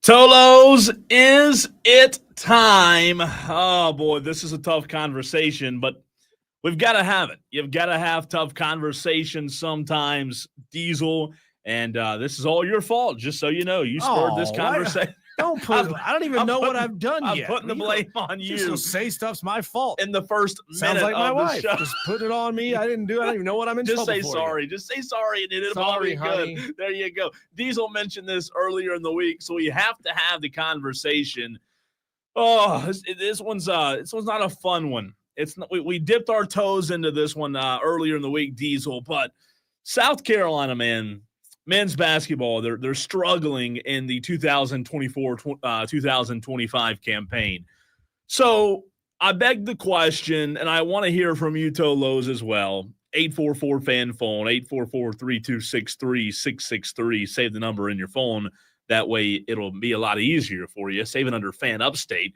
Tolos, is it time? Oh boy, this is a tough conversation, but we've got to have it. You've got to have tough conversations sometimes, Diesel, and this is all your fault. Just so you know, you spurred this conversation. I don't even know what I've done I'm yet. putting the blame on you. Just say stuff's my fault. In the first Sounds minute like my of wife. the show. Just put it on me. I didn't do it. I don't even know what I'm in Just trouble say for sorry. yet. Just say sorry, and it'll all be Honey. good. There you go. Diesel mentioned this earlier in the week, so we have to have the conversation. Oh, this one's not a fun one. It's not, we dipped our toes into this one earlier in the week, Diesel, but South Carolina, man, men's basketball, they're struggling in the 2024-2025 campaign. So I beg the question, and I want to hear from you, Tolos, as well. 844-FAN phone, 844-326-3663. Save the number in your phone. That way it'll be a lot easier for you. Save it under Fan Upstate.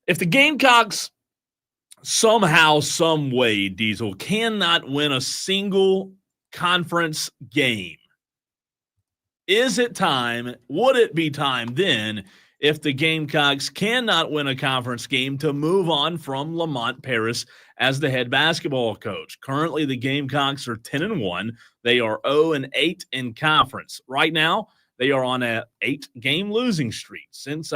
If the Gamecocks somehow, some way, Diesel, cannot win a single conference game, is it time, would it be time then, if the Gamecocks cannot win a conference game, to move on from Lamont Paris as the head basketball coach? Currently, the Gamecocks are 10-1. They are 0-8 in conference. Right now, they are on a 8-game losing streak. Since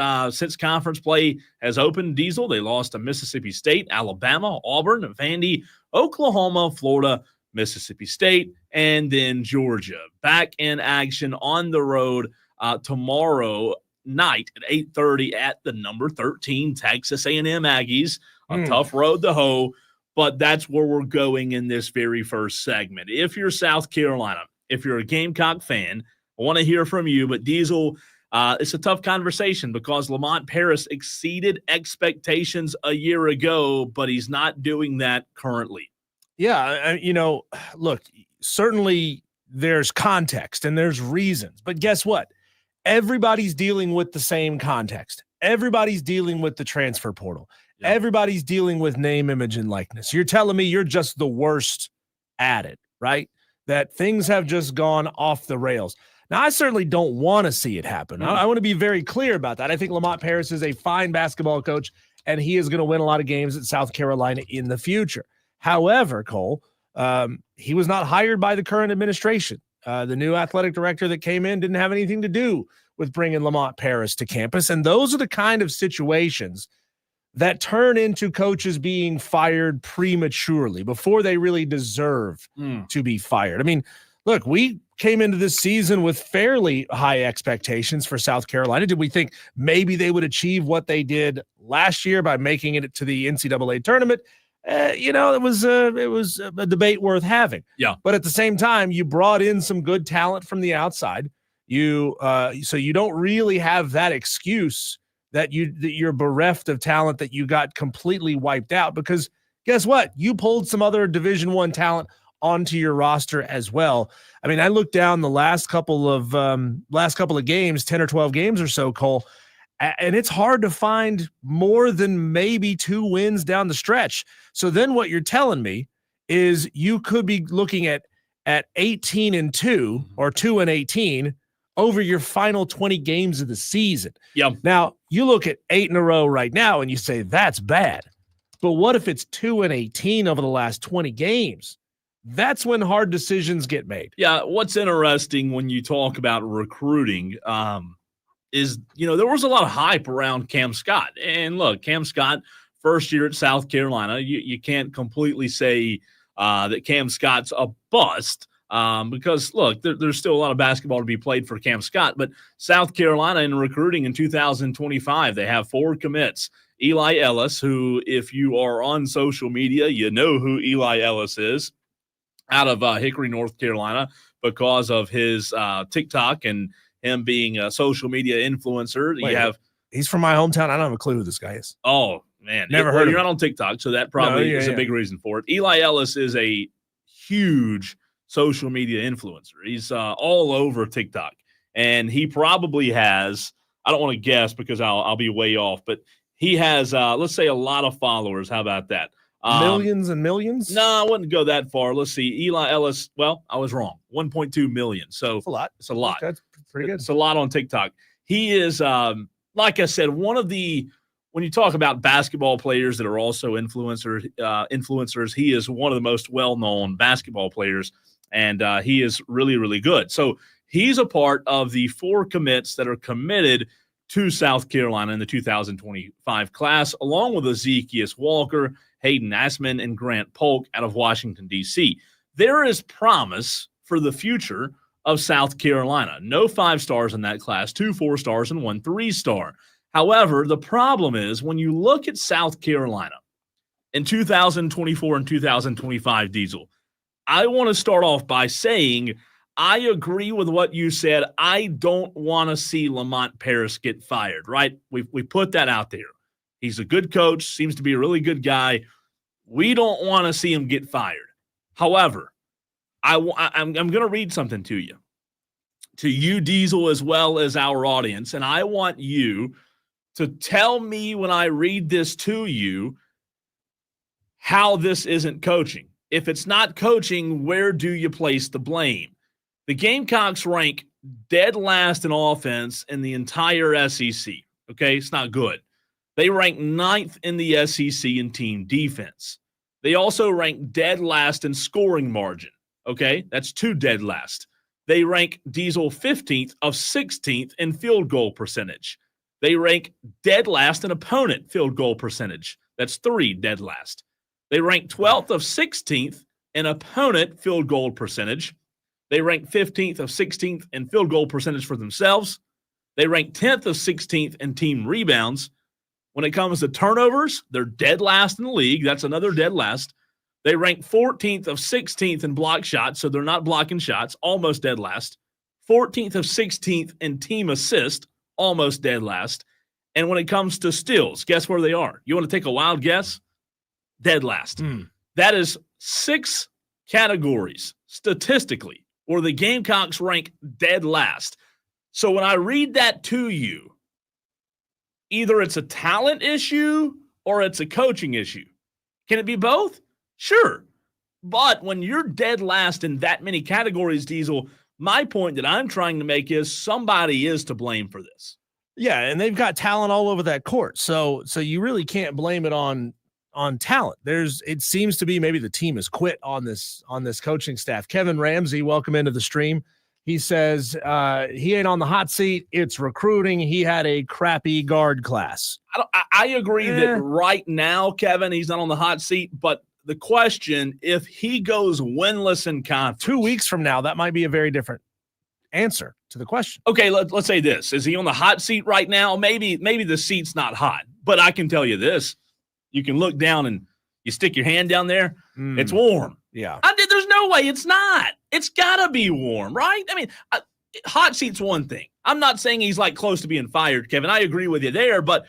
conference play has opened, Diesel, they lost to Mississippi State, Alabama, Auburn, Vandy, Oklahoma, Florida, Mississippi State, and then Georgia. Back in action on the road tomorrow night at 8:30 at the number 13 Texas A&M Aggies. A tough road to hoe, but that's where we're going in this very first segment. If you're South Carolina, if you're a Gamecock fan, I want to hear from you. But Diesel, it's a tough conversation because Lamont Paris exceeded expectations a year ago, but he's not doing that currently. Yeah, look, certainly there's context and there's reasons, but guess what? Everybody's dealing with the same context. Everybody's dealing with the transfer portal. Yep. Everybody's dealing with name, image, and likeness. You're telling me you're just the worst at it, right? That things have just gone off the rails. Now, I certainly don't want to see it happen. I want to be very clear about that. I think Lamont Paris is a fine basketball coach, and he is going to win a lot of games at South Carolina in the future. However, Cole, he was not hired by the current administration. The new athletic director that came in didn't have anything to do with bringing Lamont Paris to campus. And those are the kind of situations that turn into coaches being fired prematurely before they really deserve to be fired. I mean, look, we came into this season with fairly high expectations for South Carolina. Did we think maybe they would achieve what they did last year by making it to the NCAA tournament? It was a debate worth having. Yeah. But at the same time, you brought in some good talent from the outside. So you don't really have that excuse that you're bereft of talent, that you got completely wiped out, because guess what? You pulled some other Division I talent onto your roster as well. I mean, I looked down the last couple of games, 10 or 12 games or so, Cole, and it's hard to find more than maybe 2 wins down the stretch. So then what you're telling me is you could be looking at 18-2 or 2-18 over your final 20 games of the season. Yeah. Now, you look at 8 in a row right now and you say that's bad. But what if it's 2-18 over the last 20 games? That's when hard decisions get made. Yeah, what's interesting when you talk about recruiting is, there was a lot of hype around Cam Scott. And look, Cam Scott, first year at South Carolina, you can't completely say that Cam Scott's a bust because, look, there's still a lot of basketball to be played for Cam Scott. But South Carolina in recruiting in 2025, they have 4 commits. Eli Ellis, who, if you are on social media, you know who Eli Ellis is, out of Hickory, North Carolina, because of his TikTok and him being a social media influencer. He's from my hometown. I don't have a clue who this guy is. Oh, man. Never heard of him. You're not on TikTok, so that probably is a big reason for it. Eli Ellis is a huge social media influencer. He's all over TikTok, and he probably has, I don't want to guess because I'll be way off, but he has, let's say, a lot of followers. How about that? Millions and millions? No, I wouldn't go that far. Let's see. Eli Ellis, well, I was wrong. 1.2 million. So That's a lot. It's a lot. That's pretty good. It's a lot on TikTok. he is, like I said, when you talk about basketball players that are also influencers, he is one of the most well-known basketball players, and he is really, really good. So he's a part of the 4 commits that are committed to South Carolina in the 2025 class, along with Ezekiel Walker, Hayden Assman, and Grant Polk out of Washington, D.C. There is promise for the future of South Carolina. No 5-stars in that class, 2 4-stars, and 1 3-star. However, the problem is when you look at South Carolina in 2024 and 2025, Diesel, I want to start off by saying I agree with what you said. I don't want to see Lamont Paris get fired, right? We put that out there. He's a good coach, seems to be a really good guy. We don't want to see him get fired. However, I'm going to read something to you, Diesel, as well as our audience, and I want you to tell me when I read this to you how this isn't coaching. If it's not coaching, where do you place the blame? The Gamecocks rank dead last in offense in the entire SEC. Okay, it's not good. They rank 9th in the SEC in team defense. They also rank dead last in scoring margin. Okay, that's 2 dead last. They rank Diesel 15th of 16th in field goal percentage. They rank dead last in opponent field goal percentage. That's 3 dead last. They rank 12th of 16th in opponent field goal percentage. They rank 15th of 16th in field goal percentage for themselves. They rank 10th of 16th in team rebounds. When it comes to turnovers, they're dead last in the league. That's another dead last. They rank 14th of 16th in block shots, so they're not blocking shots, almost dead last. 14th of 16th in team assist, almost dead last. And when it comes to steals, guess where they are? You want to take a wild guess? Dead last. That is 6 categories statistically where the Gamecocks rank dead last. So when I read that to you, either it's a talent issue or it's a coaching issue. Can it be both? Sure. But when you're dead last in that many categories, Diesel, my point that I'm trying to make is somebody is to blame for this. Yeah, and they've got talent all over that court. So you really can't blame it on talent. It seems to be maybe the team has quit on this coaching staff. Kevin Ramsey, welcome into the stream. He says he ain't on the hot seat. It's recruiting. He had a crappy guard class. I agree that right now, Kevin, he's not on the hot seat, but the question, if he goes winless in conference 2 weeks from now, that might be a very different answer to the question. Okay, let's say this. Is he on the hot seat right now? Maybe the seat's not hot, but I can tell you this. You can look down and you stick your hand down there. It's warm. Yeah. There's no way it's not. It's got to be warm, right? I mean, hot seat's one thing. I'm not saying he's like close to being fired, Kevin. I agree with you there, but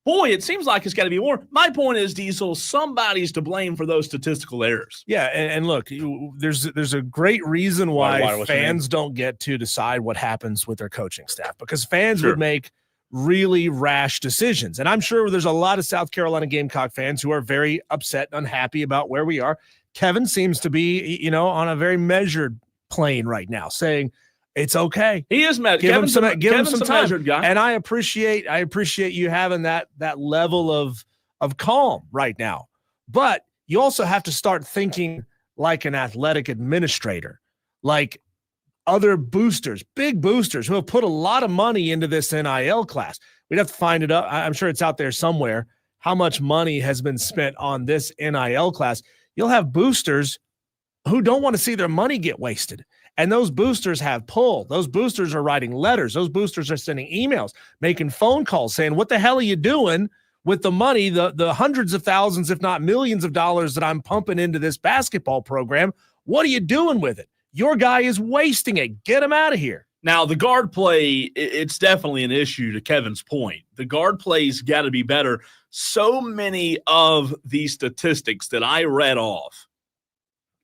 boy, it seems like it's got to be warm. My point is, Diesel, somebody's to blame for those statistical errors. Yeah, and look, there's a great reason why fans don't get to decide what happens with their coaching staff, because fans would make really rash decisions. And I'm sure there's a lot of South Carolina Gamecock fans who are very upset and unhappy about where we are. Kevin seems to be, on a very measured plane right now, saying it's okay. He is measured. Give him some time. Measured guy. And I appreciate you having that level of calm right now. But you also have to start thinking like an athletic administrator, like other boosters, big boosters who have put a lot of money into this NIL class. We'd have to find it up. I'm sure it's out there somewhere, how much money has been spent on this NIL class. You'll have boosters who don't want to see their money get wasted. And those boosters have pull. Those boosters are writing letters. Those boosters are sending emails, making phone calls saying, what the hell are you doing with the money, the hundreds of thousands, if not millions of dollars that I'm pumping into this basketball program? What are you doing with it? Your guy is wasting it. Get him out of here. Now, the guard play, it's definitely an issue to Kevin's point. The guard play's got to be better. So many of these statistics that I read off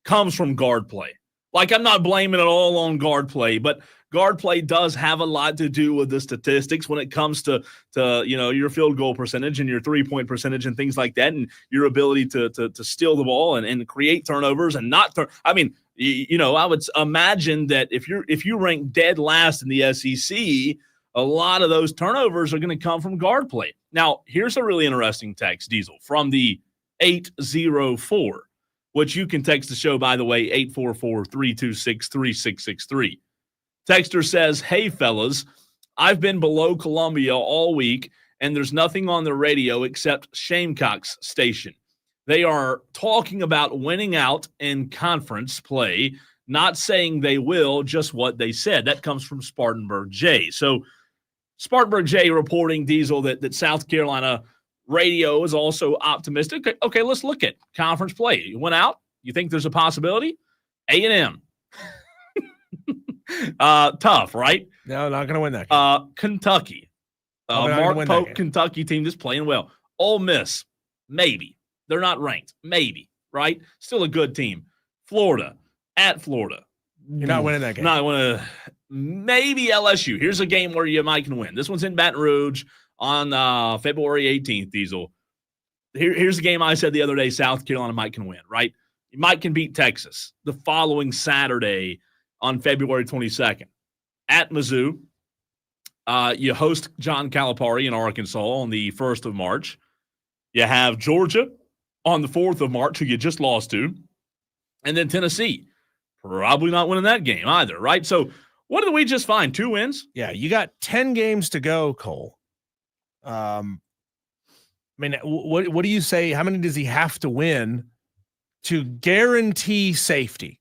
comes from guard play. Like, I'm not blaming it all on guard play, but guard play does have a lot to do with the statistics when it comes to your field goal percentage and your three-point percentage and things like that, and your ability to steal the ball and create turnovers and not turn. I mean, I would imagine that if you rank dead last in the SEC a lot of those turnovers are going to come from guard play. Now, here's a really interesting text, Diesel, from the 804, which you can text the show, by the way, 844-326-3663. Texter says, hey, fellas, I've been below Columbia all week, and there's nothing on the radio except Shamecock's station. They are talking about winning out in conference play, not saying they will, just what they said. That comes from Spartanburg J. So Spartanburg J reporting, Diesel, that South Carolina radio is also optimistic. Okay, let's look at conference play. You went out. You think there's a possibility? A&M. Tough, right? No, not going to win that game. Kentucky. Mark Pope, Kentucky team just playing well. Ole Miss, maybe. They're not ranked. Maybe, right? Still a good team. Florida, at Florida. You're not winning that game. Not winning. Maybe LSU. Here's a game where you might can win. This one's in Baton Rouge on February 18th, Diesel. Here's a game I said the other day South Carolina might can win, right? You might can beat Texas the following Saturday on February 22nd. At Mizzou, you host John Calipari in Arkansas on the 1st of March. You have Georgia on the 4th of March, who you just lost to. And then Tennessee. Probably not winning that game either, right? So what did we just find? 2 wins? Yeah, you got 10 games to go, Cole. I mean, what do you say? How many does he have to win to guarantee safety?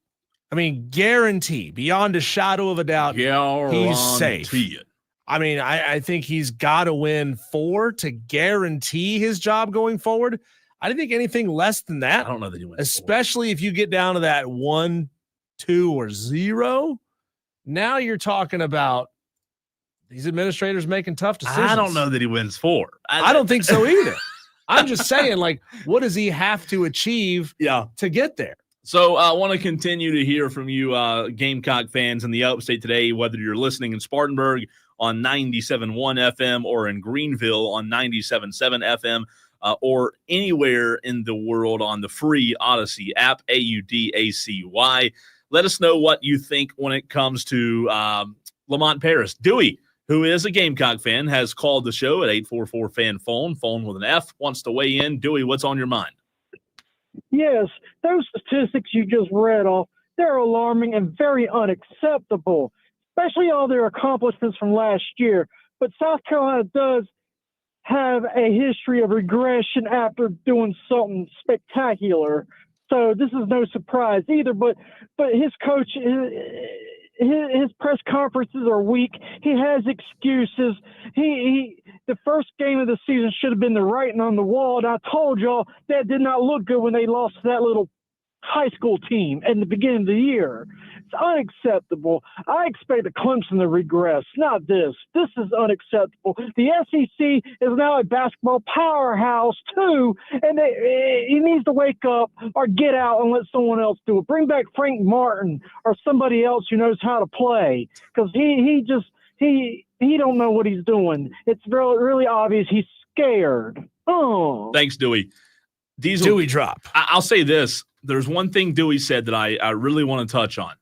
I mean, guarantee, beyond a shadow of a doubt, he's safe. I mean, I think he's got to win 4 to guarantee his job going forward. I don't think anything less than that. I don't know that he wins, especially 4. If you get down to that 1, 2, or 0. Now you're talking about these administrators making tough decisions. I don't know that he wins 4. I don't think so either. I'm just saying, like, what does he have to achieve to get there? So I want to continue to hear from you Gamecock fans in the upstate today, whether you're listening in Spartanburg on 97.1 FM or in Greenville on 97.7 FM or anywhere in the world on the free Odyssey app, AUDACY. Let us know what you think when it comes to Lamont Paris. Dewey, who is a Gamecock fan, has called the show at 844-FAN-PHONE, phone with an F, wants to weigh in. Dewey, what's on your mind? Yes, those statistics you just read off, they're alarming and very unacceptable, especially all their accomplishments from last year. But South Carolina does have a history of regression after doing something spectacular. So this is no surprise either. But his coach, his press conferences are weak. He has excuses. The first game of the season should have been the writing on the wall. And I told y'all that did not look good when they lost to that little high school team at the beginning of the year. It's unacceptable. I expect the Clemson to regress, not this. This is unacceptable. The SEC is now a basketball powerhouse too, and he needs to wake up or get out and let someone else do it. Bring back Frank Martin or somebody else who knows how to play, because he don't know what he's doing. It's really, really obvious he's scared. Oh, thanks, Dewey. Dewey drop. I'll say this. There's one thing Dewey said that I really want to touch on,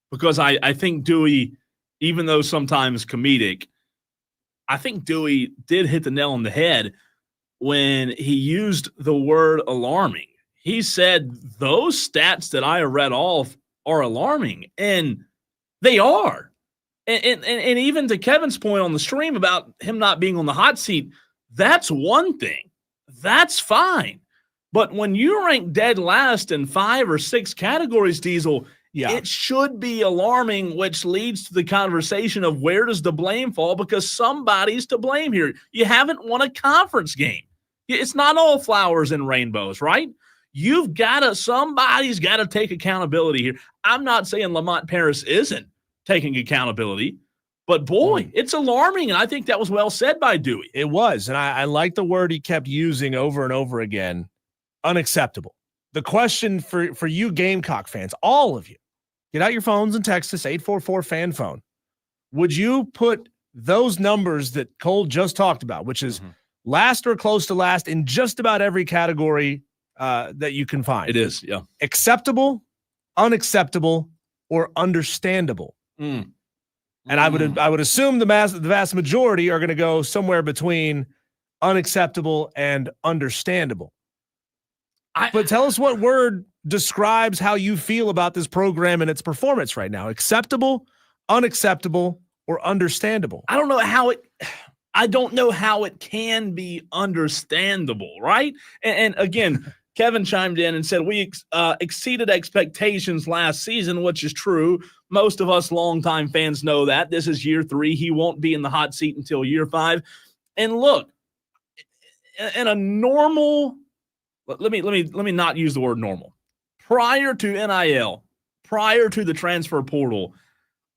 because I think Dewey, even though sometimes comedic, I think Dewey did hit the nail on the head when he used the word alarming. He said those stats that I read off are alarming, and they are. And even to Kevin's point on the stream about him not being on the hot seat, that's one thing. That's fine. But when you rank dead last in 5 or 6 categories, Diesel, it should be alarming, which leads to the conversation of where does the blame fall, because somebody's to blame here. You haven't won a conference game. It's not all flowers and rainbows, right? Somebody's got to take accountability here. I'm not saying Lamont Paris isn't taking accountability, but boy, it's alarming, and I think that was well said by Dewey. It was, and I like the word he kept using over and over again. Unacceptable. The question for you Gamecock fans, all of you, get out your phones and text us 844-FAN-PHONE. Would you put those numbers that Cole just talked about, which is last or close to last in just about every category that you can find? It is, yeah. Acceptable, unacceptable, or understandable? And I would assume the vast majority are going to go somewhere between unacceptable and understandable. But tell us what word describes how you feel about this program and its performance right now. Acceptable, unacceptable, or understandable? I don't know how it can be understandable, right? And again, Kevin chimed in and said, we exceeded expectations last season, which is true. Most of us longtime fans know that. This is year 3. He won't be in the hot seat until year 5. And look, in a normal, let me not use the word normal. Prior to NIL, prior to the transfer portal,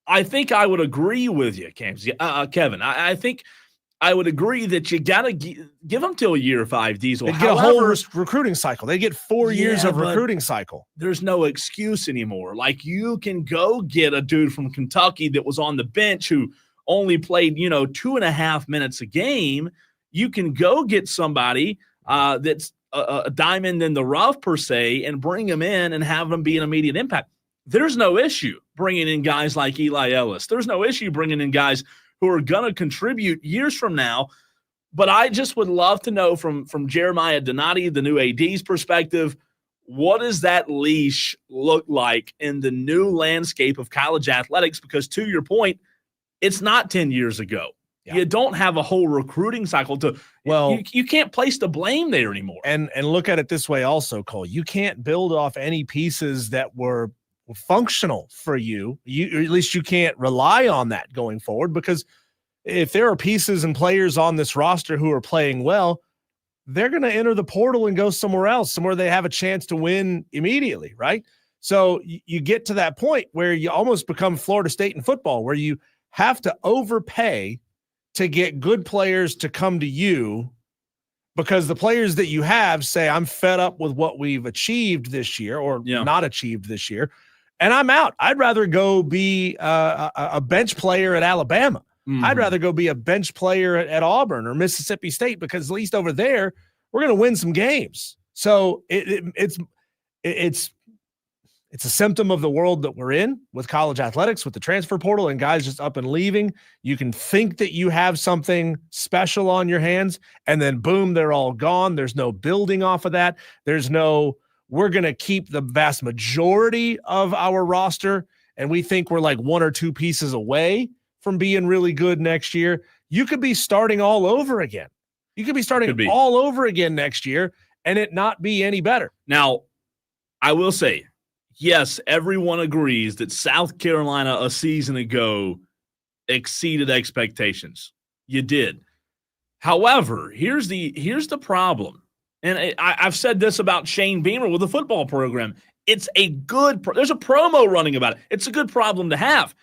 I think I would agree with you, Kevin. I think I would agree that you got to give them till year 5, Diesel. They get a whole recruiting cycle. They get 4 years of recruiting cycle. There's no excuse anymore. Like, you can go get a dude from Kentucky that was on the bench who only played, 2.5 minutes a game. You can go get somebody that's a diamond in the rough, per se, and bring them in and have them be an immediate impact. There's no issue bringing in guys like Eli Ellis. There's no issue bringing in guys who are going to contribute years from now. But I just would love to know from Jeremiah Donati, the new AD's perspective, what does that leash look like in the new landscape of college athletics? Because to your point, it's not 10 years ago. Yeah. You don't have a whole recruiting cycle you can't place the blame there anymore. And look at it this way also, Cole. You can't build off any pieces that were functional for you. Or at least you can't rely on that going forward, because if there are pieces and players on this roster who are playing well, they're going to enter the portal and go somewhere else, somewhere they have a chance to win immediately, right? So you get to that point where you almost become Florida State in football, where you have to overpay to get good players to come to you, because the players that you have say, I'm fed up with what we've achieved this year or not achieved this year, and I'm out. I'd rather go be a bench player at Alabama. Mm-hmm. I'd rather go be a bench player at Auburn or Mississippi State, because at least over there, we're going to win some games. So it's a symptom of the world that we're in with college athletics, with the transfer portal and guys just up and leaving. You can think that you have something special on your hands, and then boom, they're all gone. There's no building off of that. There's no, we're going to keep the vast majority of our roster, and we think we're like 1 or 2 pieces away from being really good next year. You could be starting all over again. You could be starting all over again next year and it not be any better. Now, I will say, yes, everyone agrees that South Carolina a season ago exceeded expectations. You did. However, here's the problem. And I've said this about Shane Beamer with the football program. There's a promo running about it. It's a good problem to have.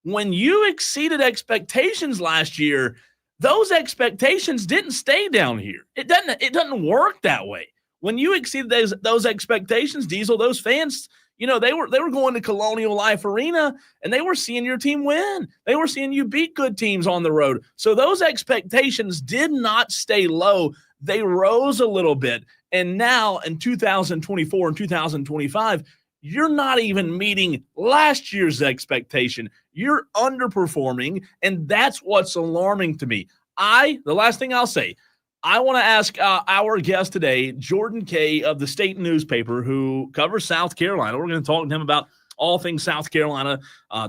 When you exceeded expectations last year, those expectations didn't stay down here. It doesn't work that way. When you exceeded those expectations, Diesel, those fans, they were going to Colonial Life Arena and they were seeing your team win. They were seeing you beat good teams on the road. So those expectations did not stay low. They rose a little bit. And now in 2024 and 2025, you're not even meeting last year's expectation. You're underperforming, and that's what's alarming to me. The last thing I'll say, I want to ask our guest today, Jordan Kaye of the State newspaper, who covers South Carolina. We're going to talk to him about all things South Carolina,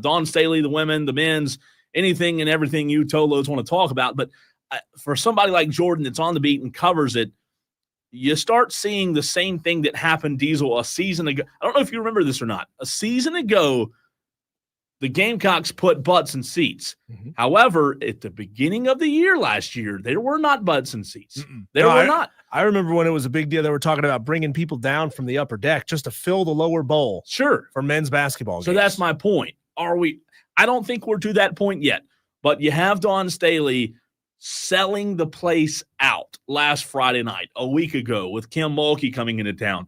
Dawn Staley, the women, the men's, anything and everything you Tolos want to talk about. But for somebody like Jordan that's on the beat and covers it, you start seeing the same thing that happened, Diesel, a season ago. I don't know if you remember this or not. A season ago, the Gamecocks put butts in seats. Mm-hmm. However, at the beginning of the year last year, there were not butts in seats. There were not. I remember when it was a big deal. They were talking about bringing people down from the upper deck just to fill the lower bowl. Sure. For men's basketball games. So that's my point. I don't think we're to that point yet. But you have Dawn Staley selling the place out last Friday night, a week ago, with Kim Mulkey coming into town.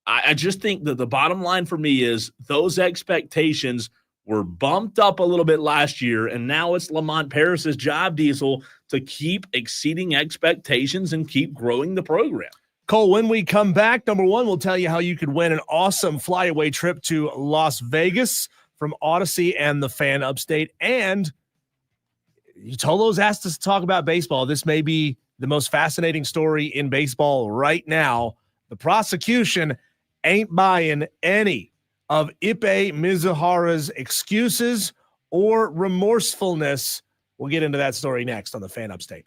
I just think that the bottom line for me is those expectations were bumped up a little bit last year, and now it's Lamont Paris's job, Diesel, to keep exceeding expectations and keep growing the program. Cole, when we come back, number one, we'll tell you how you could win an awesome flyaway trip to Las Vegas from Odyssey and the Fan Upstate, and Tolo's asked us to talk about baseball. This may be the most fascinating story in baseball right now. The prosecution ain't buying any of Ippei Mizuhara's excuses or remorsefulness. We'll get into that story next on the Fan Upstate.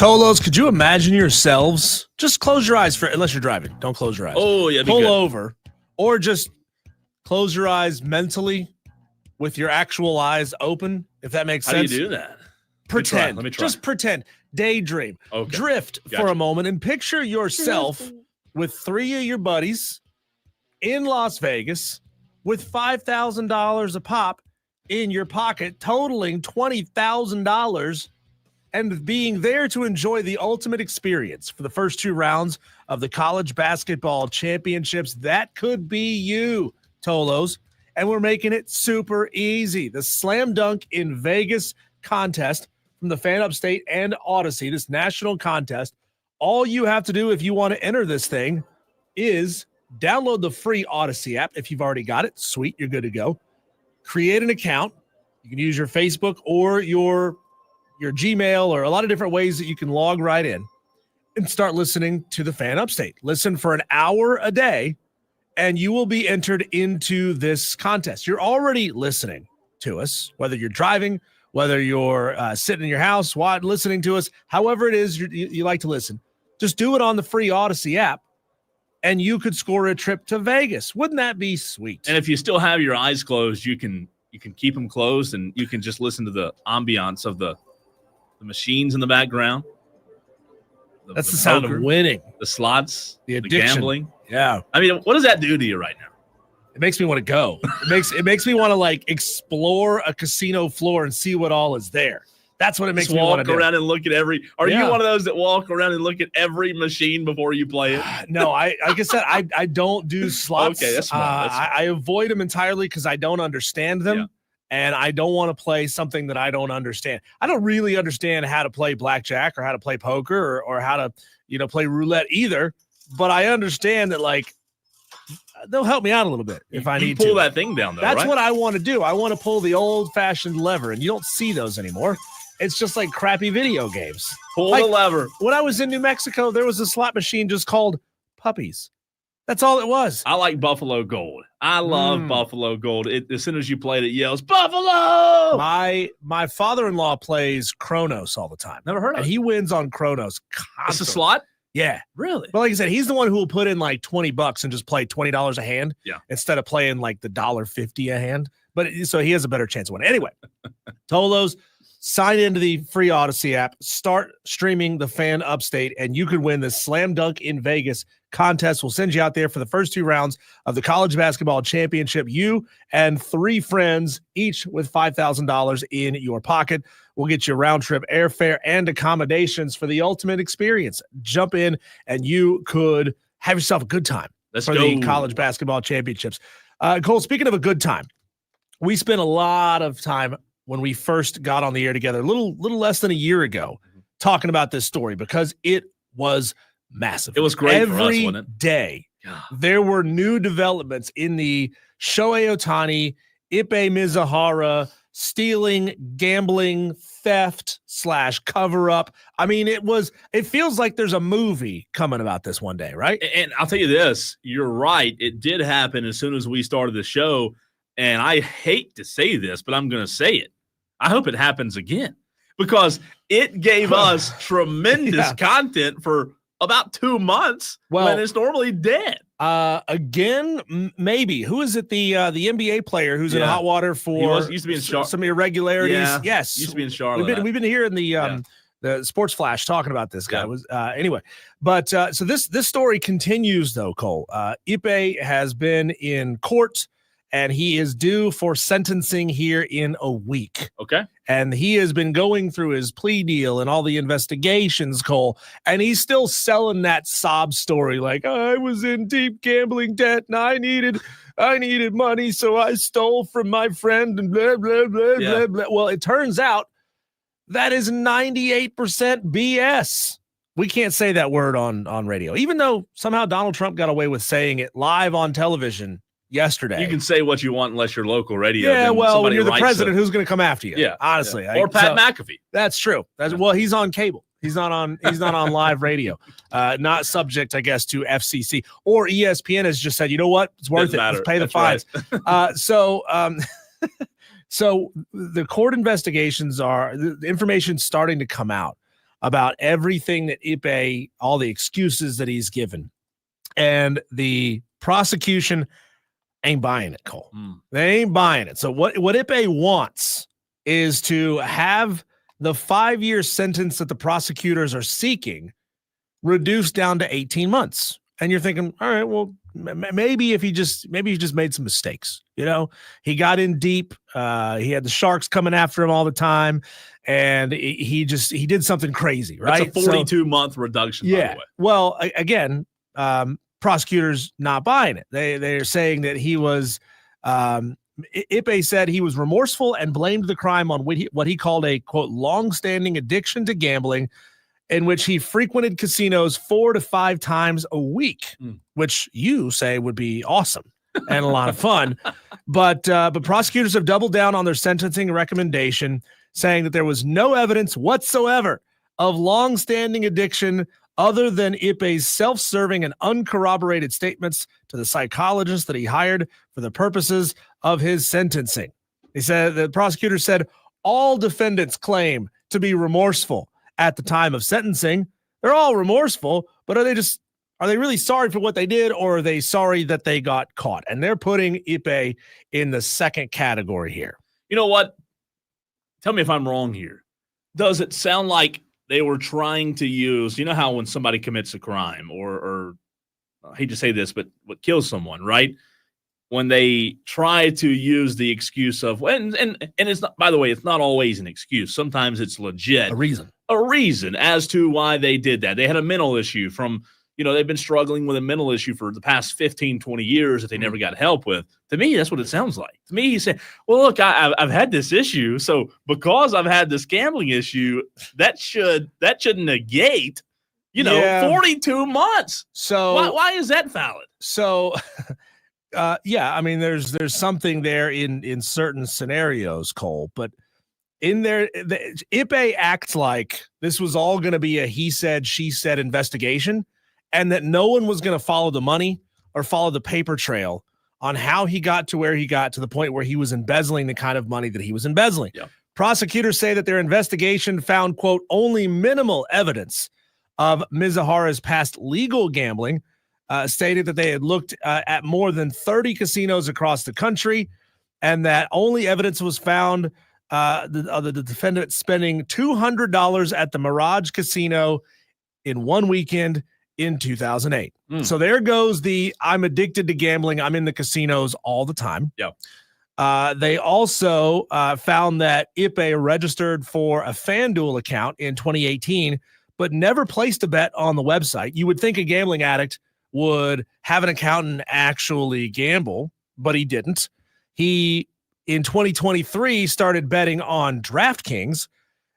Tolos, could you imagine yourselves? Just close your eyes unless you're driving. Don't close your eyes. Oh, yeah. Pull over, or just close your eyes mentally with your actual eyes open, if that makes sense. How do you do that? Pretend. Let me try. Just pretend. Daydream. Okay. Drift for a moment and picture yourself with 3 of your buddies in Las Vegas with $5,000 a pop in your pocket, totaling $20,000, and being there to enjoy the ultimate experience for the first 2 rounds of the college basketball championships. That could be you, Tolos. And we're making it super easy. The Slam Dunk in Vegas contest from the Fan Upstate and Odyssey, this national contest. All you have to do if you want to enter this thing is download the free Odyssey app. If you've already got it, sweet, you're good to go. Create an account. You can use your Facebook or your Gmail, or a lot of different ways that you can log right in and start listening to the Fan Upstate. Listen for an hour a day, and you will be entered into this contest. You're already listening to us, whether you're driving, whether you're sitting in your house, listening to us, however it is you like to listen. Just do it on the free Odyssey app, and you could score a trip to Vegas. Wouldn't that be sweet? And if you still have your eyes closed, you can keep them closed, and you can just listen to the ambiance of the machines in the background. That's the sound of winning. The slots, the addiction. The gambling. Yeah. I mean, what does that do to you right now? It makes me want to go. It makes me want to like explore a casino floor and see what all is there. That's what it makes me want to do. Walk around and look at every. Are you one of those that walk around and look at every machine before you play it? No, like I said, I don't do slots. Okay, that's smart. I avoid them entirely because I don't understand them, and I don't want to play something that I don't understand. I don't really understand how to play blackjack or how to play poker or how to play roulette either. But I understand that like they'll help me out a little bit if I need to. Pull that thing down, though. That's what I want to do. I want to pull the old-fashioned lever, and you don't see those anymore. It's just like crappy video games. Pull the lever. When I was in New Mexico, there was a slot machine just called Puppies. That's all it was. I like Buffalo Gold. I love Buffalo Gold. As soon as you play it, it yells, Buffalo! My father-in-law plays Kronos all the time. Never heard of it. And he wins on Kronos constantly. It's a slot? Yeah. Really? But like I said, he's the one who will put in like $20 and just play $20 a hand instead of playing like the $1.50 a hand. But so he has a better chance of winning. Anyway, Tolos, sign into the free Odyssey app, start streaming the Fan Upstate, and you could win the Slam Dunk in Vegas contest. We'll send you out there for the first 2 rounds of the college basketball championship. You and 3 friends, each with $5,000 in your pocket. We'll get you round trip airfare and accommodations for the ultimate experience. Jump in and you could have yourself a good time the college basketball championships. Cole, speaking of a good time, we spent a lot of time when we first got on the air together, a little less than a year ago, talking about this story because it was massive. It was great every for us, wasn't it? Day. There were new developments in the Shohei Ohtani, Ippei Mizuhara, stealing, gambling, theft / cover-up. I mean, it feels like there's a movie coming about this one day, right? And I'll tell you this, you're right. It did happen as soon as we started the show, and I hate to say this, but I'm going to say it. I hope it happens again because it gave us tremendous content for about 2 months when it's normally dead. Again, maybe. Who is it? The NBA player who's in hot water for used to be in some irregularities. Yeah. Yes, used to be in Charlotte. We've been hearing the Sports Flash talking about this guy. Was anyway, but so this story continues though. Cole, Ippei has been in court, and he is due for sentencing here in a week. Okay. And he has been going through his plea deal and all the investigations, Cole, and he's still selling that sob story like, I was in deep gambling debt and I needed money, so I stole from my friend and blah, blah, blah, blah, blah. Well, it turns out that is 98% BS. We can't say that word on radio, even though somehow Donald Trump got away with saying it live on television yesterday. You can say what you want unless you're local radio. Yeah, well, when you're the president, who's going to come after you? Yeah, honestly. Yeah. Or Pat McAfee. That's true. Well, he's on cable. He's not on live radio. Not subject, I guess, to FCC or ESPN has just said, you know what? It's worth it. Let's pay the fines. Right. So the court investigations the information's starting to come out about everything that Ippei, all the excuses that he's given. And the prosecution ain't buying it, Cole. They ain't buying it. So what Ippei wants is to have the 5-year sentence that the prosecutors are seeking reduced down to 18 months. And you're thinking, all right, well, maybe he just made some mistakes. He got in deep. He had the sharks coming after him all the time, and he did something crazy, right? It's a 42-month reduction, by the way. Well, again, prosecutors not buying it. They're saying that he was Ippei said he was remorseful and blamed the crime on what he called a, quote, long-standing addiction to gambling, in which he frequented casinos 4 to 5 times a week, which you say would be awesome and a lot of fun. But prosecutors have doubled down on their sentencing recommendation, saying that there was no evidence whatsoever of long-standing addiction other than Ippei's self-serving and uncorroborated statements to the psychologist that he hired for the purposes of his sentencing. The prosecutor said all defendants claim to be remorseful at the time of sentencing. They're all remorseful, but are they really sorry for what they did, or are they sorry that they got caught? And they're putting Ippei in the second category here. You know what? Tell me if I'm wrong here. Does it sound like they were trying to use, how when somebody commits a crime or I hate to say this, but what kills someone, right? When they try to use the excuse of, and it's not, by the way, it's not always an excuse. Sometimes it's legit. A reason as to why they did that. They had a mental issue from, they've been struggling with a mental issue for the past 15, 20 years that they never got help with. To me, that's what it sounds like. To me, he said, well, look, I've had this issue. So because I've had this gambling issue, that should negate, 42 months. So why is that valid? So, there's something there in certain scenarios, Cole, but in there, Ippei acts like this was all going to be a he said, she said investigation, and that no one was going to follow the money or follow the paper trail on how he got to where he got to the point where he was embezzling the kind of money that he was embezzling. Yeah. Prosecutors say that their investigation found, quote, only minimal evidence of Mizuhara's past legal gambling, stated that they had looked at more than 30 casinos across the country, and that only evidence was found the defendant spending $200 at the Mirage Casino in one weekend in 2008. So there goes I'm addicted to gambling. I'm in the casinos all the time. Yeah. They also found that Ippei registered for a FanDuel account in 2018, but never placed a bet on the website. You would think a gambling addict would have an account and actually gamble, but he didn't. He, in 2023, started betting on DraftKings,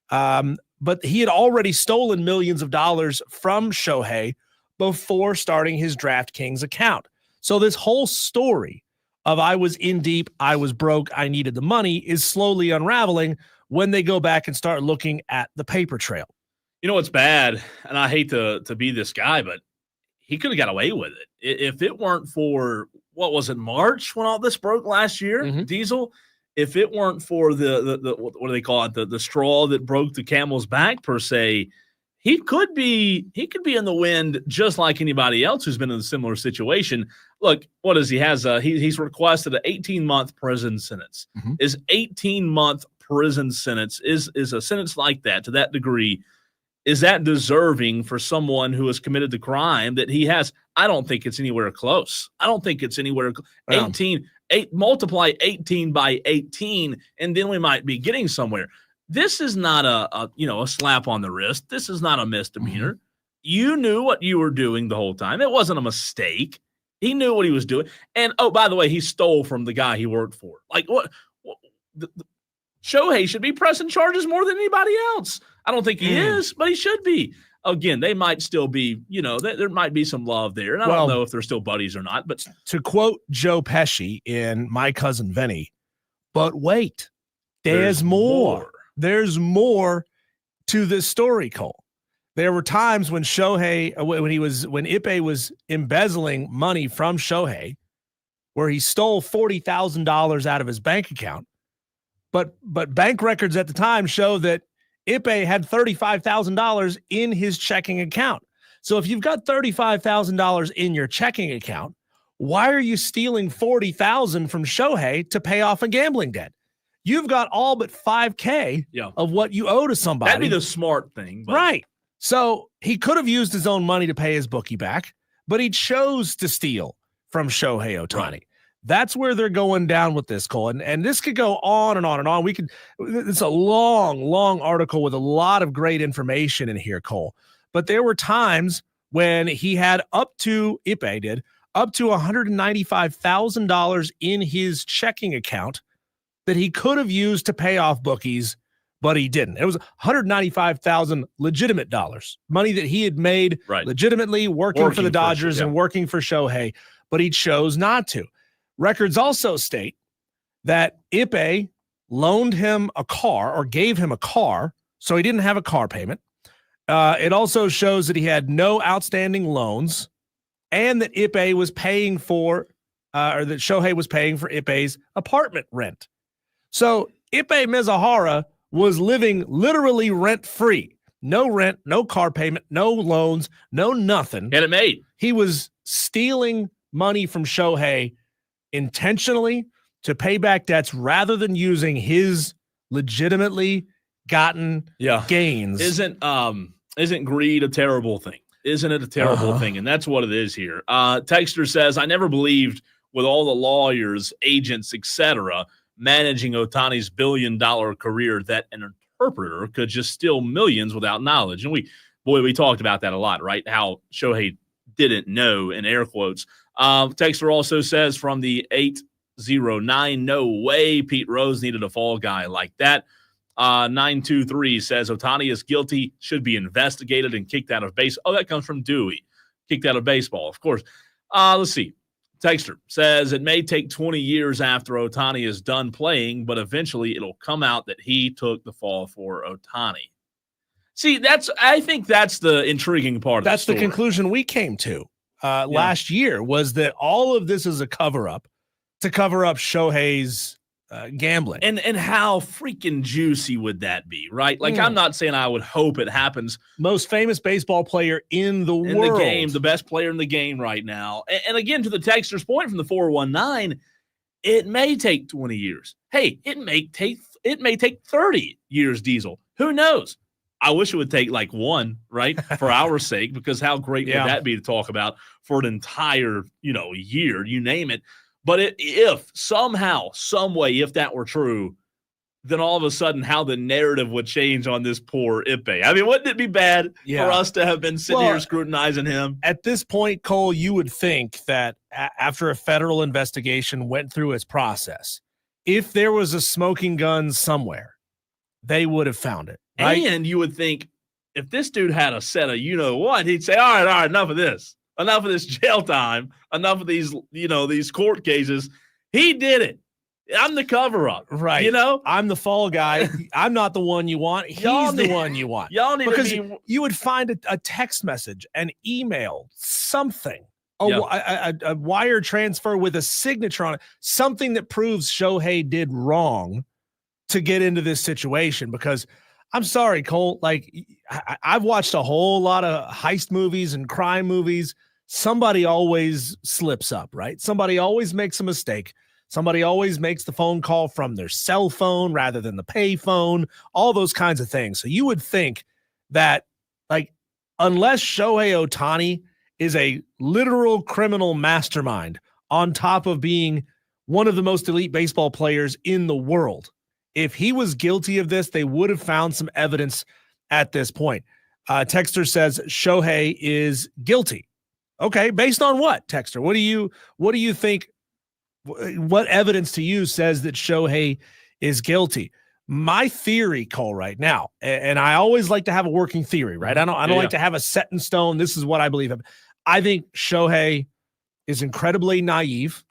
but he had already stolen millions of dollars from Shohei before starting his DraftKings account. So this whole story of I was in deep, I was broke, I needed the money is slowly unraveling when they go back and start looking at the paper trail. You know what's bad, and I hate to be this guy, but he could have got away with it. If it weren't for, what was it, March when all this broke last year, Diesel? If it weren't for the what do they call it, the straw that broke the camel's back, per se, he could be in the wind just like anybody else who's been in a similar situation. Look, what does he has? He's requested an 18-month prison sentence. His 18-month prison sentence is a sentence like that, to that degree. Is that deserving for someone who has committed the crime that he has? I don't think it's anywhere close. I don't think it's anywhere. 18, multiply 18 by 18, and then we might be getting somewhere. This is not a slap on the wrist. This is not a misdemeanor. You knew what you were doing the whole time. It wasn't a mistake. He knew what he was doing. And, oh, by the way, he stole from the guy he worked for. Like, what Shohei should be pressing charges more than anybody else. I don't think he is, but he should be. Again, they might still be, there might be some love there. And I don't know if they're still buddies or not. But to quote Joe Pesci in My Cousin Vinny, but wait, there's more. There's more to this story, Cole. There were times when when Ippei was embezzling money from Shohei, where he stole $40,000 out of his bank account. But bank records at the time show that Ippei had $35,000 in his checking account. So if you've got $35,000 in your checking account, why are you stealing $40,000 from Shohei to pay off a gambling debt? You've got all but $5,000 of what you owe to somebody. That'd be the smart thing. But. Right. So he could have used his own money to pay his bookie back, but he chose to steal from Shohei Ohtani. Right. That's where they're going down with this, Cole. And this could go on and on and on. It's a long article with a lot of great information in here, Cole. But there were times when he had Ippei did up to $195,000 in his checking account that he could have used to pay off bookies, but he didn't. It was $195,000 legitimate dollars, money that he had made legitimately working for the Dodgers and working for Shohei, but he chose not to. Records also state that Ippei loaned him a car or gave him a car, so he didn't have a car payment. It also shows that he had no outstanding loans and that Ippei was paying for, or that Shohei was paying for Ippei's apartment rent. So Ippei Mizuhara was living literally rent-free. No rent, no car payment, no loans, no nothing. Get it made. He was stealing money from Shohei intentionally to pay back debts rather than using his legitimately gotten gains. Isn't greed a terrible thing? Isn't it a terrible thing? And that's what it is here. Texter says, I never believed with all the lawyers, agents, etc., managing Ohtani's billion-dollar career that an interpreter could just steal millions without knowledge. And we talked about that a lot, right? How Shohei didn't know, in air quotes. Texter also says from the 809, no way Pete Rose needed a fall guy like that. 923 says Ohtani is guilty, should be investigated and kicked out of base. Oh, that comes from Dewey. Kicked out of baseball, of course. Let's see. Texter says it may take 20 years after Ohtani is done playing, but eventually it'll come out that he took the fall for Ohtani. See, I think that's the intriguing part of That's the conclusion we came to last year, was that all of this is a cover-up to cover up Shohei's gambling. And how freaking juicy would that be, right? Like, I'm not saying I would hope it happens. Most famous baseball player in the world. The game, the best player in the game right now. And again, to the texter's point from the 419, it may take 20 years. Hey, it may take 30 years, Diesel. Who knows? I wish it would take like one, right, for our sake, because how great would that be to talk about for an entire, year, you name it. But if somehow, some way, if that were true, then all of a sudden how the narrative would change on this poor Ippei. I mean, wouldn't it be bad for us to have been sitting here scrutinizing him? At this point, Cole, you would think that after a federal investigation went through its process, if there was a smoking gun somewhere, they would have found it. Right? And you would think if this dude had a set of what, he'd say, all right, enough of this. Enough of this jail time. Enough of these, these court cases. He did it. I'm the cover-up. Right. I'm the fall guy. I'm not the one you want. He's the one you want. Y'all need because to be... you would find a text message, an email, something, a wire transfer with a signature on it, something that proves Shohei did wrong to get into this situation. Because I'm sorry, Cole, like I've watched a whole lot of heist movies and crime movies. Somebody always slips up, right? Somebody always makes a mistake. Somebody always makes the phone call from their cell phone rather than the pay phone, all those kinds of things. So you would think that, like, unless Shohei Ohtani is a literal criminal mastermind on top of being one of the most elite baseball players in the world, if he was guilty of this, they would have found some evidence at this point. Texter says Shohei is guilty. Okay, based on what, Texter? What do you think? What evidence to you says that Shohei is guilty? My theory, Cole, right now, and I always like to have a working theory, right? I don't like to have a set in stone. This is what I believe. I think Shohei is incredibly naive.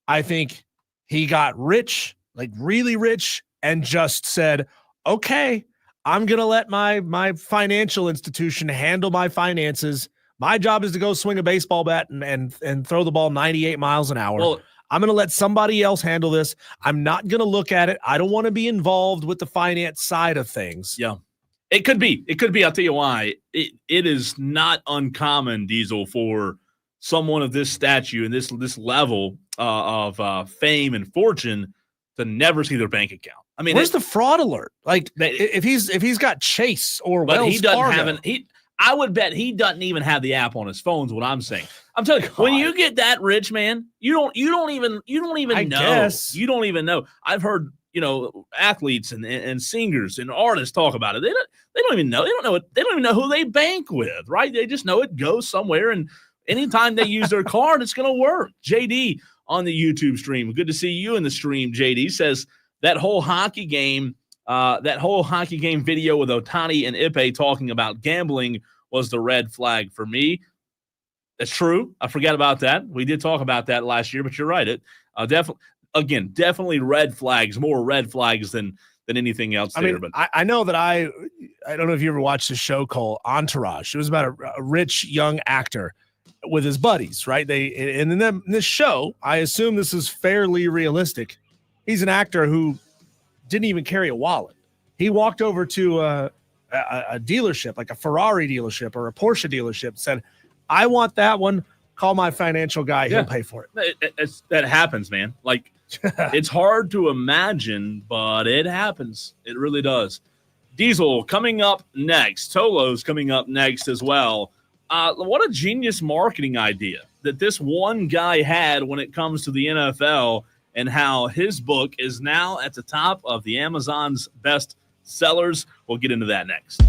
I think he got rich, like really rich, and just said, okay, I'm going to let my financial institution handle my finances. My job is to go swing a baseball bat and throw the ball 98 miles an hour. Well, I'm going to let somebody else handle this. I'm not going to look at it. I don't want to be involved with the finance side of things. Yeah. It could be. It could be. I'll tell you why. It is not uncommon, Diesel, for someone of this stature and this level of fame and fortune to never see their bank account. I mean, where's the fraud alert? Like, if he's got Chase or but Wells he doesn't Fargo. have I would bet he doesn't even have the app on his phone. Is what I'm saying. I'm telling you, when you get that rich, man, you don't even know. Guess. You don't even know. I've heard, athletes and singers and artists talk about it. They don't even know. They don't even know who they bank with, right? They just know it goes somewhere, and anytime they use their card, it's going to work. JD on the YouTube stream. Good to see you in the stream. JD says that whole hockey game video with Ohtani and Ippei talking about gambling was the red flag for me. That's true. I forgot about that. We did talk about that last year, but you're right. It definitely red flags, more red flags than anything else. But I know that I don't know if you ever watched a show called Entourage. It was about a rich young actor with his buddies, right? In this show, I assume this is fairly realistic. He's an actor who didn't even carry a wallet. He walked over to a dealership, like a Ferrari dealership or a Porsche dealership, said, I want that one. Call my financial guy. He'll pay for it. That happens, man. Like, it's hard to imagine, but it happens. It really does. Diesel coming up next. Tolo's coming up next as well. What a genius marketing idea that this one guy had when it comes to the NFL, and how his book is now at the top of the Amazon's best sellers. We'll get into that next.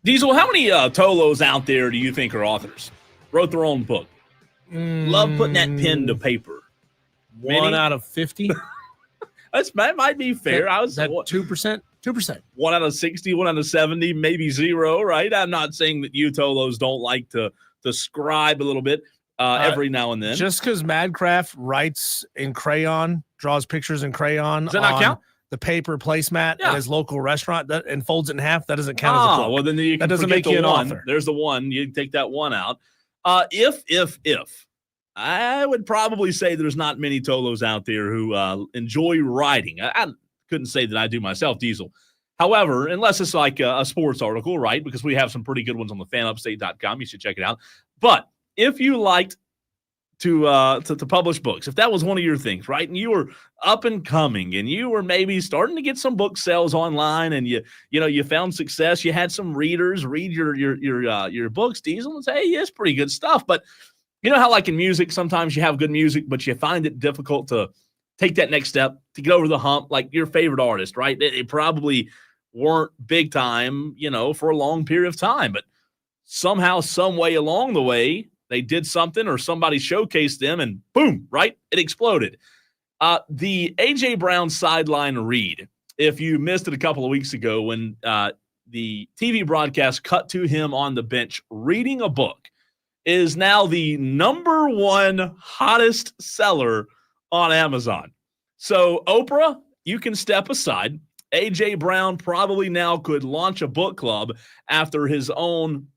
Diesel, how many Tolos out there do you think are authors? Wrote their own book. Love putting that pen to paper. 1 out of 50. That might be fair. I was that 2%. 2%. 1 out of 60, 1 out of 70, maybe 0. Right? I'm not saying that you Tolos don't like to scribe a little bit every now and then. Just because Madcraft writes in crayon, draws pictures in crayon. Does that not count? The paper placemat at his local restaurant and folds it in half, that doesn't count as a book. Well, then you can that doesn't make you an author. There's the one. You take that one out. If I would probably say there's not many Tolos out there who enjoy writing. I couldn't say that I do myself, Diesel. However, unless it's like a sports article, right? Because we have some pretty good ones on the fanupstate.com. You should check it out. But if you liked to publish books, if that was one of your things, right, and you were up and coming, and you were maybe starting to get some book sales online, and you found success, you had some readers read your books, Diesel, and say, hey, it's pretty good stuff. But you know how, like in music, sometimes you have good music, but you find it difficult to take that next step to get over the hump. Like your favorite artist, right? They probably weren't big time, for a long period of time, but somehow, some way along the way, they did something or somebody showcased them and boom, right? It exploded. The A.J. Brown sideline read, if you missed it a couple of weeks ago when the TV broadcast cut to him on the bench reading a book, is now the number one hottest seller on Amazon. So Oprah, you can step aside. A.J. Brown probably now could launch a book club after his own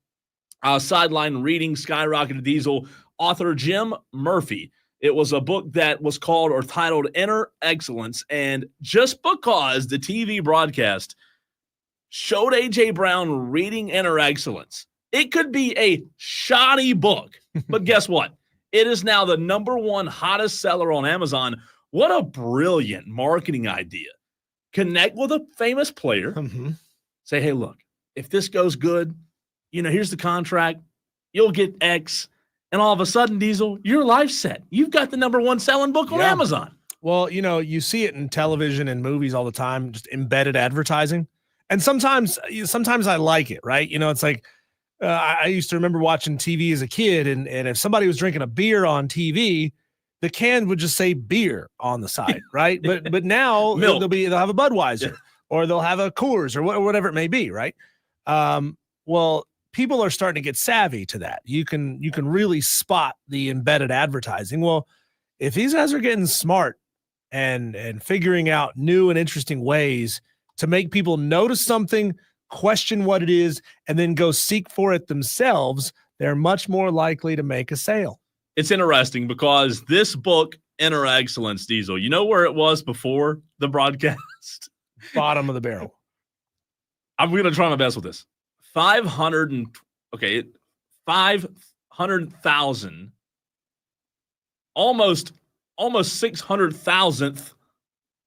sideline reading skyrocketed. Diesel. Author Jim Murphy. It was a book that was called or titled Inner Excellence. And just because the TV broadcast showed A.J. Brown reading Inner Excellence, it could be a shoddy book. But guess what? It is now the number one hottest seller on Amazon. What a brilliant marketing idea. Connect with a famous player. Say, hey, look, if this goes good, here's the contract. You'll get X. And all of a sudden, Diesel, your life's set. You've got the number one selling book on Amazon. Well, you see it in television and movies all the time, just embedded advertising. And sometimes I like it, right? It's like I used to remember watching TV as a kid, and if somebody was drinking a beer on TV, the can would just say beer on the side, right? But now they'll have a Budweiser or they'll have a Coors or whatever it may be, right? Well, people are starting to get savvy to that. You can really spot the embedded advertising. Well, if these guys are getting smart and figuring out new and interesting ways to make people notice something, question what it is, and then go seek for it themselves, they're much more likely to make a sale. It's interesting because this book, Inner Excellence, Diesel, you know where it was before the broadcast? Bottom of the barrel. I'm going to try my best with this. 500,000, almost 600,000th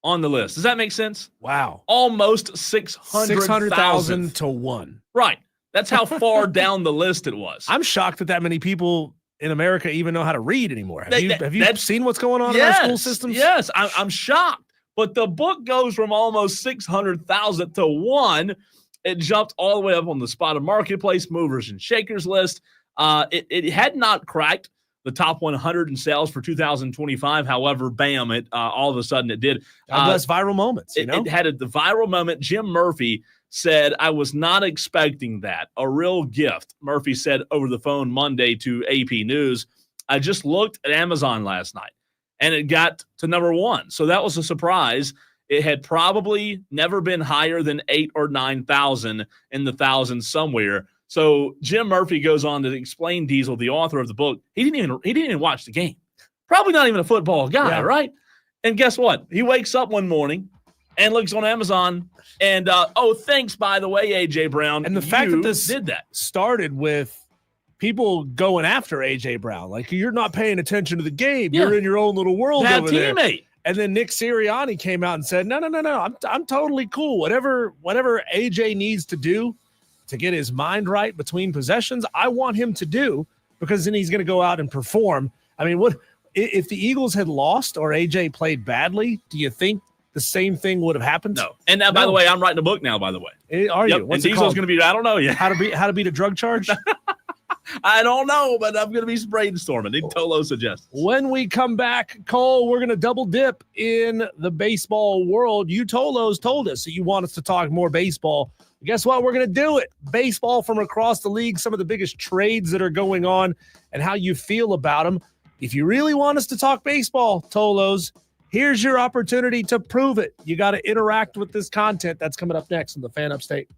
on the list. Does that make sense? Wow. Almost 600,000 to 1. Right. That's how far down the list it was. I'm shocked that many people in America even know how to read anymore. Have you seen what's going on in our school systems? Yes, I'm shocked. But the book goes from almost 600,000 to 1. It jumped all the way up on the Spotted Marketplace movers and shakers list. It had not cracked the top 100 in sales for 2025. However, bam, it all of a sudden it did. That's viral moments. It had the viral moment. Jim Murphy said, I was not expecting that. A real gift. Murphy said over the phone Monday to AP News, I just looked at Amazon last night and it got to number 1. So that was a surprise. It had probably never been higher than 8,000 or 9,000 in the thousands somewhere. So Jim Murphy goes on to explain, Diesel, the author of the book, he didn't even watch the game. Probably not even a football guy, right? And guess what? He wakes up one morning and looks on Amazon and, thanks, by the way, A.J. Brown. And the fact that this did that started with people going after A.J. Brown. Like, you're not paying attention to the game. You're in your own little world over there. Teammate. And then Nick Sirianni came out and said, no, I'm totally cool. Whatever AJ needs to do to get his mind right between possessions, I want him to do, because then he's going to go out and perform. I mean, what if the Eagles had lost or AJ played badly? Do you think the same thing would have happened? No. And now, by the way, I'm writing a book now, by the way. Are Yep. you? What's and it Diesel's called? going to be, I don't know yet. How to beat a drug charge? I don't know, but I'm going to be brainstorming. Nick Tolo suggests. When we come back, Cole, we're going to double dip in the baseball world. You Tolos told us that you want us to talk more baseball. Guess what? We're going to do it. Baseball from across the league, some of the biggest trades that are going on and how you feel about them. If you really want us to talk baseball, Tolos, here's your opportunity to prove it. You got to interact with this content. That's coming up next on the Fan Upstate.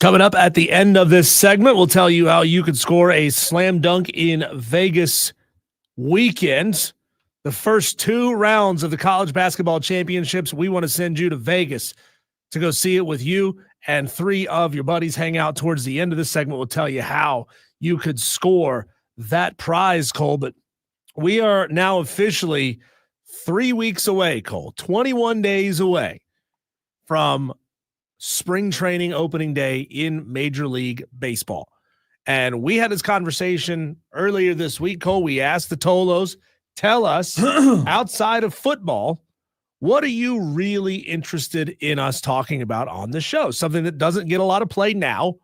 Coming up at the end of this segment, we'll tell you how you could score a slam dunk in Vegas weekend. The first 2 rounds of the college basketball championships, we want to send you to Vegas to go see it with you and 3 of your buddies. Hang out towards the end of this segment. We'll tell you how you could score that prize, Cole. But we are now officially 3 weeks away, Cole, 21 days away from spring training opening day in Major League Baseball. And we had this conversation earlier this week, Cole. We asked the Tolos, tell us, outside of football, what are you really interested in us talking about on the show? Something that doesn't get a lot of play now.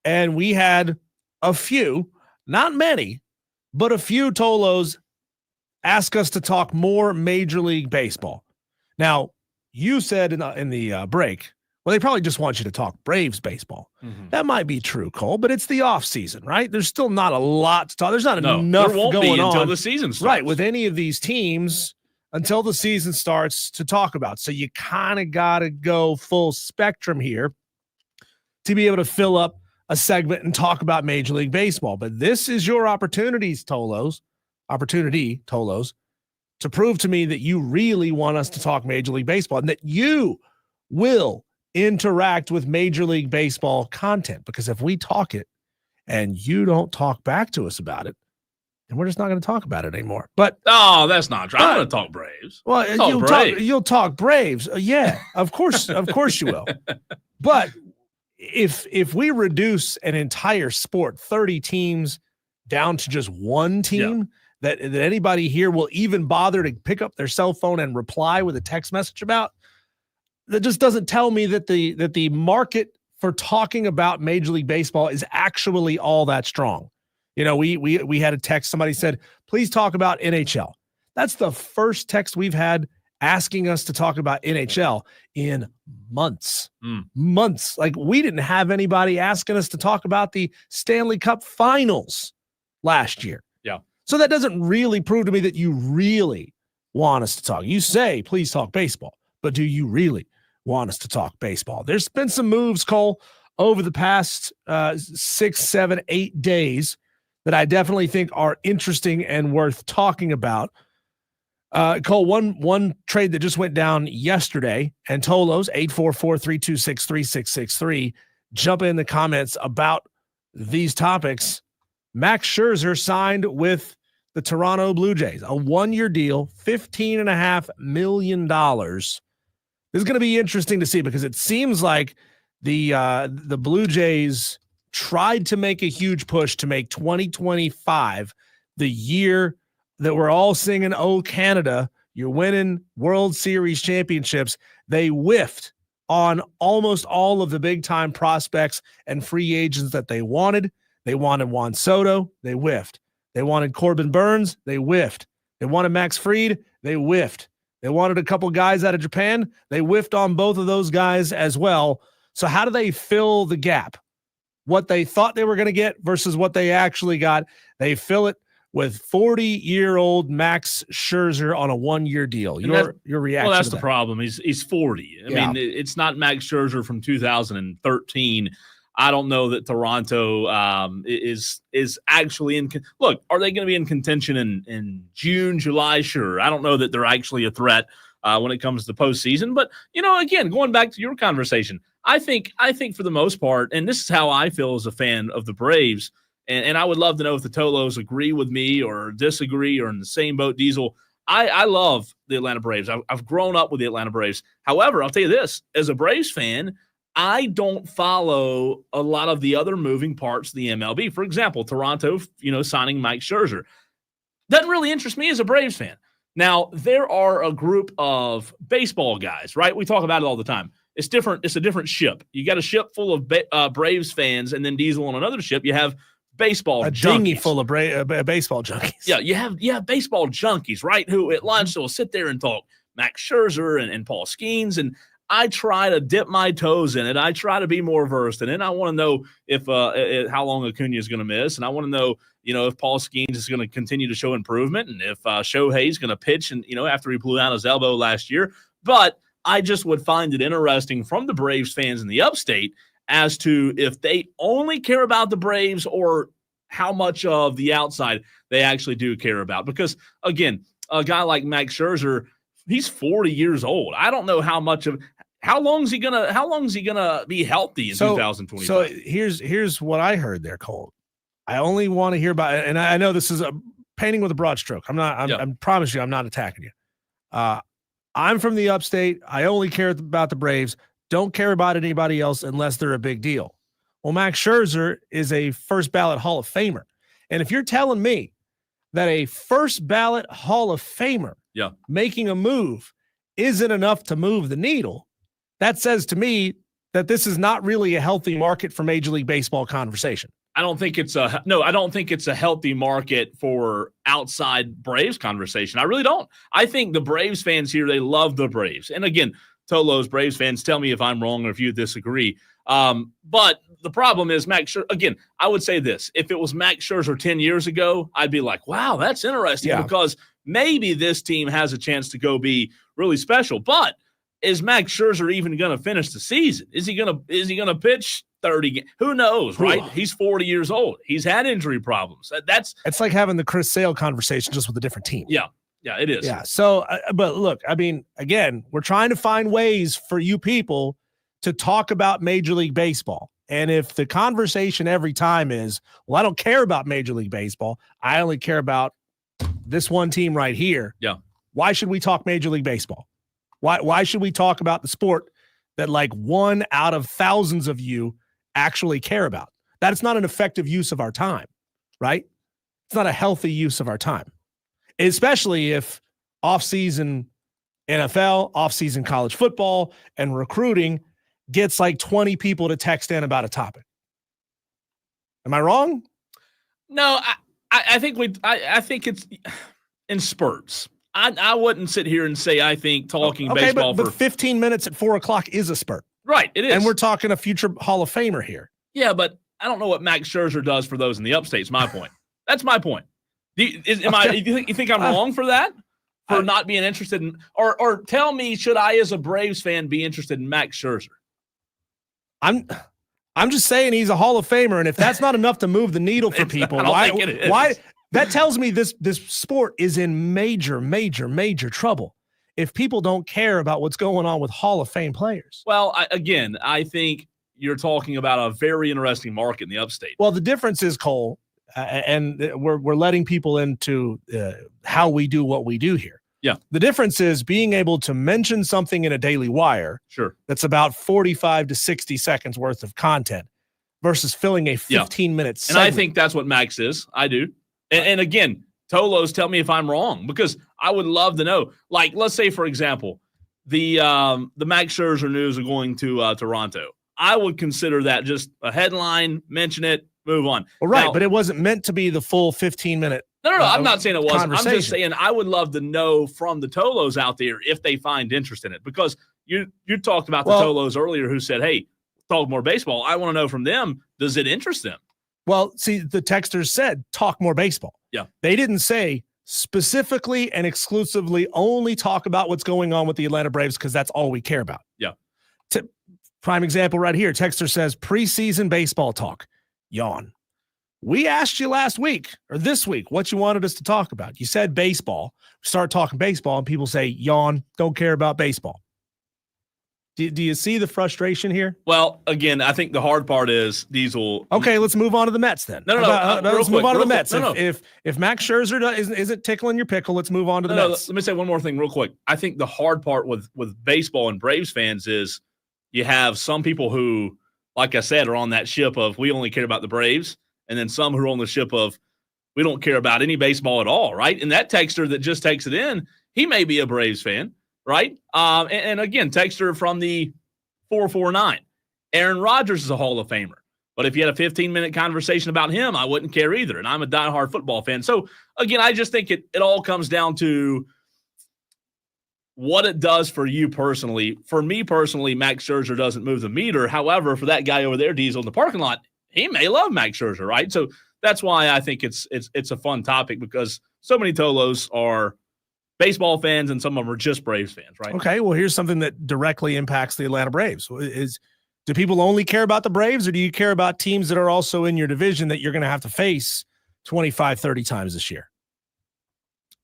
And we had a few, not many, but a few Tolos ask us to talk more Major League Baseball. Now, you said in the break, well, they probably just want you to talk Braves baseball. Mm-hmm. That might be true, Cole, but it's the off season, right? There's still not a lot to talk. There's not enough there won't going be until on the season starts. Right, with any of these teams until the season starts to talk about. So you kind of got to go full spectrum here to be able to fill up a segment and talk about Major League Baseball. But this is your opportunity, Tolos, to prove to me that you really want us to talk Major League Baseball and that you will interact with Major League Baseball content. Because if we talk it and you don't talk back to us about it, then we're just not going to talk about it anymore. But that's not true. I'm going to talk Braves. Well, you'll talk Braves. Yeah, of course you will. But if we reduce an entire sport, 30 teams down to just one team that anybody here will even bother to pick up their cell phone and reply with a text message about, that just doesn't tell me that the market for talking about Major League Baseball is actually all that strong. You know, we had a text, somebody said, please talk about NHL. That's the first text we've had asking us to talk about NHL in months. Months. Like, we didn't have anybody asking us to talk about the Stanley Cup Finals last year. Yeah. So that doesn't really prove to me that you really want us to talk. You say, please talk baseball, but do you really want us to talk baseball? There's been some moves, Cole, over the past 6, 7, 8 days that I definitely think are interesting and worth talking about. Cole, one trade that just went down yesterday, and Tolos 844-326-3663. Jump in the comments about these topics. Max Scherzer signed with the Toronto Blue Jays, a 1-year deal, $15.5 million. This is going to be interesting to see because it seems like the Blue Jays tried to make a huge push to make 2025 the year that we're all singing, "Oh, Canada, you're winning World Series championships." They whiffed on almost all of the big-time prospects and free agents that they wanted. They wanted Juan Soto. They whiffed. They wanted Corbin Burns. They whiffed. They wanted Max Fried. They whiffed. They wanted a couple guys out of Japan. They whiffed on both of those guys as well. So how do they fill the gap? What they thought they were going to get versus what they actually got. They fill it with 40-year-old Max Scherzer on a 1-year deal. Your reaction? Well, that's the problem. He's 40. I mean, it's not Max Scherzer from 2013. I don't know that Toronto is actually in. Look, are they going to be in contention in June, July? Sure. I don't know that they're actually a threat when it comes to the postseason. But, you know, again, going back to your conversation, I think for the most part, and this is how I feel as a fan of the Braves, and I would love to know if the Tolos agree with me or disagree or in the same boat, Diesel. I love the Atlanta Braves. I've grown up with the Atlanta Braves. However, I'll tell you this, as a Braves fan, I don't follow a lot of the other moving parts of the MLB. For example, Toronto, signing Mike Scherzer. Doesn't really interest me as a Braves fan. Now, there are a group of baseball guys, right? We talk about it all the time. It's different. It's a different ship. You got a ship full of Braves fans, and then Diesel on another ship. You have baseball junkies. Dinghy full of baseball junkies. Yeah, you have baseball junkies, right? Who at lunch will sit there and talk Max Scherzer and Paul Skeens, and I try to dip my toes in it. I try to be more versed in it. I want to know if how long Acuna is going to miss, and I want to know, if Paul Skeens is going to continue to show improvement, and if Shohei's going to pitch, and after he blew out his elbow last year. But I just would find it interesting from the Braves fans in the upstate as to if they only care about the Braves or how much of the outside they actually do care about. Because, again, a guy like Max Scherzer, he's 40 years old. I don't know how long is he gonna be healthy in 2025? So here's what I heard there, Cole. I only want to hear about it, and I know this is a painting with a broad stroke. I promise you, I'm not attacking you. I'm from the upstate. I only care about the Braves. Don't care about anybody else unless they're a big deal. Well, Max Scherzer is a first ballot Hall of Famer. And if you're telling me that a first ballot Hall of Famer making a move isn't enough to move the needle, that says to me that this is not really a healthy market for Major League Baseball conversation. I don't think it's a healthy market for outside Braves conversation. I really don't. I think the Braves fans here, they love the Braves. And again, Tolo's Braves fans, tell me if I'm wrong or if you disagree. But the problem is Max Scherzer. Again, I would say this. If it was Max Scherzer 10 years ago, I'd be like, wow, that's interesting because maybe this team has a chance to go be really special. But is Max Scherzer even going to finish the season? Is he going to pitch 30 games? Who knows, right? He's 40 years old. He's had injury problems. It's like having the Chris Sale conversation just with a different team. Yeah, it is. Yeah. So, but look, I mean, again, we're trying to find ways for you people to talk about Major League Baseball. And if the conversation every time is, well, I don't care about Major League Baseball, I only care about this one team right here. Yeah. Why should we talk Major League Baseball? Why should we talk about the sport that like one out of thousands of you actually care about? That is not an effective use of our time, right? It's not a healthy use of our time, especially if off-season NFL, off-season college football, and recruiting gets like 20 people to text in about a topic. Am I wrong? No, I think it's in spurts. I wouldn't sit here and say I think talking baseball but 15 minutes at 4:00 is a spurt. Right, it is. And we're talking a future Hall of Famer here. Yeah, but I don't know what Max Scherzer does for those in the upstate. Is my point. That's my point. You think I'm wrong for that? For not being interested in, or tell me, should I as a Braves fan be interested in Max Scherzer? I'm just saying he's a Hall of Famer, and if that's not enough to move the needle for people, why? That tells me this sport is in major, major, major trouble if people don't care about what's going on with Hall of Fame players. Well, I think you're talking about a very interesting market in the upstate. Well, the difference is, Cole, and we're letting people into how we do what we do here. Yeah. The difference is being able to mention something in a Daily Wire that's about 45 to 60 seconds worth of content versus filling a 15-minute segment. And I think that's what Max is. I do. And again, Tolos, tell me if I'm wrong, because I would love to know. Like, let's say, for example, the Max Scherzer news are going to Toronto. I would consider that just a headline, mention it, move on. Well, right, but it wasn't meant to be the full 15-minute. No, I'm not saying it wasn't. I'm just saying I would love to know from the Tolos out there if they find interest in it, because you talked about the Tolos earlier who said, hey, talk more baseball. I want to know from them, does it interest them? Well, see, the texters said talk more baseball. Yeah. They didn't say specifically and exclusively only talk about what's going on with the Atlanta Braves because that's all we care about. Yeah. Prime example right here. Texter says preseason baseball talk. Yawn. We asked you last week or this week what you wanted us to talk about. You said baseball. We start talking baseball and people say, yawn, don't care about baseball. Do you see the frustration here? Well, again, I think the hard part is Diesel. Okay, let's move on to the Mets then. No. Let's move on to the Mets. No. If Max Scherzer isn't tickling your pickle, let's move on to the Mets. Let me say one more thing real quick. I think the hard part with baseball and Braves fans is you have some people who, like I said, are on that ship of we only care about the Braves, and then some who are on the ship of we don't care about any baseball at all, right? And that texter that just takes it in, he may be a Braves fan. Right. And again, texter from the 449. Aaron Rodgers is a Hall of Famer. But if you had a 15-minute conversation about him, I wouldn't care either. And I'm a diehard football fan. So, again, I just think it all comes down to what it does for you personally. For me personally, Max Scherzer doesn't move the meter. However, for that guy over there, Diesel in the parking lot, he may love Max Scherzer, right? So that's why I think it's a fun topic, because so many Tolos are baseball fans, and some of them are just Braves fans, right? Okay, well, here's something that directly impacts the Atlanta Braves. Is Do people only care about the Braves, or do you care about teams that are also in your division that you're going to have to face 25, 30 times this year?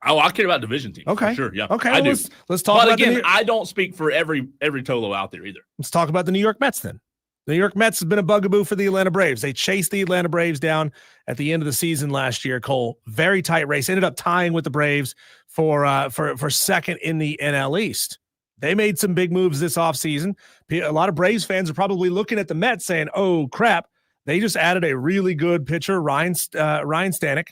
Oh, I care about division teams. Okay. For sure. Yeah. Okay. I do. Let's talk but about again, I don't speak for every Tolo out there either. Let's talk about the New York Mets then. The New York Mets has been a bugaboo for the Atlanta Braves. They chased the Atlanta Braves down at the end of the season last year, Cole. Very tight race. Ended up tying with the Braves for second in the NL East. They made some big moves this offseason. A lot of Braves fans are probably looking at the Mets saying, oh, crap, they just added a really good pitcher, Ryan Stanek.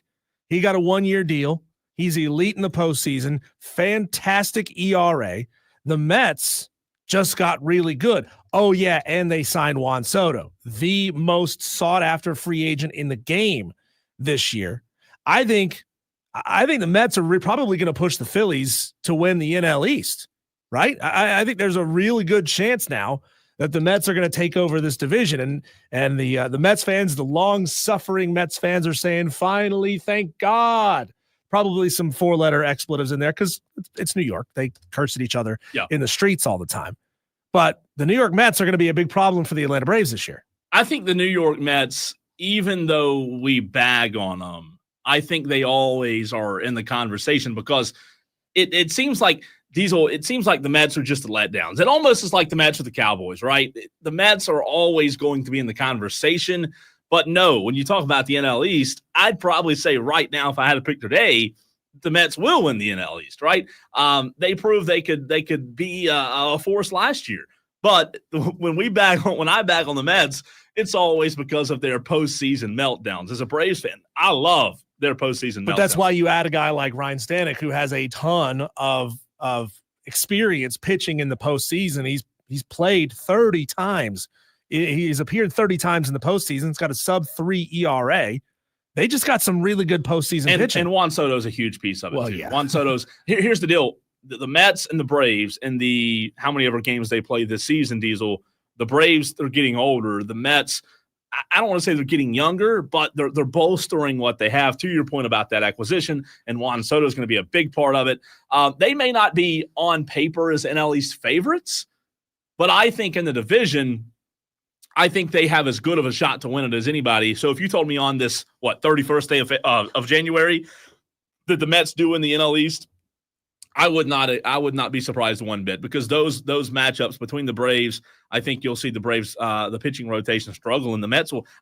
He got a 1-year deal. He's elite in the postseason. Fantastic ERA. The Mets just got really good. Oh, yeah, and they signed Juan Soto, the most sought-after free agent in the game this year. I think the Mets are probably going to push the Phillies to win the NL East, right? I think there's a really good chance now that the Mets are going to take over this division. And the Mets fans, the long-suffering Mets fans are saying, finally, thank God. Probably some 4-letter expletives in there because it's New York. They curse at each other in the streets all the time. But the New York Mets are going to be a big problem for the Atlanta Braves this year. I think the New York Mets, even though we bag on them, I think they always are in the conversation because it seems like it seems like the Mets are just the letdowns. It almost is like the Mets with the Cowboys, right? The Mets are always going to be in the conversation. But no, when you talk about the NL East, I'd probably say right now, if I had to pick today, the Mets will win the NL East, right? They proved they could be a force last year. But when I bag on the Mets, it's always because of their postseason meltdowns. As a Braves fan, I love their postseason meltdowns. But that's why you add a guy like Ryan Stanek, who has a ton of experience pitching in the postseason. He's played 30 times. He's appeared 30 times in the postseason. He's got a sub-3 ERA. They just got some really good postseason pitching. And Juan Soto's a huge piece of it, too. Yeah. Juan Soto's – here's the deal. The Mets and the Braves and the how many ever games they play this season, Diesel, the Braves, they're getting older. The Mets, I don't want to say they're getting younger, but they're bolstering what they have. To your point about that acquisition, and Juan Soto is going to be a big part of it. They may not be on paper as NL East favorites, but I think in the division – I think they have as good of a shot to win it as anybody. So if you told me on this, 31st day of January that the Mets do in the NL East, I would not be surprised one bit because those matchups between the Braves, I think you'll see the Braves, the pitching rotation struggle, and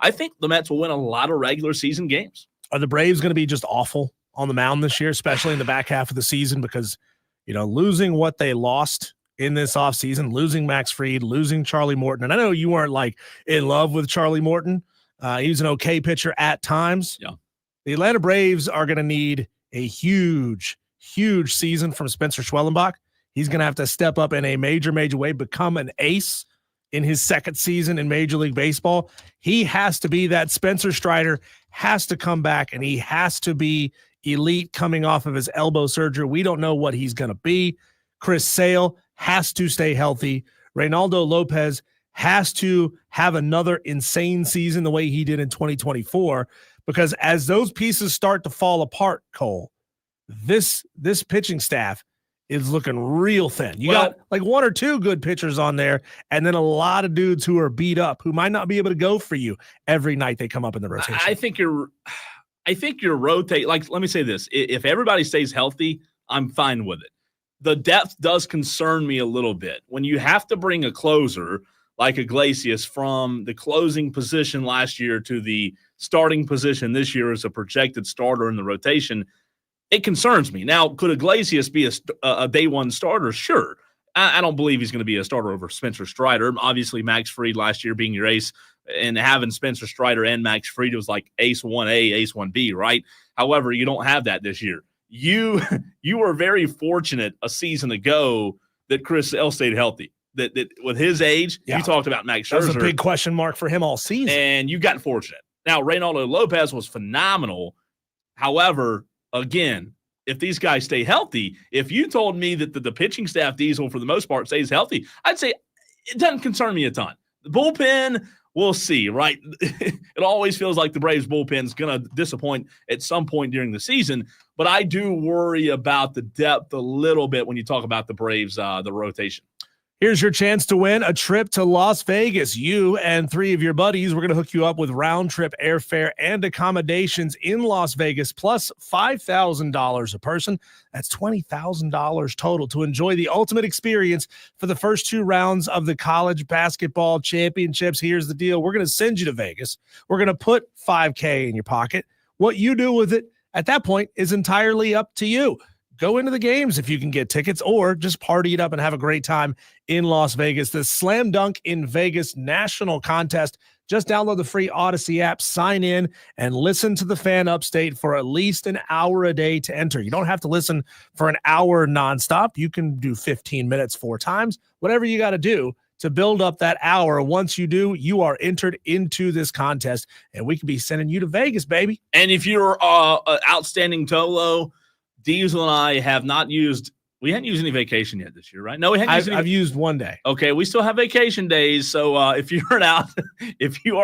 I think the Mets will win a lot of regular season games. Are the Braves going to be just awful on the mound this year, especially in the back half of the season? Because, losing what they lost in this offseason, losing Max Fried, losing Charlie Morton. And I know you weren't in love with Charlie Morton. He was an okay pitcher at times. Yeah. The Atlanta Braves are going to need a huge, huge season from Spencer Schwellenbach. He's going to have to step up in a major, major way, become an ace in his second season in Major League Baseball. He has to be that. Spencer Strider has to come back, and he has to be elite coming off of his elbow surgery. We don't know what he's going to be. Chris Sale has to stay healthy. Reynaldo Lopez has to have another insane season the way he did in 2024, because as those pieces start to fall apart, Cole, this pitching staff is looking real thin. You got like one or two good pitchers on there, and then a lot of dudes who are beat up who might not be able to go for you every night they come up in the rotation. I think you're rotate. Like, let me say this. If everybody stays healthy, I'm fine with it. The depth does concern me a little bit. When you have to bring a closer like Iglesias from the closing position last year to the starting position this year as a projected starter in the rotation, it concerns me. Now, could Iglesias be a day one starter? Sure. I don't believe he's going to be a starter over Spencer Strider. Obviously, Max Fried last year being your ace, and having Spencer Strider and Max Fried was like ace 1A, ace 1B, right? However, you don't have that this year. You were very fortunate a season ago that Chris Sale stayed healthy. That with his age, you talked about Max Scherzer. That was a big question mark for him all season. And you got fortunate. Now, Reynaldo Lopez was phenomenal. However, again, if these guys stay healthy, if you told me that the pitching staff, Diesel, for the most part, stays healthy, I'd say it doesn't concern me a ton. The bullpen, we'll see, right? It always feels like the Braves bullpen is going to disappoint at some point during the season, but I do worry about the depth a little bit when you talk about the Braves, the rotation. Here's your chance to win a trip to Las Vegas. You and 3 of your buddies, we're going to hook you up with round-trip airfare and accommodations in Las Vegas, plus $5,000 a person. That's $20,000 total to enjoy the ultimate experience for the first 2 rounds of the college basketball championships. Here's the deal. We're going to send you to Vegas. We're going to put $5K in your pocket. What you do with it at that point is entirely up to you. Go into the games if you can get tickets, or just party it up and have a great time in Las Vegas. The Slam Dunk in Vegas national contest. Just download the free Odyssey app, sign in, and listen to the Fan Upstate for at least an hour a day to enter. You don't have to listen for an hour nonstop. You can do 15 minutes 4 times, whatever you got to do to build up that hour. Once you do, you are entered into this contest, and we could be sending you to Vegas, baby. And if you're outstanding Tolo, Diesel and I have not used – we hadn't used any vacation yet this year, right? No, we hadn't used any. I've used 1 day. Okay, we still have vacation days. So if you are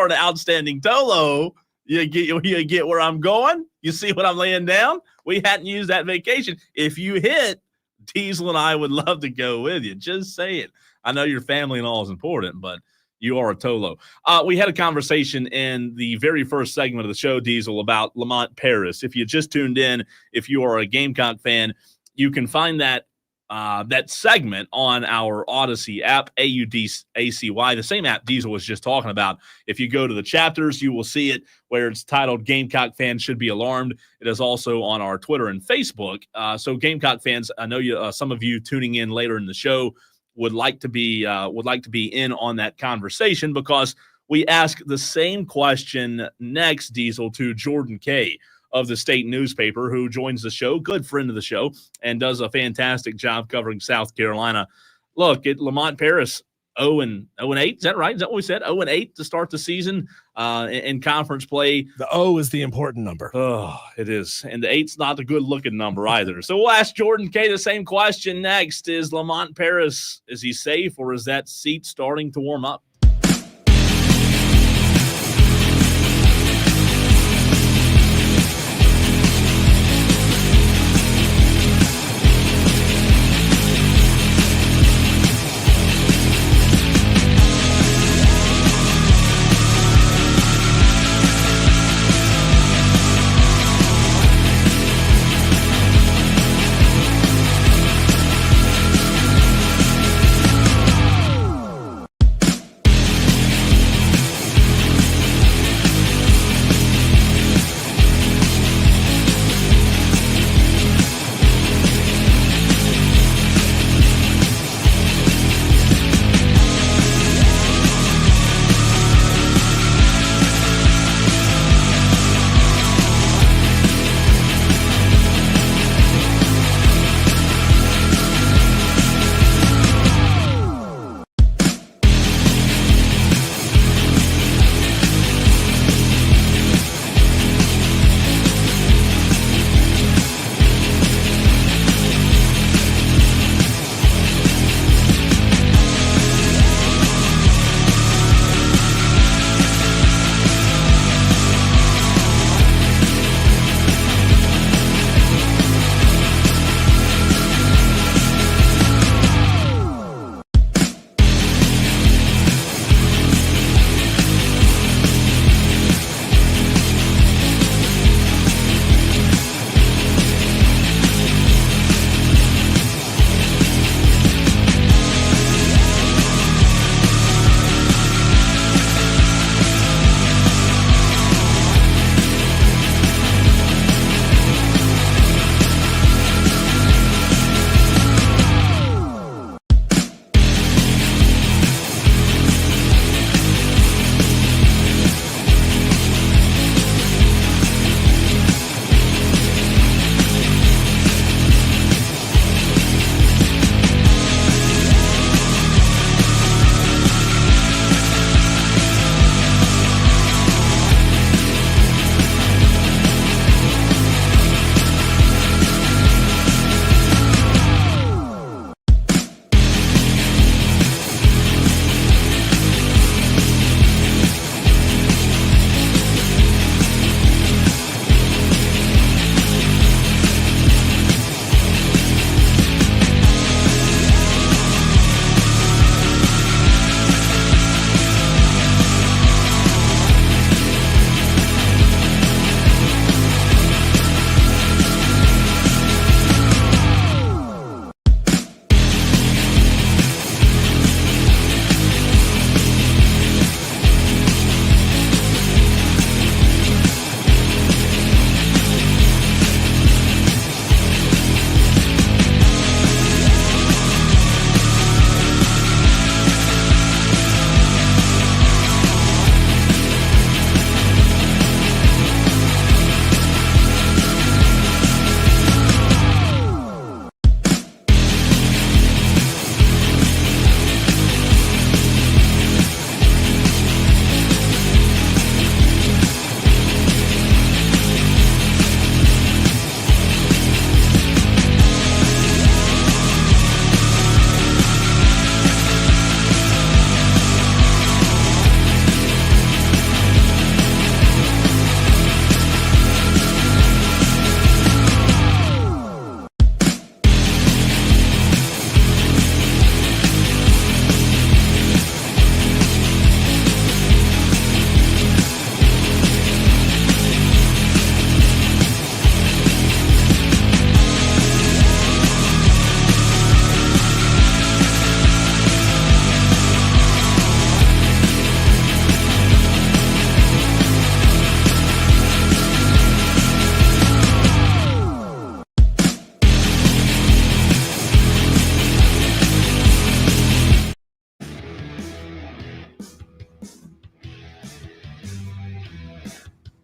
an outstanding Tolo, you get where I'm going. You see what I'm laying down? We hadn't used that vacation. If you hit, Diesel and I would love to go with you. Just say it. I know your family and all is important, but you are a Tolo. We had a conversation in the very first segment of the show, Diesel, about Lamont Paris. If you just tuned in, if you are a Gamecock fan, you can find that segment on our Odyssey app, AUDACY, the same app Diesel was just talking about. If you go to the chapters, you will see it where it's titled Gamecock Fans Should Be Alarmed. It is also on our Twitter and Facebook. So Gamecock fans, I know some of you tuning in later in the show would like to be in on that conversation, because we ask the same question next, Diesel, to Jordan Kaye of the State newspaper, who joins the show, good friend of the show, and does a fantastic job covering South Carolina. Look at Lamont Paris, 0-8. Is that right? Is that what we said? 0-8 to start the season in conference play. The O is the important number. Oh, it is. And the 8's not a good-looking number either. So we'll ask Jordan Kaye the same question next. Is Lamont Paris, is he safe, or is that seat starting to warm up?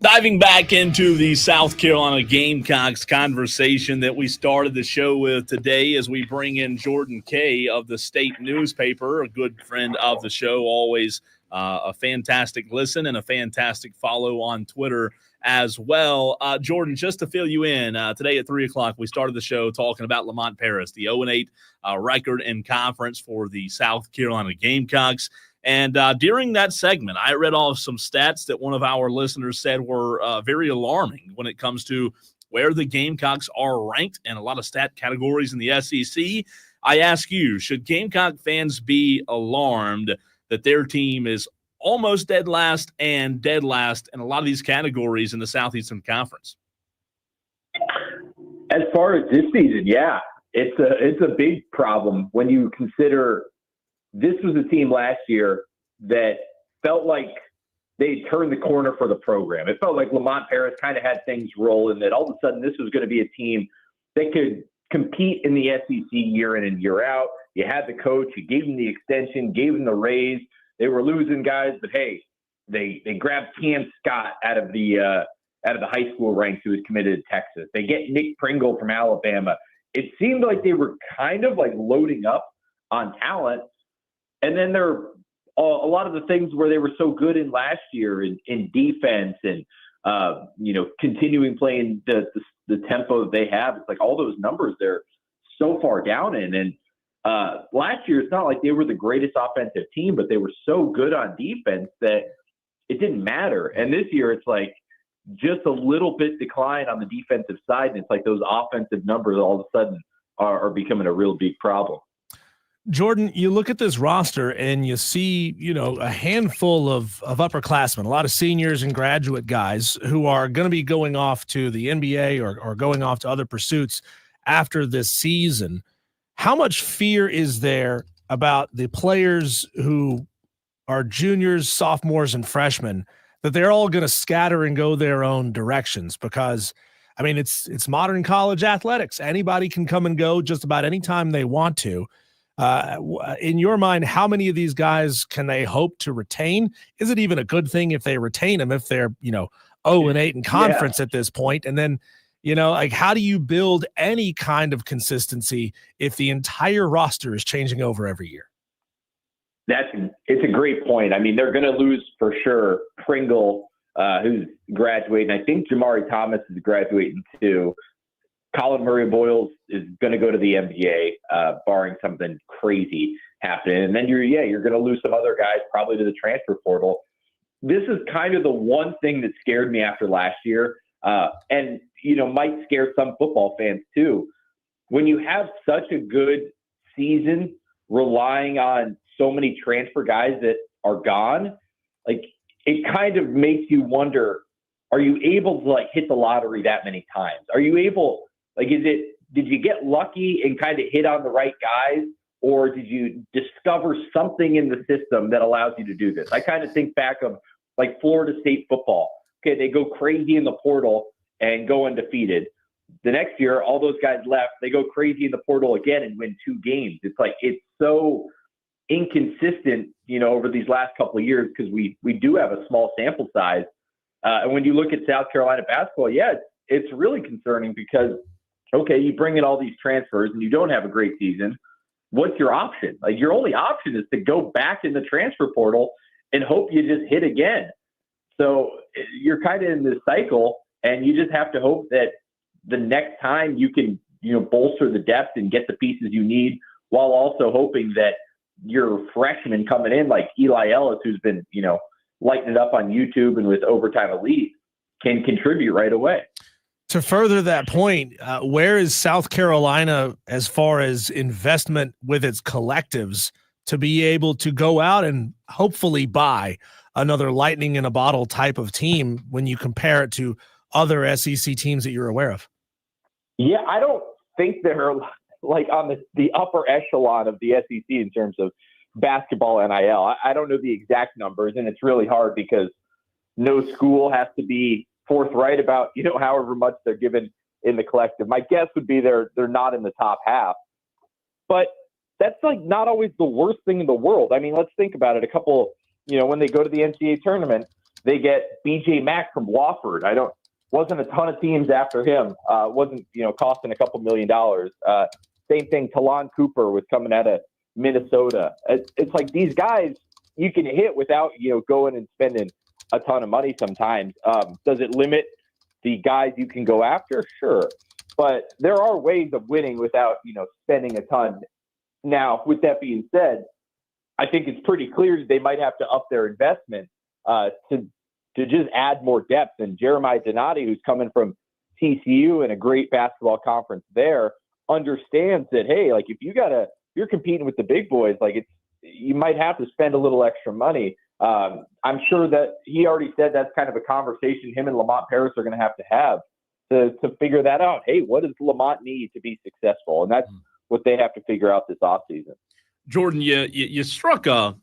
Diving back into the South Carolina Gamecocks conversation that we started the show with today as we bring in Jordan Kaye of the State newspaper, a good friend of the show, always a fantastic listen and a fantastic follow on Twitter as well. Jordan, just to fill you in, today at 3 o'clock, we started the show talking about Lamont Paris, the 0-8 record in conference for the South Carolina Gamecocks. And during that segment, I read off some stats that one of our listeners said were very alarming when it comes to where the Gamecocks are ranked in a lot of stat categories in the SEC. I ask you, should Gamecock fans be alarmed that their team is almost dead last and dead last in a lot of these categories in the Southeastern Conference? As far as this season, yeah, it's a big problem when you consider this was a team last year that felt like they turned the corner for the program. It felt like Lamont Paris kind of had things rolling, that all of a sudden this was going to be a team that could compete in the SEC year in and year out. You had the coach, you gave him the extension, gave him the raise. They were losing guys, but hey, they grabbed Cam Scott out of the high school ranks who was committed to Texas. They get Nick Pringle from Alabama. It seemed like they were kind of like loading up on talent. And then there are a lot of the things where they were so good in last year in defense and, continuing playing the tempo that they have. It's like all those numbers they're so far down in. And last year, it's not like they were the greatest offensive team, but they were so good on defense that it didn't matter. And this year, it's like just a little bit decline on the defensive side. And it's like those offensive numbers all of a sudden are becoming a real big problem. Jordan, you look at this roster and you see, a handful of upperclassmen, a lot of seniors and graduate guys who are going to be going off to the NBA or going off to other pursuits after this season. How much fear is there about the players who are juniors, sophomores, and freshmen that they're all going to scatter and go their own directions? Because, it's modern college athletics. Anybody can come and go just about any time they want to. In your mind, how many of these guys can they hope to retain? Is it even a good thing if they retain them, if they're, 0-8 in conference at this point? And then, how do you build any kind of consistency if the entire roster is changing over every year? It's a great point. They're going to lose for sure Pringle, who's graduating. I think Jamari Thomas is graduating too. Colin Murray-Boyles is going to go to the NBA, barring something crazy happening. And then you're going to lose some other guys probably to the transfer portal. This is kind of the one thing that scared me after last year, and might scare some football fans too. When you have such a good season, relying on so many transfer guys that are gone, like it kind of makes you wonder: are you able to hit the lottery that many times? Are you able? Did you get lucky and kind of hit on the right guys, or did you discover something in the system that allows you to do this? I kind of think back of Florida State football. Okay, they go crazy in the portal and go undefeated. The next year, all those guys left. They go crazy in the portal again and win 2 games. It's so inconsistent, over these last couple of years because we do have a small sample size. And when you look at South Carolina basketball, it's really concerning because okay, you bring in all these transfers and you don't have a great season. What's your option? Your only option is to go back in the transfer portal and hope you just hit again. So you're kind of in this cycle, and you just have to hope that the next time you can, bolster the depth and get the pieces you need, while also hoping that your freshman coming in like Eli Ellis, who's been, lighting it up on YouTube and with Overtime Elite, can contribute right away. To further that point, where is South Carolina as far as investment with its collectives to be able to go out and hopefully buy another lightning in a bottle type of team when you compare it to other SEC teams that you're aware of? Yeah, I don't think they're on the upper echelon of the SEC in terms of basketball NIL. I don't know the exact numbers, and it's really hard because no school has to be forthright about, however much they're given in the collective. My guess would be they're not in the top half, but that's not always the worst thing in the world. Let's think about it. A couple, when they go to the NCAA tournament, They get B.J. Mack from Wofford. Wasn't a ton of teams after him. Wasn't, costing a couple $1 million. Same thing, Talon Cooper was coming out of Minnesota. It's like these guys you can hit without, going and spending a ton of money sometimes. Does it limit the guys you can go after? Sure. But there are ways of winning without, spending a ton. Now, with that being said, I think it's pretty clear that they might have to up their investment to just add more depth. And Jeremiah Donati, who's coming from TCU and a great basketball conference there, understands that, hey, like if you're competing with the big boys, like you might have to spend a little extra money. I'm sure that he already said that's kind of a conversation him and Lamont Paris are going to have to figure that out. Hey, what does Lamont need to be successful? And that's what they have to figure out this offseason. Jordan, you struck an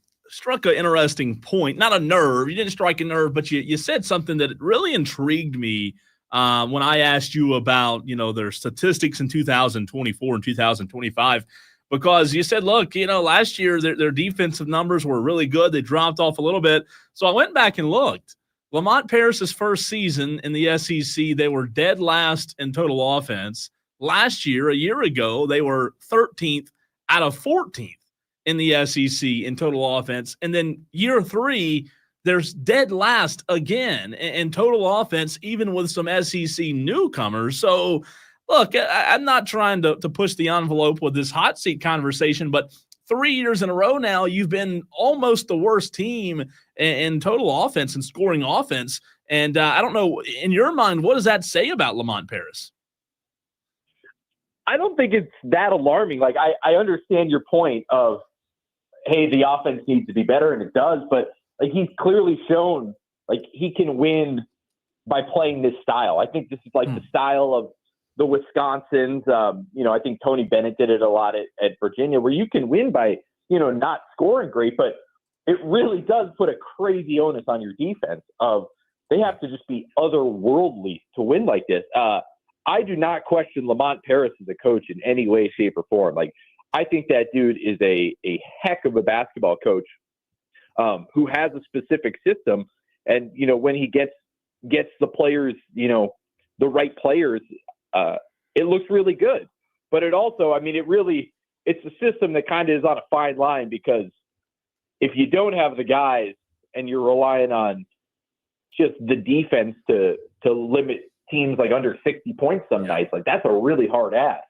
interesting point, not a nerve. You didn't strike a nerve, but you said something that really intrigued me when I asked you about, their statistics in 2024 and 2025, because you said, look, last year their defensive numbers were really good. They dropped off a little bit. So I went back and looked. Lamont Paris's first season in the SEC, they were dead last in total offense. Last year, a year ago, they were 13th out of 14th. In the SEC in total offense. And then year 3, there's dead last again in total offense, even with some SEC newcomers. So, look, I'm not trying to push the envelope with this hot seat conversation, but 3 years in a row now, you've been almost the worst team in total offense and scoring offense. And I don't know, in your mind, what does that say about Lamont Paris? I don't think it's that alarming. Like, I understand your point of, hey, the offense needs to be better, and it does, but like he's clearly shown like he can win by playing this style. I think this is like the style of the Wisconsins. I think Tony Bennett did it a lot at Virginia, where you can win by, not scoring great, but it really does put a crazy onus on your defense of they have to just be otherworldly to win like this. I do not question Lamont Paris as a coach in any way, shape, or form. Like, I think that dude is a heck of a basketball coach who has a specific system. And, when he gets the players, the right players, it looks really good. But it also, it's a system that kind of is on a fine line, because if you don't have the guys and you're relying on just the defense to limit teams like under 60 points some nights, like that's a really hard ask.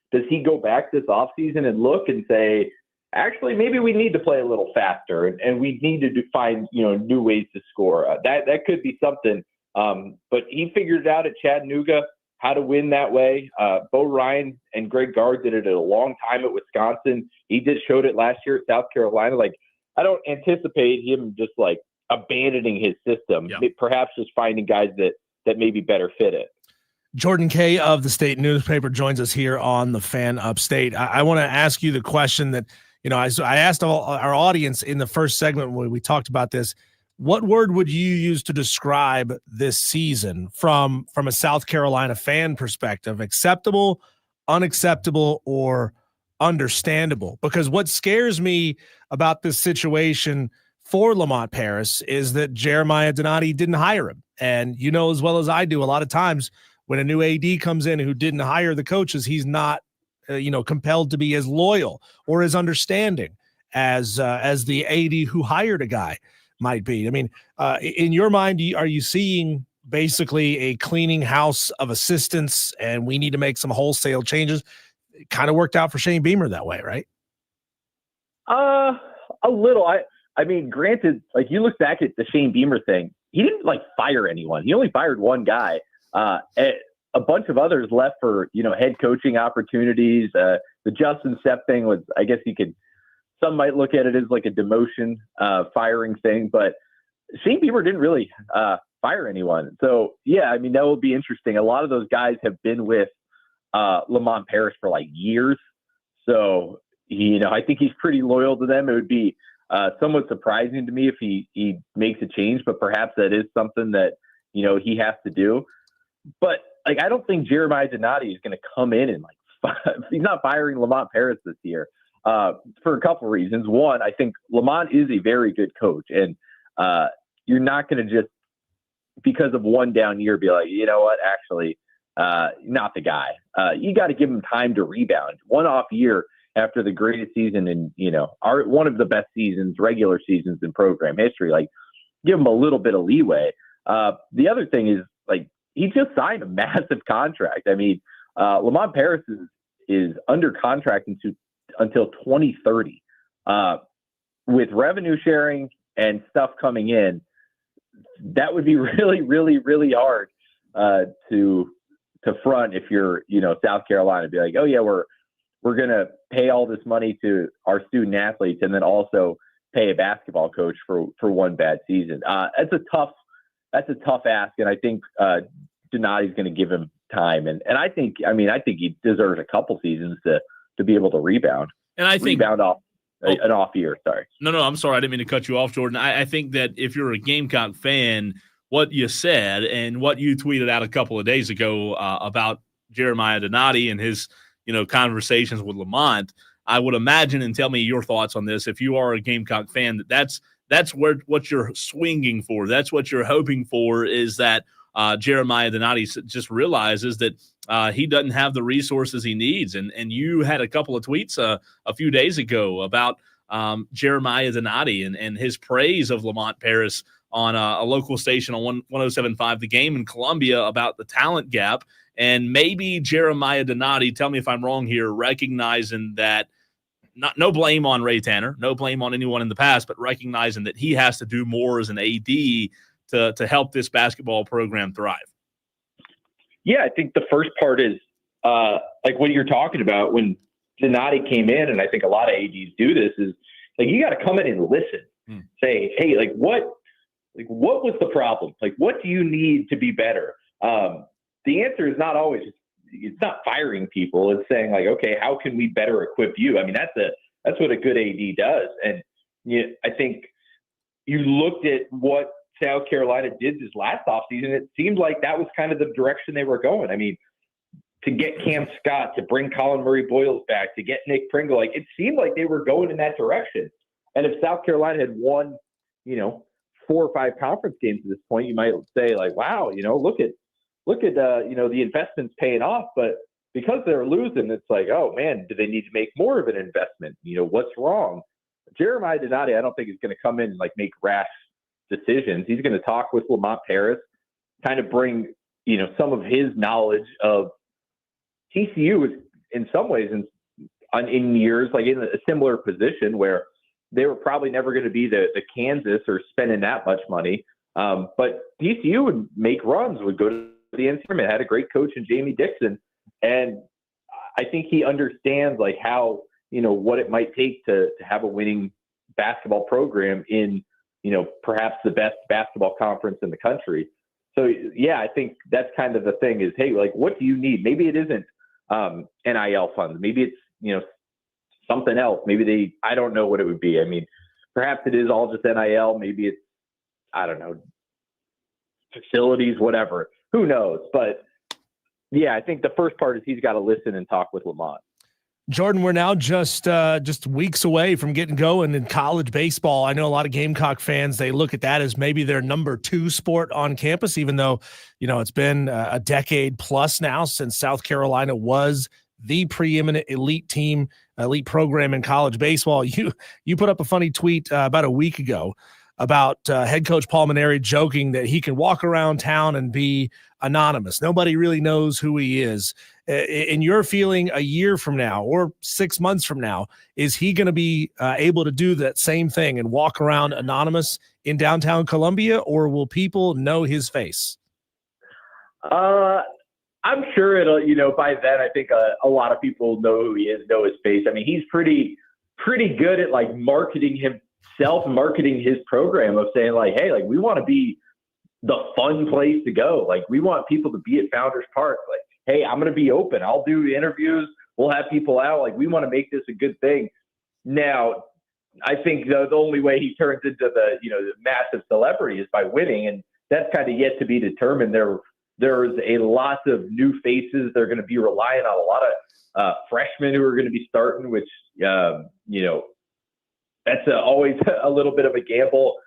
Does he go back this offseason and look and say, actually, maybe we need to play a little faster and we need to find, new ways to score? That could be something. But he figured it out at Chattanooga how to win that way. Bo Ryan and Greg Gard did it a long time at Wisconsin. He just showed it last year at South Carolina. Like, I don't anticipate him just like abandoning his system, perhaps just finding guys that maybe better fit it. Jordan Kaye of the State Newspaper joins us here on the Fan Upstate. I want to ask you the question that, I asked our audience in the first segment when we talked about this. What word would you use to describe this season from a South Carolina fan perspective? Acceptable, unacceptable, or understandable? Because what scares me about this situation for Lamont Paris is that Jeremiah Donati didn't hire him. And as well as I do, a lot of times when a new AD comes in who didn't hire the coaches, he's not, compelled to be as loyal or as understanding as the AD who hired a guy might be. In your mind, are you seeing basically a cleaning house of assistants and we need to make some wholesale changes? It kind of worked out for Shane Beamer that way, right? A little. Granted, like you look back at the Shane Beamer thing, he didn't like fire anyone. He only fired one guy. A bunch of others left for, head coaching opportunities. The Justin Sepp thing was, I guess some might look at it as like a demotion, firing thing, but Shane Beamer didn't really fire anyone. So yeah, that will be interesting. A lot of those guys have been with Lamont Paris for like years. So, I think he's pretty loyal to them. It would be somewhat surprising to me if he makes a change, but perhaps that is something that, he has to do. But like, I don't think Jeremiah Donati is going to come in and he's not firing Lamont Paris this year for a couple reasons. One, I think Lamont is a very good coach, and you're not going to just, because of one down year, be like, you know what, actually, not the guy. You got to give him time to rebound. One off year after the greatest season in, one of the best seasons, regular seasons in program history, like, give him a little bit of leeway. The other thing is, like, he just signed a massive contract. I mean, Lamont Paris is under contract until 2030. With revenue sharing and stuff coming in, that would be really, really, really hard to front if you're, South Carolina. Be like, oh yeah, we're going to pay all this money to our student athletes and then also pay a basketball coach for one bad season. That's a tough ask, and I think Donati's going to give him time, and I think he deserves a couple seasons to be able to rebound. And I think rebound off an off year. Sorry. No, I'm sorry. I didn't mean to cut you off, Jordan. I think that if you're a Gamecock fan, what you said and what you tweeted out a couple of days ago about Jeremiah Donati and his, conversations with Lamont, I would imagine, and tell me your thoughts on this, if you are a Gamecock fan, that's what you're swinging for. That's what you're hoping for, is that Jeremiah Donati just realizes that he doesn't have the resources he needs. And you had a couple of tweets a few days ago about Jeremiah Donati and his praise of Lamont Paris on a local station on 107.5 The Game in Columbia about the talent gap. And maybe Jeremiah Donati, tell me if I'm wrong here, recognizing that no blame on Ray Tanner, no blame on anyone in the past, but recognizing that he has to do more as an AD to help this basketball program thrive. Yeah, I think the first part is like what you're talking about when Donati came in, and I think a lot of ADs do this, is like, you got to come in and listen. Say, hey, like what was the problem? Like, what do you need to be better? The answer is not always, it's not firing people. It's saying, like, okay, how can we better equip you? I mean, that's what a good AD does. And I think you looked at what South Carolina did this last offseason, it seemed like that was kind of the direction they were going. I mean, to get Cam Scott, to bring Colin Murray-Boyles back, to get Nick Pringle, like, it seemed like they were going in that direction. And if South Carolina had won, 4 or 5 conference games at this point, you might say, like, wow, look at the investment's paying off. But because they're losing, it's like, oh man, do they need to make more of an investment? What's wrong? Jeremiah Donati, I don't think is going to come in and like make rash decisions. He's going to talk with Lamont Paris, kind of bring, some of his knowledge of TCU is in some ways in years, like in a similar position where they were probably never going to be the Kansas or spending that much money. But TCU would make runs, would go to the NCAA tournament, had a great coach in Jamie Dixon. And I think he understands like how, what it might take to have a winning basketball program in, perhaps the best basketball conference in the country. So yeah, I think that's kind of the thing is, hey, like, what do you need? Maybe it isn't NIL funds. Maybe it's, something else. Maybe I don't know what it would be. I mean, perhaps it is all just NIL. Maybe it's, I don't know, facilities, whatever. Who knows? But yeah, I think the first part is he's got to listen and talk with Lamont. Jordan, we're now just weeks away from getting going in college baseball. I know a lot of Gamecock fans, they look at that as maybe their number 2 sport on campus, even though, it's been a decade plus now since South Carolina was the preeminent elite team, elite program in college baseball. You put up a funny tweet about a week ago about head coach Paul Maneri joking that he can walk around town and be anonymous. Nobody really knows who he is. In your feeling, a year from now or 6 months from now, is he going to be able to do that same thing and walk around anonymous in downtown Columbia, or will people know his face? I'm sure it'll, by then, I think a lot of people know who he is, know his face. I mean, he's pretty good at like marketing himself, marketing his program of saying like, hey, like, we want to be the fun place to go. Like, we want people to be at Founders Park. Like, hey, I'm going to be open. I'll do interviews. We'll have people out. Like, we want to make this a good thing. Now, I think the only way he turns into the massive celebrity is by winning. And that's kind of yet to be determined. There's a lot of new faces. They're going to be relying on a lot of freshmen who are going to be starting, which, that's always a little bit of a gamble.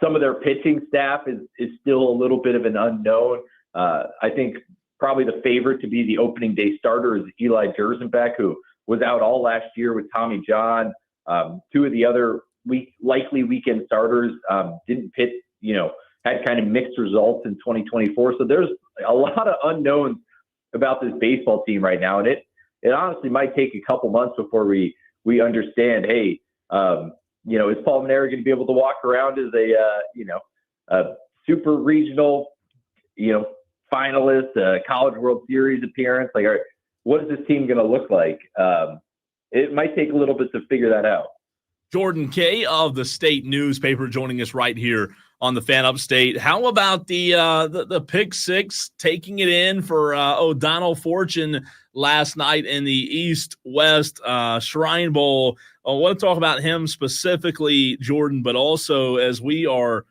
some of their pitching staff is still a little bit of an unknown. I think probably the favorite to be the opening day starter is Eli Jersenbeck, who was out all last year with Tommy John. Two of the other likely weekend starters didn't pitch, had kind of mixed results in 2024. So there's a lot of unknowns about this baseball team right now. And it honestly might take a couple months before we understand, hey, is Paul Manera going to be able to walk around as a super regional, finalist, College World Series appearance? Like, what is this team going to look like? It might take a little bit to figure that out. Jordan Kaye of the State newspaper joining us right here on the Fan Upstate. How about the pick six, taking it in for O'Donnell Fortune last night in the East-West Shrine Bowl? I want to talk about him specifically, Jordan, but also as we are,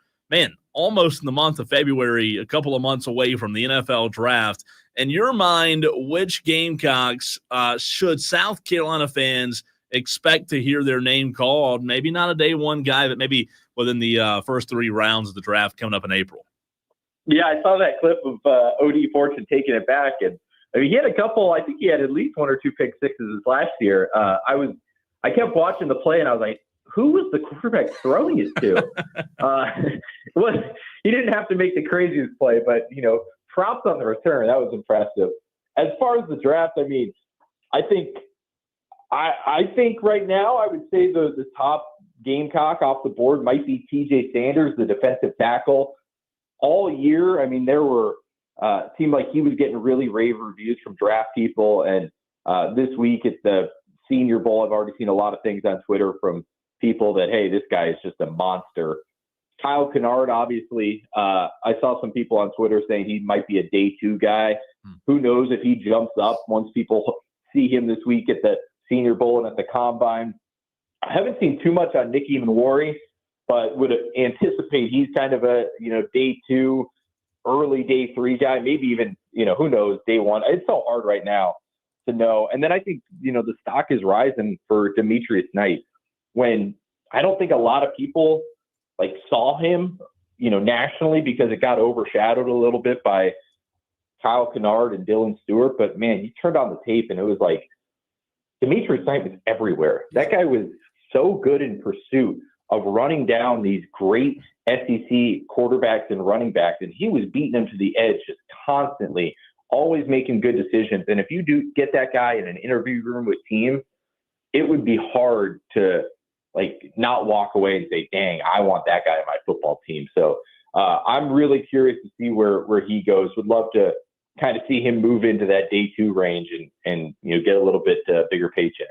almost in the month of February, a couple of months away from the NFL draft. In your mind, which Gamecocks should South Carolina fans expect to hear their name called? Maybe not a day one guy, but maybe within the first three rounds of the draft coming up in April. Yeah, I saw that clip of O.D. Fortune taking it back. And he had a couple, I think he had at least one or two pick sixes last year. I kept watching the play and I was like, who was the quarterback throwing it to? He didn't have to make the craziest play, but, props on the return. That was impressive. As far as the draft, I think right now I would say the top Gamecock off the board might be TJ Sanders, the defensive tackle. All year, there were seemed like he was getting really rave reviews from draft people. And this week at the Senior Bowl, I've already seen a lot of things on Twitter from people that, hey, this guy is just a monster. Kyle Kennard, obviously, I saw some people on Twitter saying he might be a day two guy. Who knows if he jumps up once people see him this week at the Senior Bowl and at the Combine. I haven't seen too much on Nicky Manwari, but would anticipate he's kind of a, day two, early day three guy, maybe even, who knows, day one. It's so hard right now to know. And then I think, the stock is rising for Demetrius Knight, when I don't think a lot of people saw him, nationally, because it got overshadowed a little bit by Kyle Kennard and Dylan Stewart. But man, you turned on the tape and it was like Demetrius Knight was everywhere. That guy was so good in pursuit of running down these great SEC quarterbacks and running backs, and he was beating them to the edge just constantly, always making good decisions. And if you do get that guy in an interview room with teams, it would be hard to not walk away and say, dang, I want that guy on my football team. So I'm really curious to see where he goes. Would love to kind of see him move into that day two range and get a little bit bigger paycheck.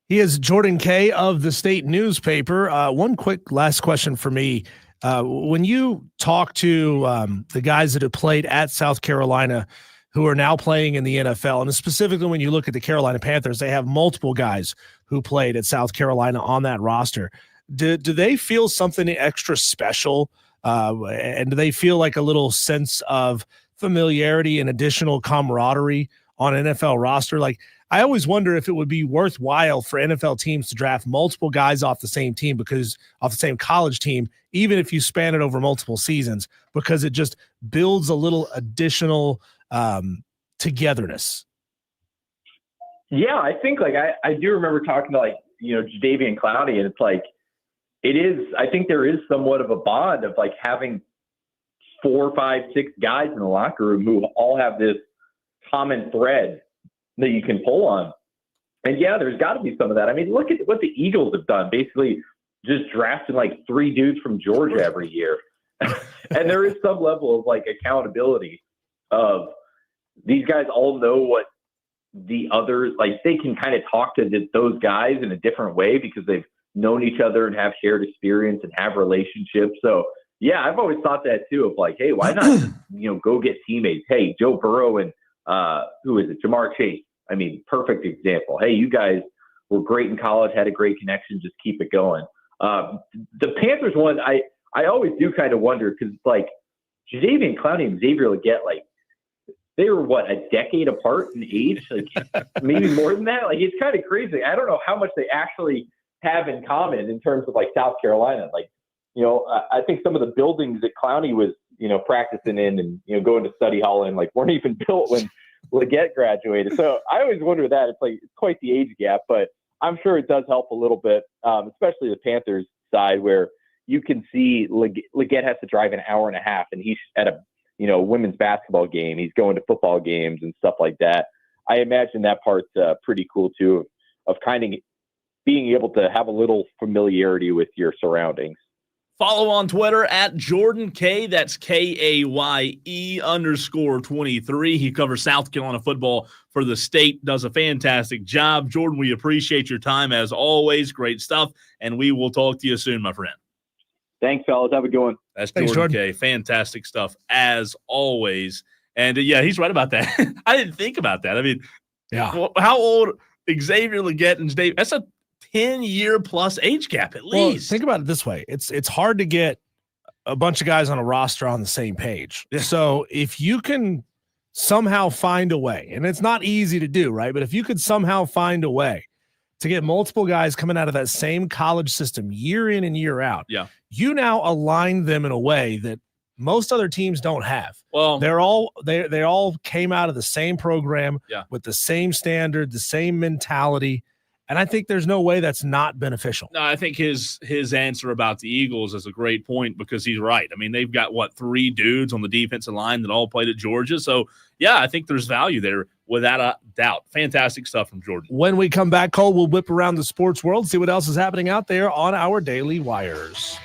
He is Jordan Kaye of the State newspaper. One quick last question for me. When you talk to the guys that have played at South Carolina who are now playing in the NFL, and specifically when you look at the Carolina Panthers, they have multiple guys who played at South Carolina on that roster. Do they feel something extra special? And do they feel like a little sense of familiarity and additional camaraderie on an NFL roster? I always wonder if it would be worthwhile for NFL teams to draft multiple guys off the same team, because off the same college team, even if you span it over multiple seasons, because it just builds a little additional togetherness. Yeah, I think I do remember talking to Jadeveon Clowney, and it's I think there is somewhat of a bond of having 4, 5, 6 guys in the locker room who all have this common thread that you can pull on. And yeah, there's got to be some of that. Look at what the Eagles have done, basically just drafting 3 dudes from Georgia every year. And there is some level of accountability of these guys all know what the others, they can kind of talk to those guys in a different way because they've known each other and have shared experience and have relationships. So yeah, I've always thought that too, of hey, why not, go get teammates? Hey, Joe Burrow and who is it? Jamar Chase. Perfect example. Hey, you guys were great in college, had a great connection. Just keep it going. The Panthers one, I always do kind of wonder, because Jadeveon Clowney and Xavier Legette, they were a decade apart in age, maybe more than that. It's kind of crazy. I don't know how much they actually have in common in terms of South Carolina. I think some of the buildings that Clowney was, practicing in and, going to study hall in, weren't even built when Leggett graduated. So I always wonder that. It's quite the age gap, but I'm sure it does help a little bit, especially the Panthers side where you can see Leggett has to drive an hour and a half and he's at a, women's basketball game. He's going to football games and stuff like that. I imagine that part's pretty cool too, of kind of being able to have a little familiarity with your surroundings. Follow on Twitter at Jordan Kaye. That's KAYE_23. He covers South Carolina football for the state, does a fantastic job. Jordan, we appreciate your time as always. Great stuff. And we will talk to you soon, my friend. Thanks, fellas. Have a good one. That's Jordan Kaye. Fantastic stuff as always. And he's right about that. I didn't think about that. I mean, how old Xavier Leggett and Dave? That's a 10-year plus age gap at least. Well, think about it this way. It's hard to get a bunch of guys on a roster on the same page. So if you can somehow find a way, and it's not easy to do, right? But if you could somehow find a way to get multiple guys coming out of that same college system year in and year out, you now align them in a way that most other teams don't have. Well, they all came out of the same program with the same standard, the same mentality. And I think there's no way that's not beneficial. No, I think his answer about the Eagles is a great point because he's right. I mean, they've got, 3 dudes on the defensive line that all played at Georgia. So, I think there's value there without a doubt. Fantastic stuff from Jordan. When we come back, Cole, we'll whip around the sports world, see what else is happening out there on our Daily Wires.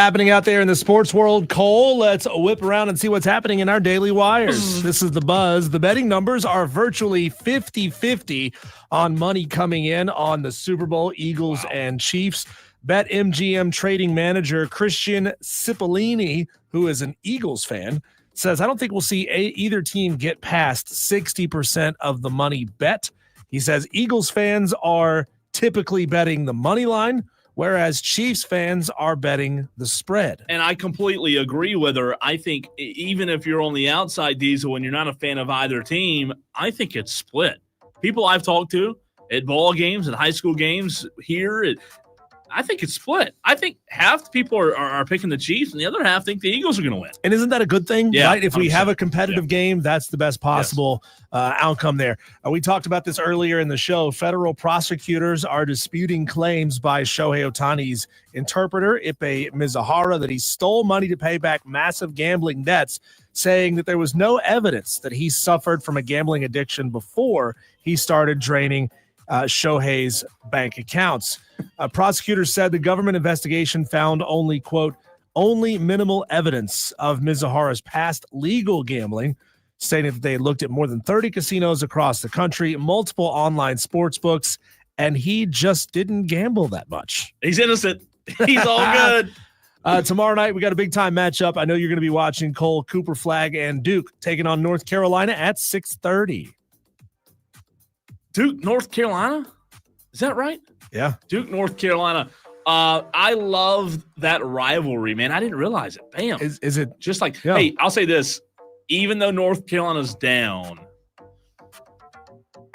happening out there in the sports world, Cole? Let's whip around and see what's happening in our daily wires. This is the buzz. The betting numbers are virtually 50-50 on money coming in on the Super Bowl, Eagles and Chiefs. BetMGM trading manager Christian Cipollini, who is an Eagles fan, says, I don't think we'll see either team get past 60% of the money bet. He says Eagles fans are typically betting the money line, whereas Chiefs fans are betting the spread. And I completely agree with her. I think even if you're on the outside, Diesel, and you're not a fan of either team, I think it's split. People I've talked to at ball games, at high school games here, I think it's split. I think half the people are picking the Chiefs and the other half think the Eagles are going to win. And isn't that a good thing? Yeah, right? If we 100%. have a competitive game, that's the best possible outcome there. We talked about this earlier in the show. Federal prosecutors are disputing claims by Shohei Ohtani's interpreter, Ippei Mizuhara, that he stole money to pay back massive gambling debts, saying that there was no evidence that he suffered from a gambling addiction before he started draining Shohei's bank accounts. Prosecutors said the government investigation found only, quote, only minimal evidence of Mizuhara's past legal gambling, stating that they looked at more than 30 casinos across the country, multiple online sports books, and he just didn't gamble that much. He's innocent. He's all good. Tomorrow night, we got a big-time matchup. I know you're going to be watching Cole, Cooper Flag, and Duke taking on North Carolina at 6:30. Duke, North Carolina? Is that right? Yeah. Duke, North Carolina. I love that rivalry, man. I didn't realize it. Bam. Is it just like, hey, I'll say this. Even though North Carolina's down,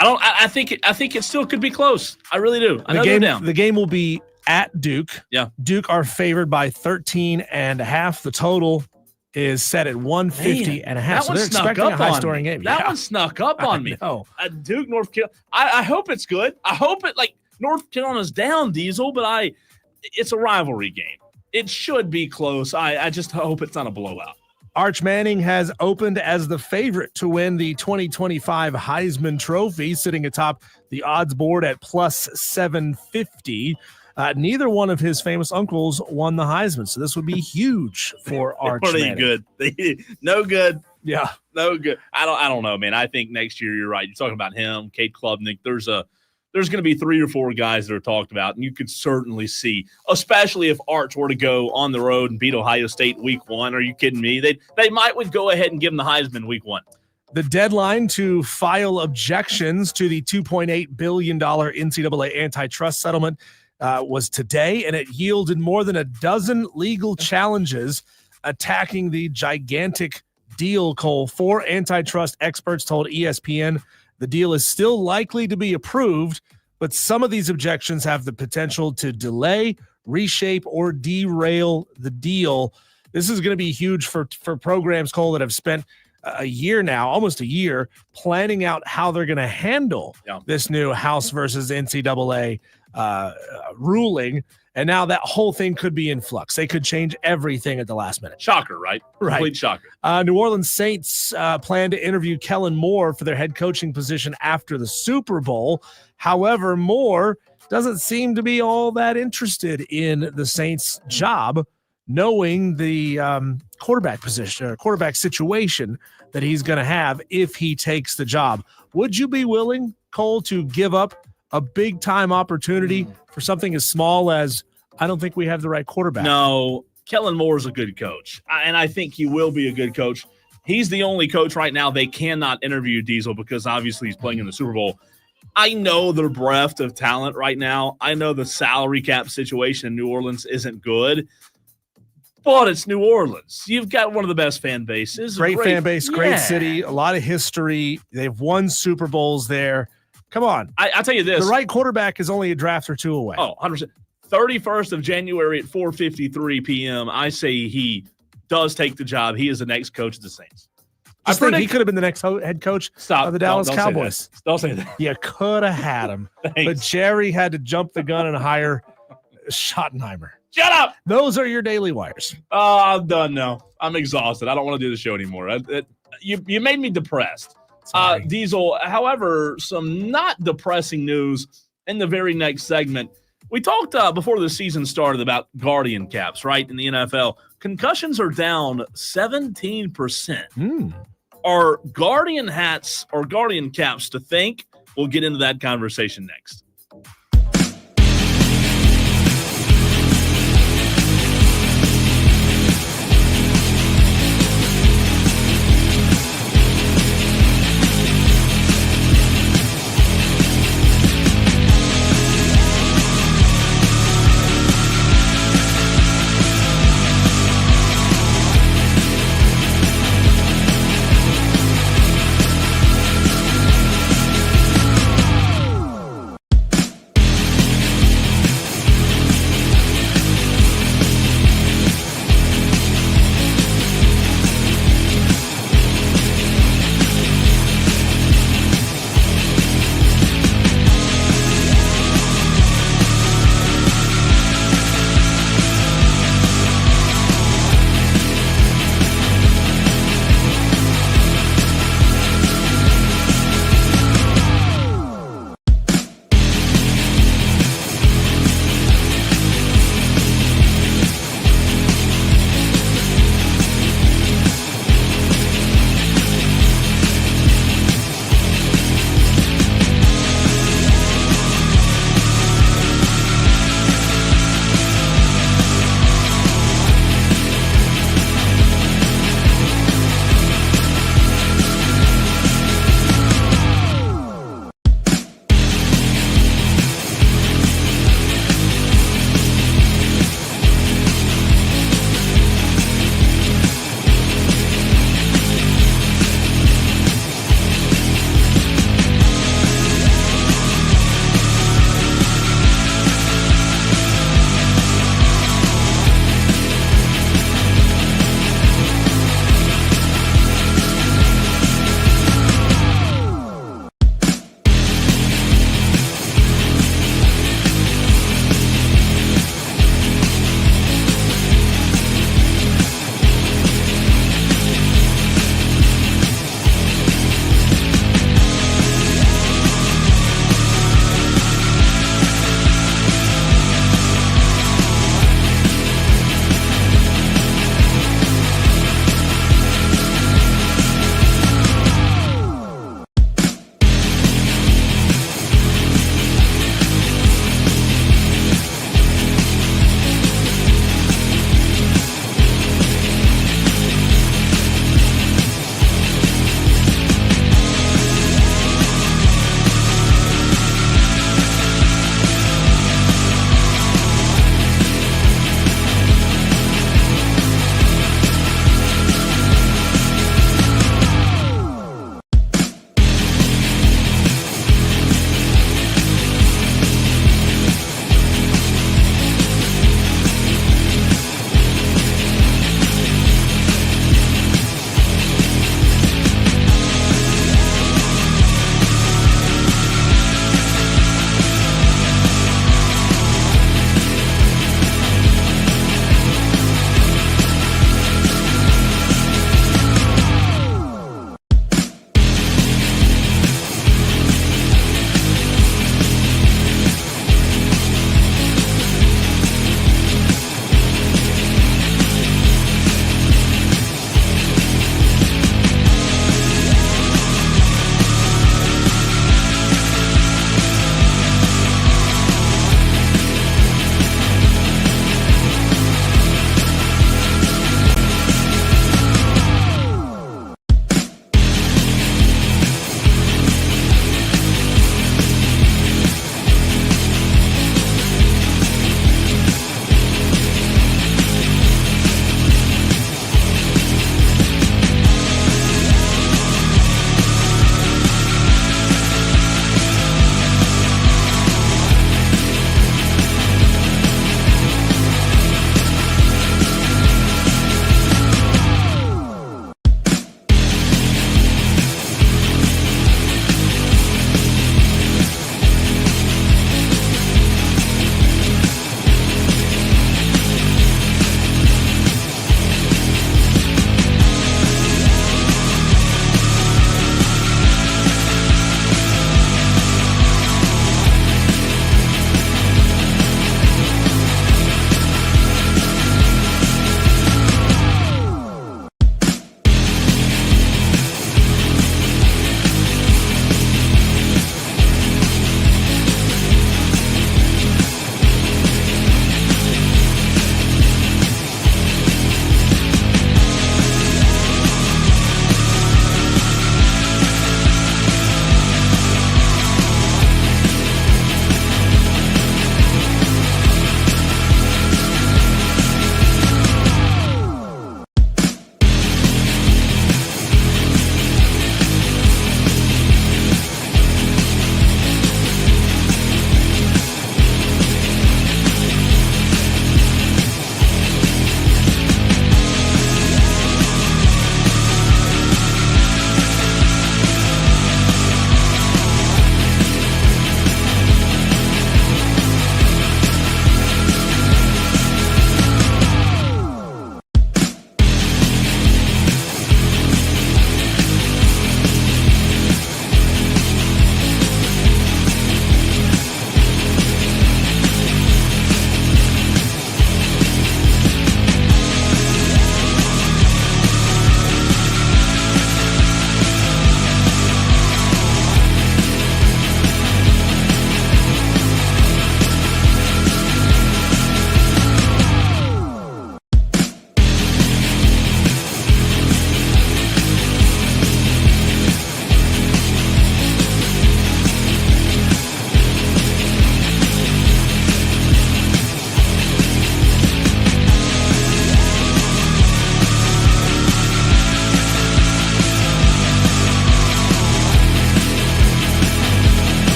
I think it still could be close. I really do. I know they're down. The game will be at Duke. Yeah. Duke are favored by 13.5. The total is set at 150.5. So they're expecting a high-scoring game. That one snuck up on me. Duke, North Carolina. I hope it's good. I hope it, like, North Carolina's down, Diesel, but it's a rivalry game. It should be close. I just hope it's not a blowout. Arch Manning has opened as the favorite to win the 2025 Heisman Trophy, sitting atop the odds board at plus 750. Neither one of his famous uncles won the Heisman, so this would be huge for Arch Manning. Good. No good. Yeah. No good. I don't know, man. I think next year you're right. You're talking about him, Cade Klubnik. There's going to be 3 or 4 guys that are talked about, and you could certainly see, especially if Arch were to go on the road and beat Ohio State week 1. Are you kidding me? They would go ahead and give him the Heisman week 1. The deadline to file objections to the $2.8 billion NCAA antitrust settlement was today, and it yielded more than a dozen legal challenges attacking the gigantic deal, Cole. 4 antitrust experts told ESPN the deal is still likely to be approved, but some of these objections have the potential to delay, reshape, or derail the deal. This is going to be huge for programs, Cole, that have spent a year now, almost a year, planning out how they're going to handle this new House versus NCAA ruling. And now that whole thing could be in flux. They could change everything at the last minute. Shocker, right? Complete shocker. New Orleans Saints plan to interview Kellen Moore for their head coaching position after the Super Bowl. However, Moore doesn't seem to be all that interested in the Saints' job, knowing the quarterback position or quarterback situation that he's going to have if he takes the job. Would you be willing, Cole, to give up a big-time opportunity for something as small as, I don't think we have the right quarterback? No, Kellen Moore is a good coach, and I think he will be a good coach. He's the only coach right now they cannot interview, Diesel, because obviously he's playing in the Super Bowl. I know they're bereft of talent right now. I know the salary cap situation in New Orleans isn't good, but it's New Orleans. You've got one of the best fan bases. Great fan base, great city, a lot of history. They've won Super Bowls there. Come on. I'll tell you this. The right quarterback is only a draft or 2 away. Oh, 100%. 31st of January at 4:53 p.m., I say he does take the job. He is the next coach of the Saints. I think he could have been the next head coach of the Dallas Cowboys. Don't say that. You could have had him. But Jerry had to jump the gun and hire Schottenheimer. Shut up. Those are your daily wires. I'm done now. I'm exhausted. I don't want to do the show anymore. You made me depressed. Diesel, however, some not depressing news in the very next segment. We talked before the season started about guardian caps, right? In the NFL, concussions are down 17%. Are guardian hats or guardian caps to think? We'll get into that conversation next.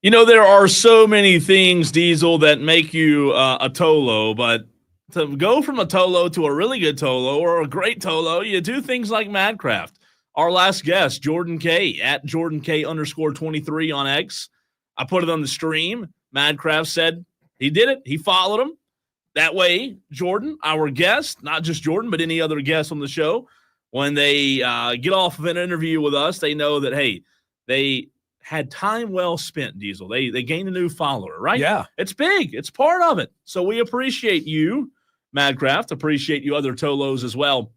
You know, there are so many things, Diesel, that make you a Tolo, but to go from a Tolo to a really good Tolo or a great Tolo, you do things like Madcraft. Our last guest, Jordan Kaye, at Jordan K _23 on X. I put it on the stream. Madcraft said he did it. He followed him. That way, Jordan, our guest, not just Jordan, but any other guest on the show, when they get off of an interview with us, they know that, hey, they had time well spent, Diesel. They gained a new follower, right? Yeah. It's big. It's part of it. So we appreciate you, Madcraft. Appreciate you other Tolos as well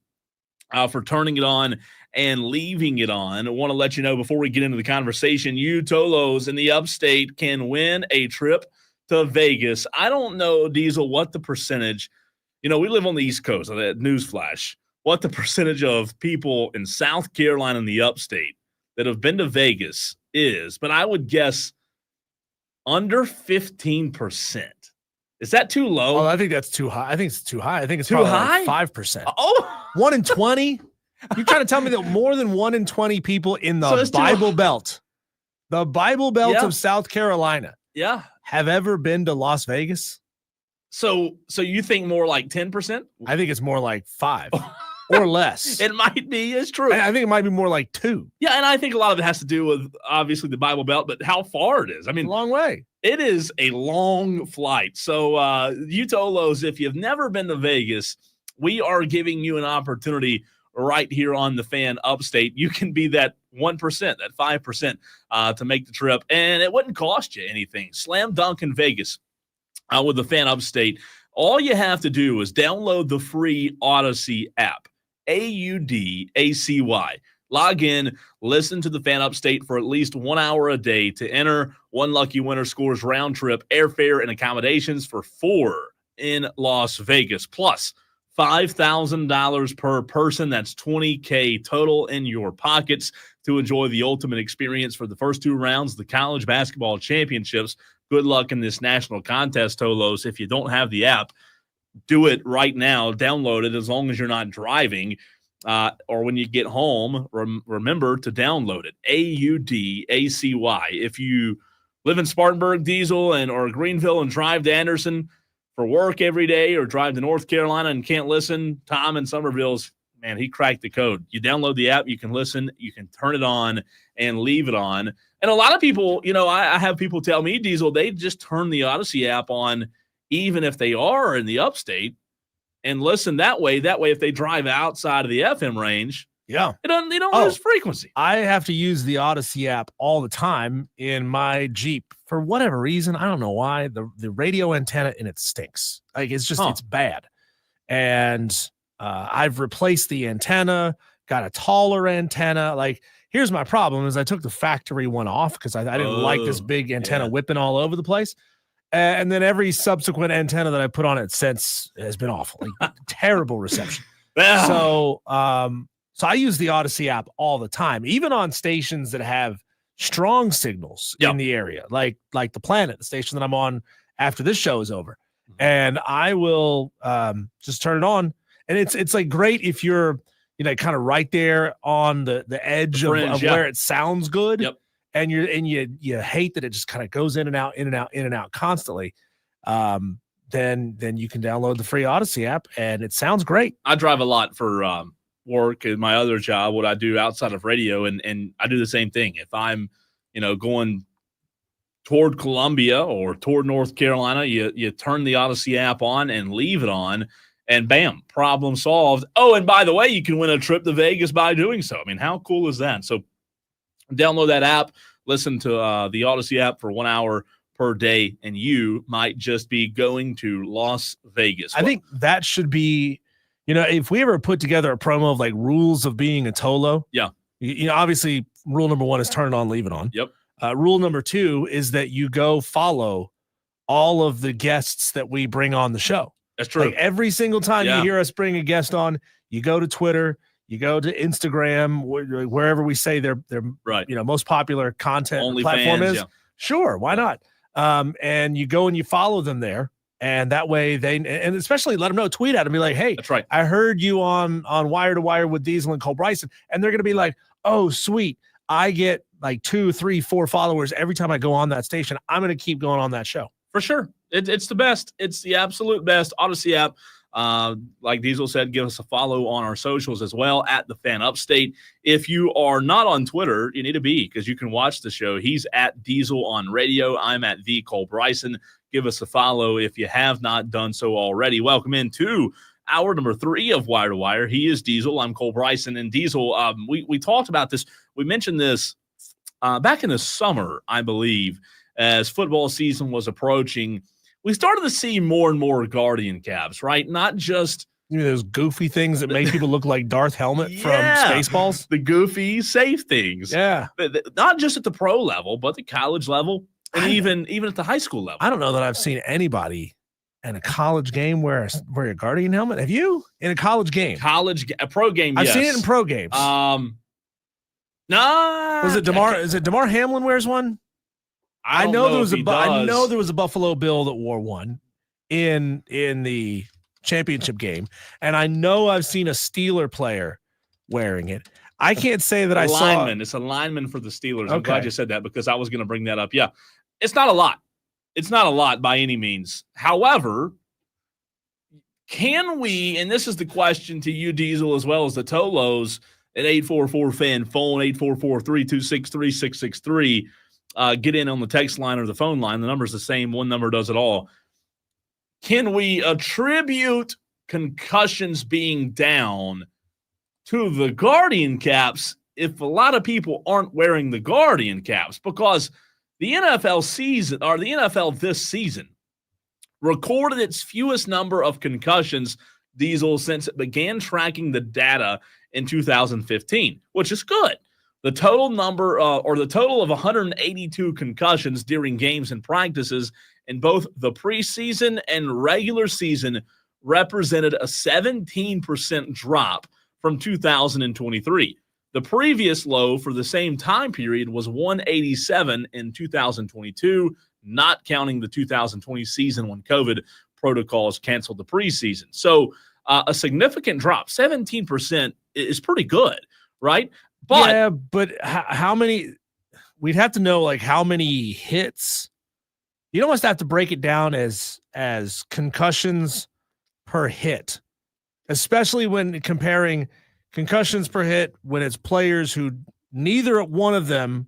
for turning it on and leaving it on. I want to let you know before we get into the conversation, you Tolos in the upstate can win a trip to Vegas. I don't know, Diesel, what the percentage, we live on the East Coast, newsflash, what the percentage of people in South Carolina in the upstate that have been to Vegas is, but I would guess under 15%. Is that too low? Oh, I think that's too high. I think it's too high. I think it's too high? Like 5%. Oh, 1 in 20? You're trying to tell me that more than 1 in 20 people in the Bible Belt, of South Carolina, have ever been to Las Vegas? So you think more like 10%? I think it's more like 5 or less. It might be. It's true. I think it might be more like 2. Yeah, and I think a lot of it has to do with obviously the Bible Belt, but how far it is. I mean, a long way. It is a long flight. So you Tolos, if you've never been to Vegas, we are giving you an opportunity right here on the Fan Upstate. You can be that 1%, that 5% to make the trip, and it wouldn't cost you anything. Slam dunk in Vegas with the Fan Upstate. All you have to do is download the free Odyssey app, AUDACY. Log in, listen to the Fan Upstate for at least 1 hour a day to enter. One lucky winner scores round trip airfare and accommodations for 4 in Las Vegas, plus $5,000 per person. That's $20K total in your pockets to enjoy the ultimate experience for the first 2 rounds of the college basketball championships. Good luck in this national contest, Tolos. If you don't have the app, do it right now. Download it as long as you're not driving. Or when you get home, remember to download it, AUDACY. If you live in Spartanburg, Diesel, or Greenville and drive to Anderson for work every day, or drive to North Carolina and can't listen, Tom in Somerville's, man, he cracked the code. You download the app, you can listen, you can turn it on and leave it on. And a lot of people, I have people tell me, Diesel, they just turn the Odyssey app on even if they are in the upstate and listen that way. That way, if they drive outside of the FM range, they don't lose frequency. I have to use the Odyssey app all the time in my Jeep for whatever reason. I don't know why. The radio antenna in it stinks. Like it's just it's bad. And I've replaced the antenna, got a taller antenna. Like here's my problem: is I took the factory one off because I didn't like this big antenna whipping all over the place. And then every subsequent antenna that I put on it since has been awful, like terrible reception. So I use the Odyssey app all the time, even on stations that have strong signals in the area, like the Planet, the station that I'm on after this show is over. And I will just turn it on. And it's like great if you're, kind of right there on the edge of where it sounds good. Yep. And you hate that it just kind of goes in and out constantly. Then you can download the free Odyssey app and it sounds great. I drive a lot for work and my other job, what I do outside of radio, and I do the same thing. If I'm, going toward Columbia or toward North Carolina, you turn the Odyssey app on and leave it on, and bam, problem solved. Oh, and by the way, you can win a trip to Vegas by doing so. I mean, how cool is that? So download that app, listen to the Odyssey app for 1 hour per day, and you might just be going to Las Vegas. I think that should be, if we ever put together a promo of like rules of being a Tolo. Yeah. Obviously rule number 1 is turn it on, leave it on. Yep. Rule number 2 is that you go follow all of the guests that we bring on the show. That's true. Like every single time you hear us bring a guest on, you go to Twitter, you go to Instagram, wherever we say their right. Most popular content Only platform fans, is. Sure, why not? And you go and you follow them there, and that way and especially let them know, tweet at them, be like, hey, that's right. I heard you on Wire to Wire with Diesel and Cole Bryson, and they're gonna be like, oh, sweet, I get like 2, 3, 4 followers every time I go on that station, I'm going to keep going on that show. For sure. It's the best. It's the absolute best. Odyssey app. Like Diesel said, give us a follow on our socials as well at the Fan Upstate. If you are not on Twitter, you need to be, because you can watch the show. He's at Diesel on radio. I'm at the Cole Bryson. Give us a follow if you have not done so already. Welcome into hour number 3 of Wire to Wire. He is Diesel. I'm Cole Bryson. And Diesel, we talked about this. We mentioned this back in the summer, I believe, as football season was approaching. We started to see more and more Guardian caps, right? Not just those goofy things that make people look like Darth Helmet from Spaceballs. The goofy, safe things. Yeah. Not just at the pro level, but the college level, and even at the high school level. I don't know that I've seen anybody in a college game wear a Guardian helmet. Have you? In a college game? A pro game, I've yes. seen it in pro games. Nah. Was it DeMar? Is it DeMar Hamlin wears one? I know there was a Buffalo Bill that wore one in the championship game, and I know I've seen a Steeler player wearing it. I can't say that I saw. It's a lineman for the Steelers. Okay. I'm glad you said that, because I was going to bring that up. Yeah, it's not a lot. It's not a lot by any means. However, can we? And this is the question to you, Diesel, as well as the Tolos at 844-FAN phone 844-326-3663. Get in on the text line or the phone line. The number's the same. One number does it all. Can we attribute concussions being down to the Guardian caps if a lot of people aren't wearing the Guardian caps? Because the NFL this season recorded its fewest number of concussions, Diesel, since it began tracking the data in 2015, which is good. The total number the total of 182 concussions during games and practices in both the preseason and regular season represented a 17% drop from 2023. The previous low for the same time period was 187 in 2022, not counting the 2020 season when COVID protocols canceled the preseason. So a significant drop, 17% is pretty good, right? But how many? We'd have to know like how many hits. You'd almost have to break it down as concussions per hit, especially when comparing concussions per hit when it's players who neither one of them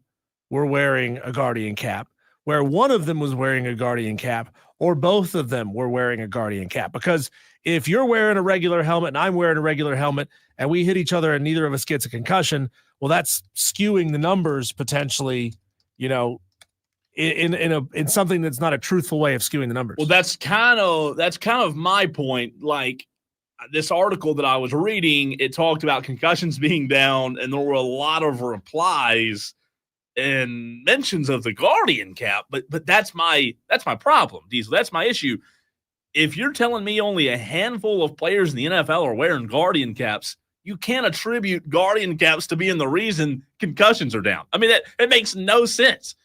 were wearing a Guardian cap, where one of them was wearing a Guardian cap, or both of them were wearing a Guardian cap. Because if you're wearing a regular helmet and I'm wearing a regular helmet and we hit each other and neither of us gets a concussion, well, that's skewing the numbers potentially, in something that's not a truthful way of skewing the numbers. Well, that's kind of my point. Like this article that I was reading, it talked about concussions being down, and there were a lot of replies and mentions of the Guardian cap. But that's my problem, Diesel. That's my issue. If you're telling me only a handful of players in the NFL are wearing Guardian caps, you can't attribute Guardian caps to being the reason concussions are down. I mean, it makes no sense.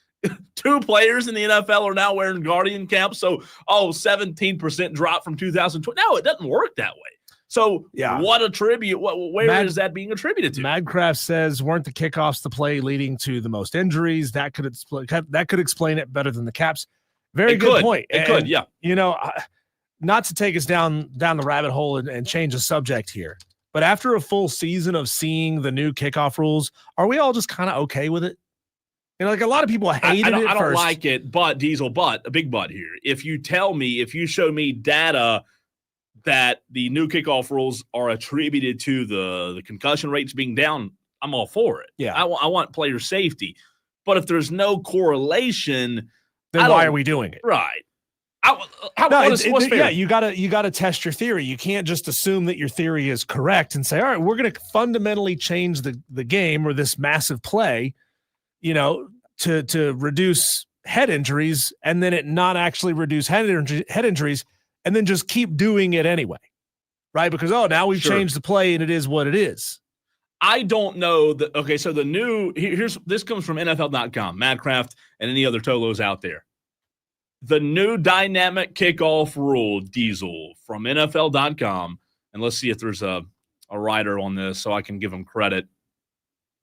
2 players in the NFL are now wearing Guardian caps. So, 17% drop from 2020. No, it doesn't work that way. So, where is that being attributed to? Madcraft says, weren't the kickoffs the play leading to the most injuries? That could explain it better than the caps. Very good point. It could, yeah. Not to take us down the rabbit hole and change the subject here, but after a full season of seeing the new kickoff rules, are we all just kind of okay with it? Like a lot of people hated it. I don't like it, but Diesel, a big but here. If you show me data that the new kickoff rules are attributed to the concussion rates being down, I'm all for it. Yeah. I want player safety. But if there's no correlation, then why are we doing it? Right. What's fair? Yeah, you gotta test your theory. You can't just assume that your theory is correct and say, all right, we're going to fundamentally change the game or this massive play, to reduce head injuries, and then it not actually reduce head injuries, and then just keep doing it anyway, right? Because now we've changed the play and it is what it is. I don't know that. Okay, so the new this comes from NFL.com, Madcraft, and any other Tolos out there. The new dynamic kickoff rule, Diesel, from NFL.com, and let's see if there's a writer on this so I can give them credit.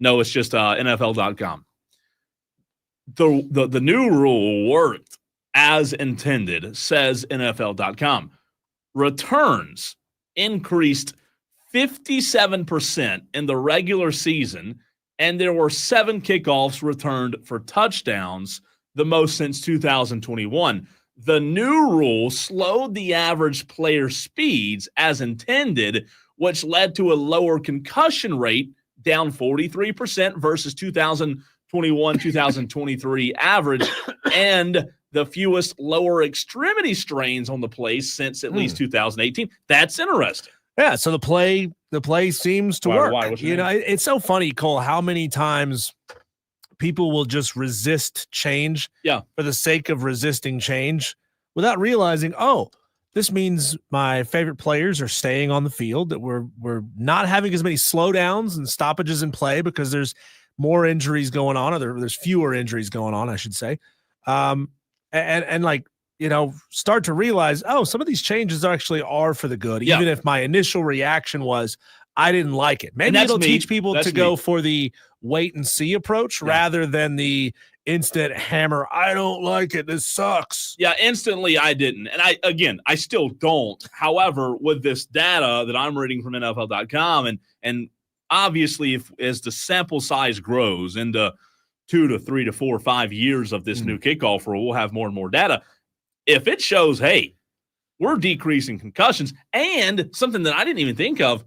No, it's just NFL.com. the new rule worked as intended, says NFL.com. Returns increased 57% in the regular season, and there were 7 kickoffs returned for touchdowns, the most since 2021. The new rule slowed the average player speeds as intended, which led to a lower concussion rate, down 43% versus 2021-2023 average, and the fewest lower extremity strains on the play since at least 2018. That's interesting. Yeah, so the play seems to work. Why? You know, it's so funny, Cole, how many times people will just resist change for the sake of resisting change without realizing, oh, this means my favorite players are staying on the field, that we're not having as many slowdowns and stoppages in play because there's more injuries going on, or there's fewer injuries going on, I should say. And like, you know, start to realize, oh, some of these changes actually are for the good, even if my initial reaction was, I didn't like it. Maybe it'll teach people to go for the wait and see approach rather than the instant hammer. I don't like it. This sucks. Yeah, instantly I didn't. And I still don't. However, with this data that I'm reading from NFL.com, and obviously as the sample size grows into 2 to 3 to 4 or 5 years of this new kickoff rule, we'll have more and more data. If it shows, hey, we're decreasing concussions and something that I didn't even think of,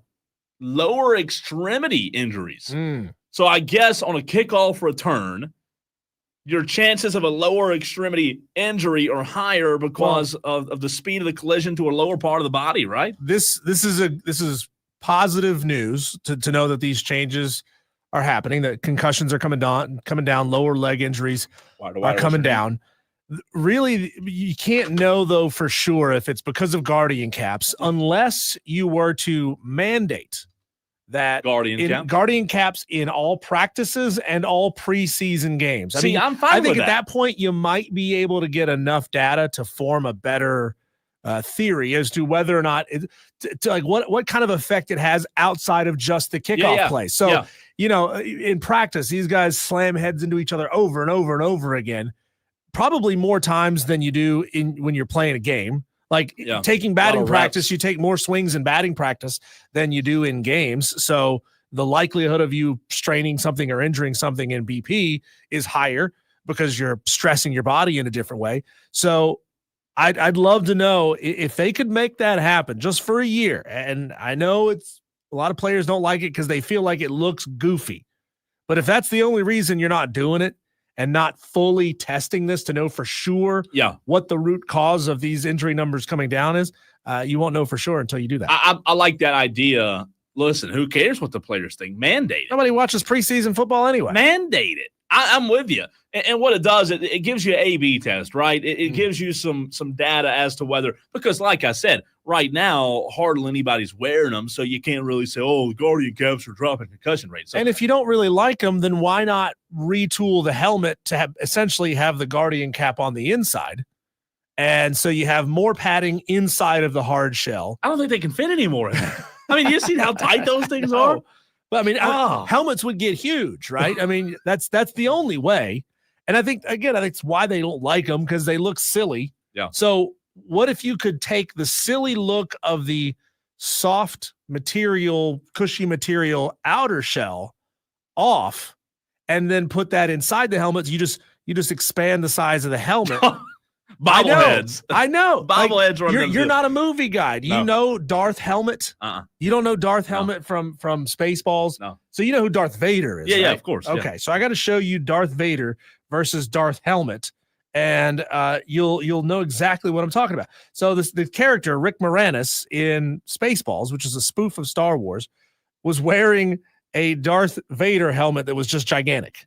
lower extremity injuries. So I guess on a kickoff return, your chances of a lower extremity injury are higher because of the speed of the collision to a lower part of the body, right? This is positive news to know that these changes are happening, that concussions are coming down, lower leg injuries are coming down. Really, you can't know, though, for sure if it's because of guardian caps, unless you were to mandate that guardian caps in all practices and all preseason games. I mean, I'm fine I think with at that point you might be able to get enough data to form a better theory as to whether or not like what kind of effect it has outside of just the kickoff play. So, you know, in practice, these guys slam heads into each other over and over and over again, probably more times than you do when you're playing a game. Like taking batting practice, you take more swings in batting practice than you do in games. So the likelihood of you straining something or injuring something in BP is higher because you're stressing your body in a different way. So I'd love to know if they could make that happen just for a year. And I know it's a lot of players don't like it because they feel like it looks goofy. But if that's the only reason you're not doing it, and not fully testing this to know for sure what the root cause of these injury numbers coming down is, you won't know for sure until you do that. I like that idea. Listen, who cares what the players think? Mandate it. Nobody watches preseason football anyway. Mandate it. I'm with you. And what it does, it gives you an A/B test, right? It gives you some data as to whether, because like I said, right now, hardly anybody's wearing them, so you can't really say, oh, the guardian caps are dropping concussion rates. So, and if you don't really like them, then why not retool the helmet to essentially have the guardian cap on the inside? And so you have more padding inside of the hard shell. I don't think they can fit anymore. I mean, you see how tight those things are? But I mean, helmets would get huge, right? I mean, that's the only way. And I think it's why they don't like them, because they look silly. Yeah. So what if you could take the silly look of the soft material, cushy material outer shell off and then put that inside the helmet? You just expand the size of the helmet. Bobbleheads. I know. Bobbleheads. Like, you're not a movie guy. Do you know Darth Helmet? You don't know Darth Helmet from Spaceballs? No. So you know who Darth Vader is, right? Yeah, of course. Okay, so I got to show you Darth Vader versus Darth Helmet, and you'll know exactly what I'm talking about. So the character, Rick Moranis in Spaceballs, which is a spoof of Star Wars, was wearing a Darth Vader helmet that was just gigantic.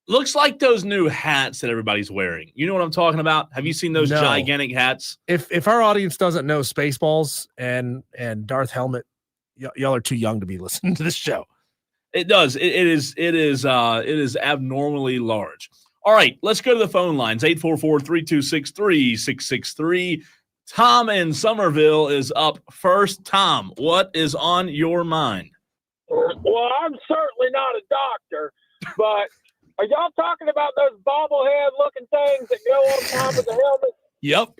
Looks like those new hats that everybody's wearing. You know what I'm talking about? Have you seen those gigantic hats? If our audience doesn't know Spaceballs and Darth Helmet, y'all are too young to be listening to this show. It does. It is abnormally large. All right, let's go to the phone lines. 844-326-3663. Tom in Somerville is up first. Tom, what is on your mind? Well, I'm certainly not a doctor, but Are y'all talking about those bobblehead-looking things that go on top of the helmet? Yep.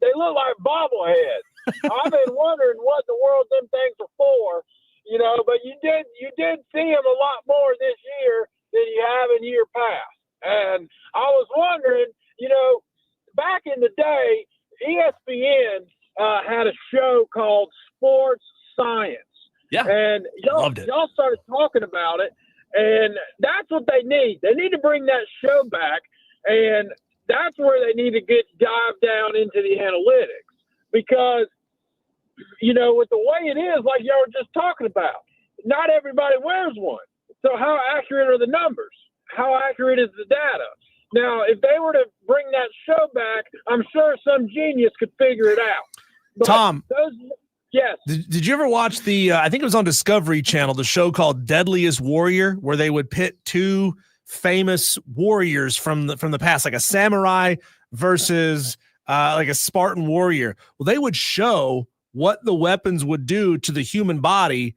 They look like bobbleheads. I've been wondering what in the world them things are for, but you did see them a lot more this year than you have in year past. And I was wondering, back in the day, ESPN had a show called Sports Science. Yeah. And y'all started talking about it, and that's what they need. They need to bring that show back, and that's where they need to dive down into the analytics. Because, with the way it is, like y'all were just talking about, not everybody wears one. So how accurate are the numbers? How accurate is the data? Now, if they were to bring that show back, I'm sure some genius could figure it out. But Tom, yes. Did you ever watch I think it was on Discovery Channel, the show called Deadliest Warrior, where they would pit two famous warriors from the past, like a samurai versus like a Spartan warrior? Well, they would show what the weapons would do to the human body.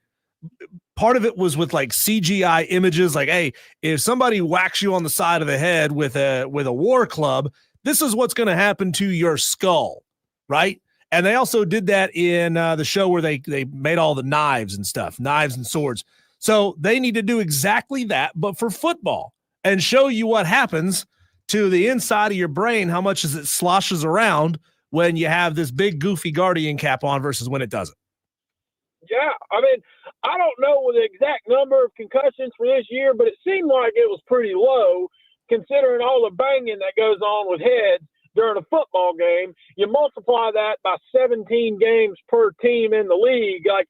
Part of it was with like CGI images, like, hey, if somebody whacks you on the side of the head with a war club, this is what's going to happen to your skull, right? And they also did that in the show where they made all the knives and stuff, knives and swords. So they need to do exactly that, but for football, and show you what happens to the inside of your brain, how much as it sloshes around when you have this big goofy Guardian cap on versus when it doesn't. Yeah, I mean, I don't know the exact number of concussions for this year, but it seemed like it was pretty low considering all the banging that goes on with heads during a football game. You multiply that by 17 games per team in the league. Like,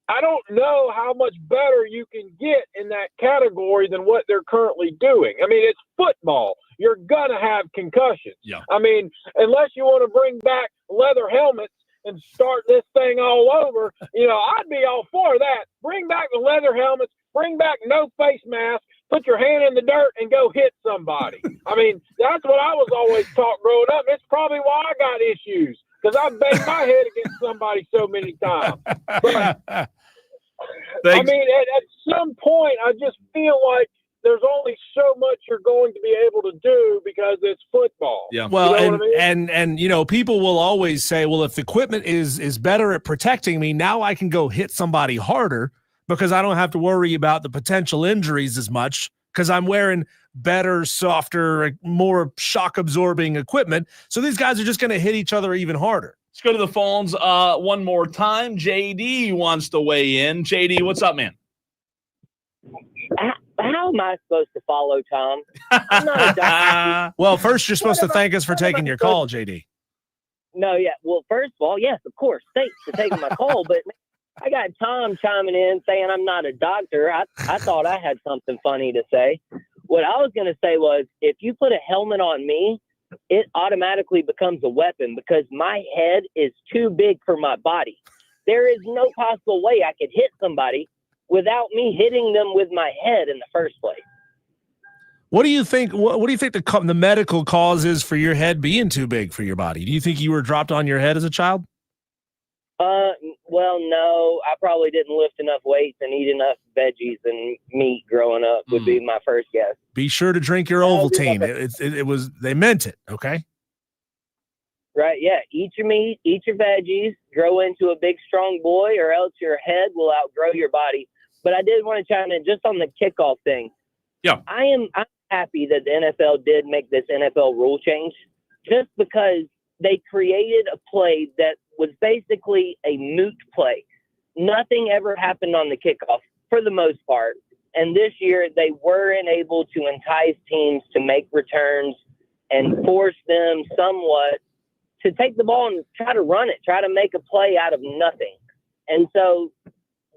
I don't know how much better you can get in that category than what they're currently doing. I mean, it's football. You're going to have concussions. Yeah. I mean, unless you want to bring back leather helmets and start this thing all over, I'd be all for that. Bring back the leather helmets, bring back no face mask, put your hand in the dirt and go hit somebody. I mean, that's what I was always taught growing up. It's probably why I got issues, because I banged my head against somebody so many times. But, I mean, at some point, I just feel like there's only so much you're going to be able to do because it's football. Yeah. Well, what I mean? and people will always say, well, if the equipment is better at protecting me, now I can go hit somebody harder because I don't have to worry about the potential injuries as much because I'm wearing better, softer, more shock absorbing equipment. So these guys are just going to hit each other even harder. Let's go to the phones one more time. JD wants to weigh in. JD, what's up, man? How am I supposed to follow Tom? I'm not a doctor. Well, first, you're supposed to thank us for taking your call, JD. No, yeah. Well, first of all, yes, of course. Thanks for taking my call. But I got Tom chiming in saying I'm not a doctor. I thought I had something funny to say. What I was going to say was, if you put a helmet on me, it automatically becomes a weapon because my head is too big for my body. There is no possible way I could hit somebody without me hitting them with my head in the first place. What do you think? What do you think the medical cause is for your head being too big for your body? Do you think you were dropped on your head as a child? Well, no, I probably didn't lift enough weights and eat enough veggies and meat growing up would be my first guess. Be sure to drink your Ovaltine. It was, they meant it. Okay. Right. Yeah. Eat your meat, eat your veggies, grow into a big, strong boy, or else your head will outgrow your body. But I did want to chime in just on the kickoff thing. Yeah. I'm happy that the NFL did make this NFL rule change just because they created a play that was basically a moot play. Nothing ever happened on the kickoff for the most part. And this year they weren't able to entice teams to make returns and force them somewhat to take the ball and try to run it, try to make a play out of nothing. And so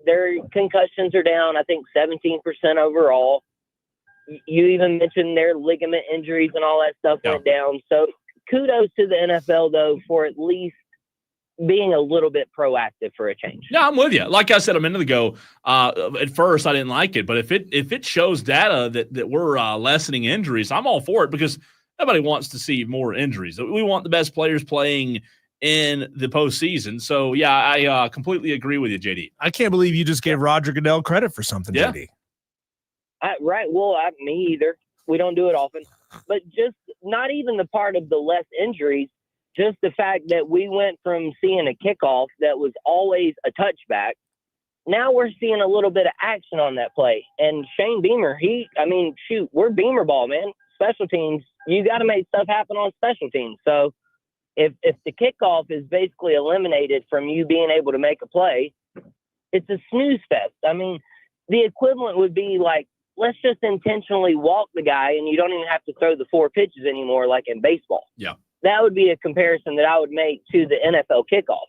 their concussions are down, I think 17% overall. You even mentioned their ligament injuries and all that stuff went down. So kudos to the NFL, though, for at least being a little bit proactive for a change. Yeah, I'm with you. Like I said a minute ago, at first I didn't like it, but if it shows data that we're lessening injuries, I'm all for it because nobody wants to see more injuries. We want the best players playing in the postseason. So, yeah, I completely agree with you, JD. I can't believe you just gave Roger Goodell credit for something, JD. Right. Well, me either. We don't do it often. But just not even the part of the less injuries, just the fact that we went from seeing a kickoff that was always a touchback. Now we're seeing a little bit of action on that play. And Shane Beamer, we're Beamer ball, man. Special teams, you got to make stuff happen on special teams. So if the kickoff is basically eliminated from you being able to make a play, it's a snooze fest. I mean, the equivalent would be like, let's just intentionally walk the guy and you don't even have to throw the 4 pitches anymore like in baseball. Yeah. That would be a comparison that I would make to the NFL kickoff.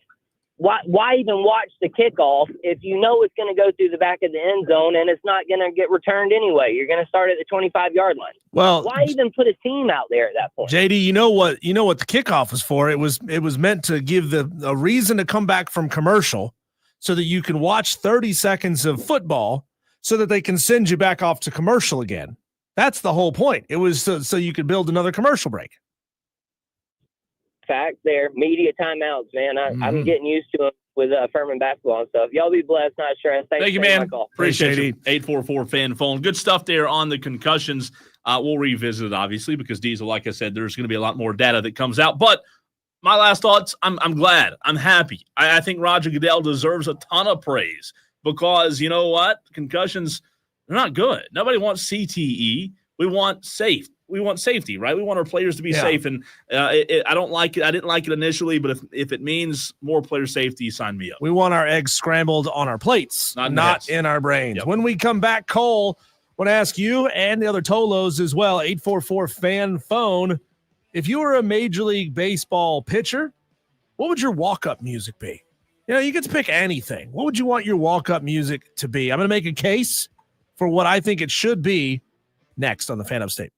Why even watch the kickoff if you know it's going to go through the back of the end zone and it's not going to get returned anyway? You're going to start at the 25-yard line. Well, why even put a team out there at that point? JD, you know what the kickoff was for? It was meant to give a reason to come back from commercial so that you can watch 30 seconds of football so that they can send you back off to commercial again. That's the whole point. It was so you could build another commercial break. Fact there, media timeouts, man. I'm getting used to them with Furman basketball and stuff. Y'all be blessed. Not sure. Thank you, man. Appreciate it. 844 fan phone. Good stuff there on the concussions. We'll revisit it, obviously, because Diesel, like I said, there's going to be a lot more data that comes out. But my last thoughts, I'm glad. I'm happy. I think Roger Goodell deserves a ton of praise because, you know what? Concussions, they're not good. Nobody wants CTE. We want safe. We want safety, right? We want our players to be safe. And I don't like it. I didn't like it initially, but if it means more player safety, sign me up. We want our eggs scrambled on our plates, not in our brains. Yep. When we come back, Cole, I want to ask you and the other Tolos as well, 844 fan phone. If you were a Major League Baseball pitcher, what would your walk-up music be? You know, you get to pick anything. What would you want your walk-up music to be? I'm going to make a case for what I think it should be next on the Fan Upstate.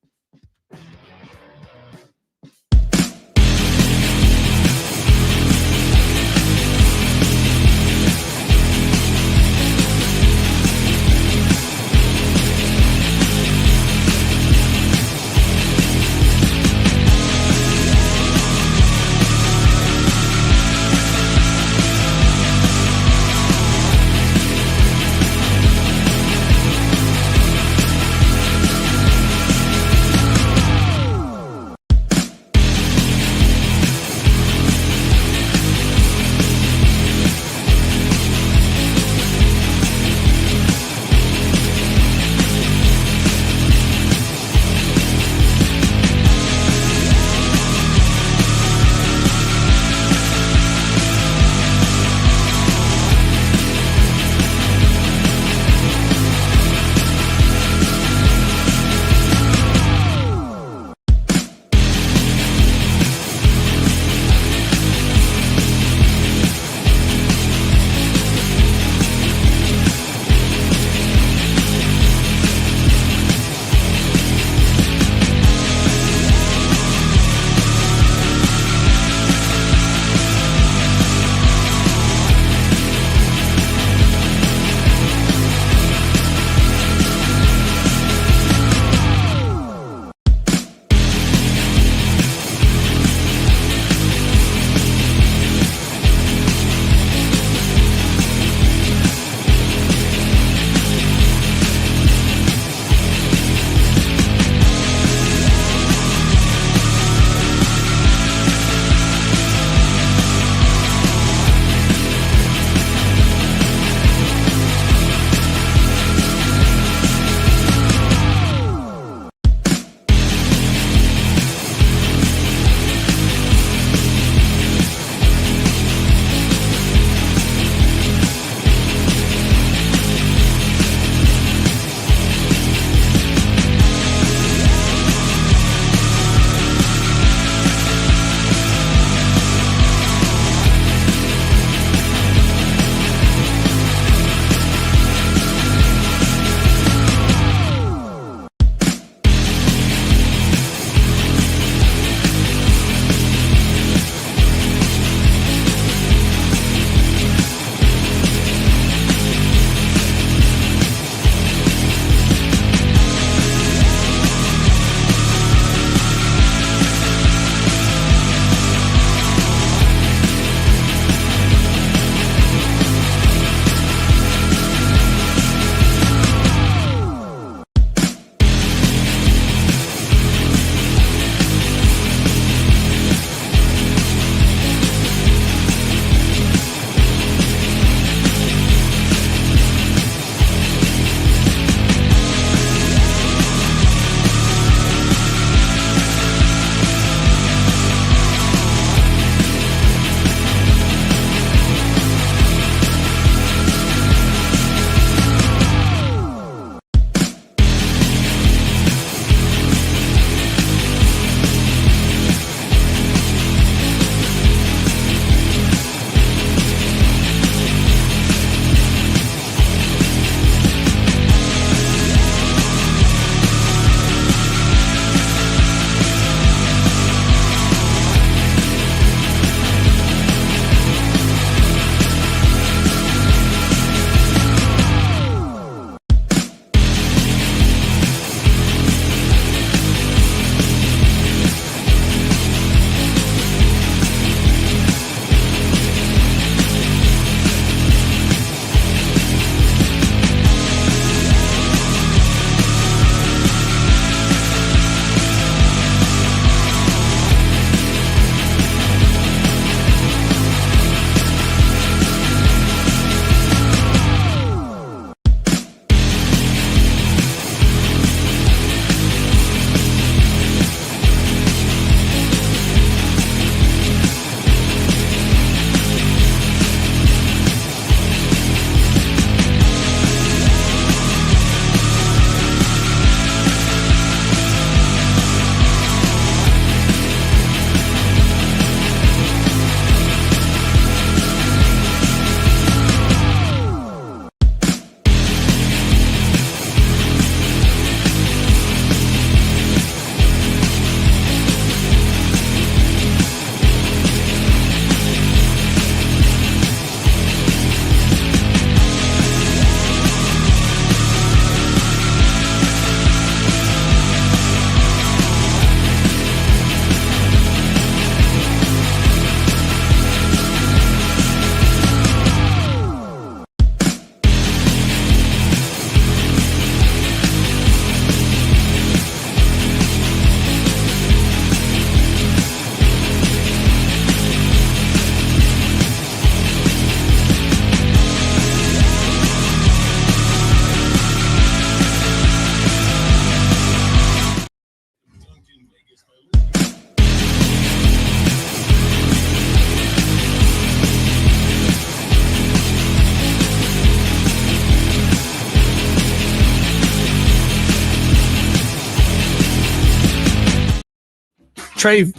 Trey,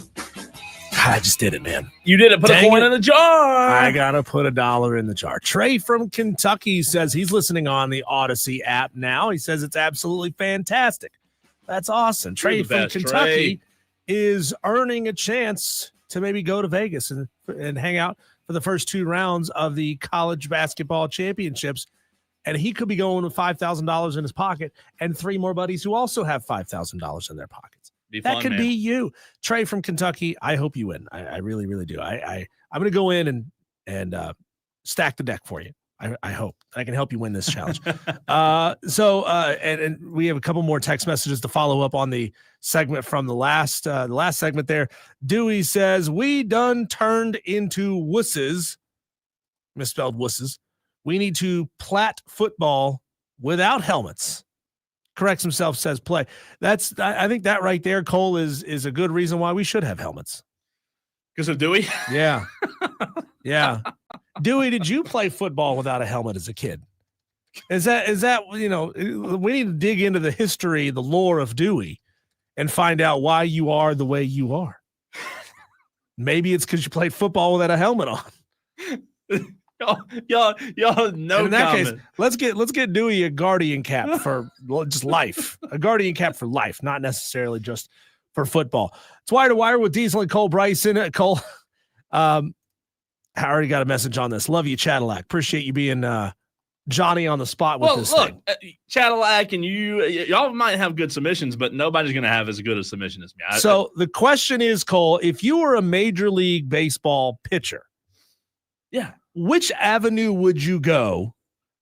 I just did it, man. You didn't put Dang a coin it. in the jar. I got to put $1 in the jar. Trey from Kentucky says he's listening on the Odyssey app now. He says it's absolutely fantastic. That's awesome. Trey the from best, Kentucky is earning a chance to maybe go to Vegas and hang out for the first 2 rounds of the college basketball championships. And he could be going with $5,000 in his pocket and 3 more buddies who also have $5,000 in their pockets. That could be you. Trey from Kentucky, I hope you win. I really, really do. I'm going to go in and stack the deck for you. I hope I can help you win this challenge. And we have a couple more text messages to follow up on the segment from the last segment there. Dewey says, we done turned into wusses, misspelled wusses. We need to plat football without helmets. Corrects himself, says play. I think that right there, Cole, is a good reason why we should have helmets. Because of Dewey? Yeah. Yeah. Dewey, did you play football without a helmet as a kid? Is that we need to dig into the history, the lore of Dewey and find out why you are the way you are. Maybe it's because you played football without a helmet on. Y'all, no. And in that case, let's get Dewey a guardian cap for just life, a guardian cap for life, not necessarily just for football. It's Wire to Wire with Diesel and Cole Bryson. Cole, I already got a message on this. Love you, Cadillac. Appreciate you being Johnny on the spot with this thing. Cadillac and y'all might have good submissions, but nobody's going to have as good a submission as me. The question is, Cole, if you were a Major League Baseball pitcher, which avenue would you go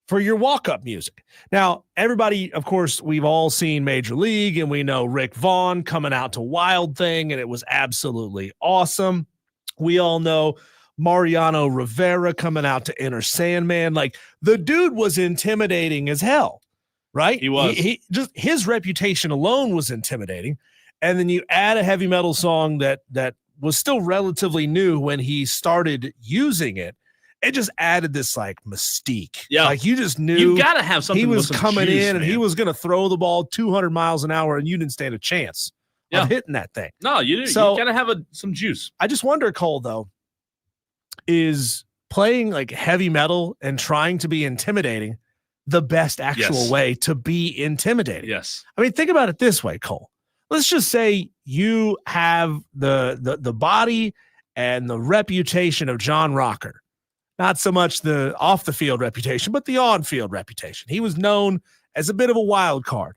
for your walk-up music? Now, everybody, of course, we've all seen Major League, and we know Rick Vaughn coming out to Wild Thing, and it was absolutely awesome. We all know Mariano Rivera coming out to Enter Sandman. Like, the dude was intimidating as hell, right? He was. He just his reputation alone was intimidating. And then you add a heavy metal song that was still relatively new when he started using it. It just added this like mystique. Yeah. Like you just knew you got to have something. He was with some coming juice, in and he was going to throw the ball 200 miles an hour and you didn't stand a chance of hitting that thing. No, you didn't. So, you got to have some juice. I just wonder, Cole, though, is playing like heavy metal and trying to be intimidating the best actual way to be intimidating? Yes. I mean, think about it this way, Cole. Let's just say you have the body and the reputation of John Rocker. Not so much the off the field reputation, but the on field reputation. He was known as a bit of a wild card.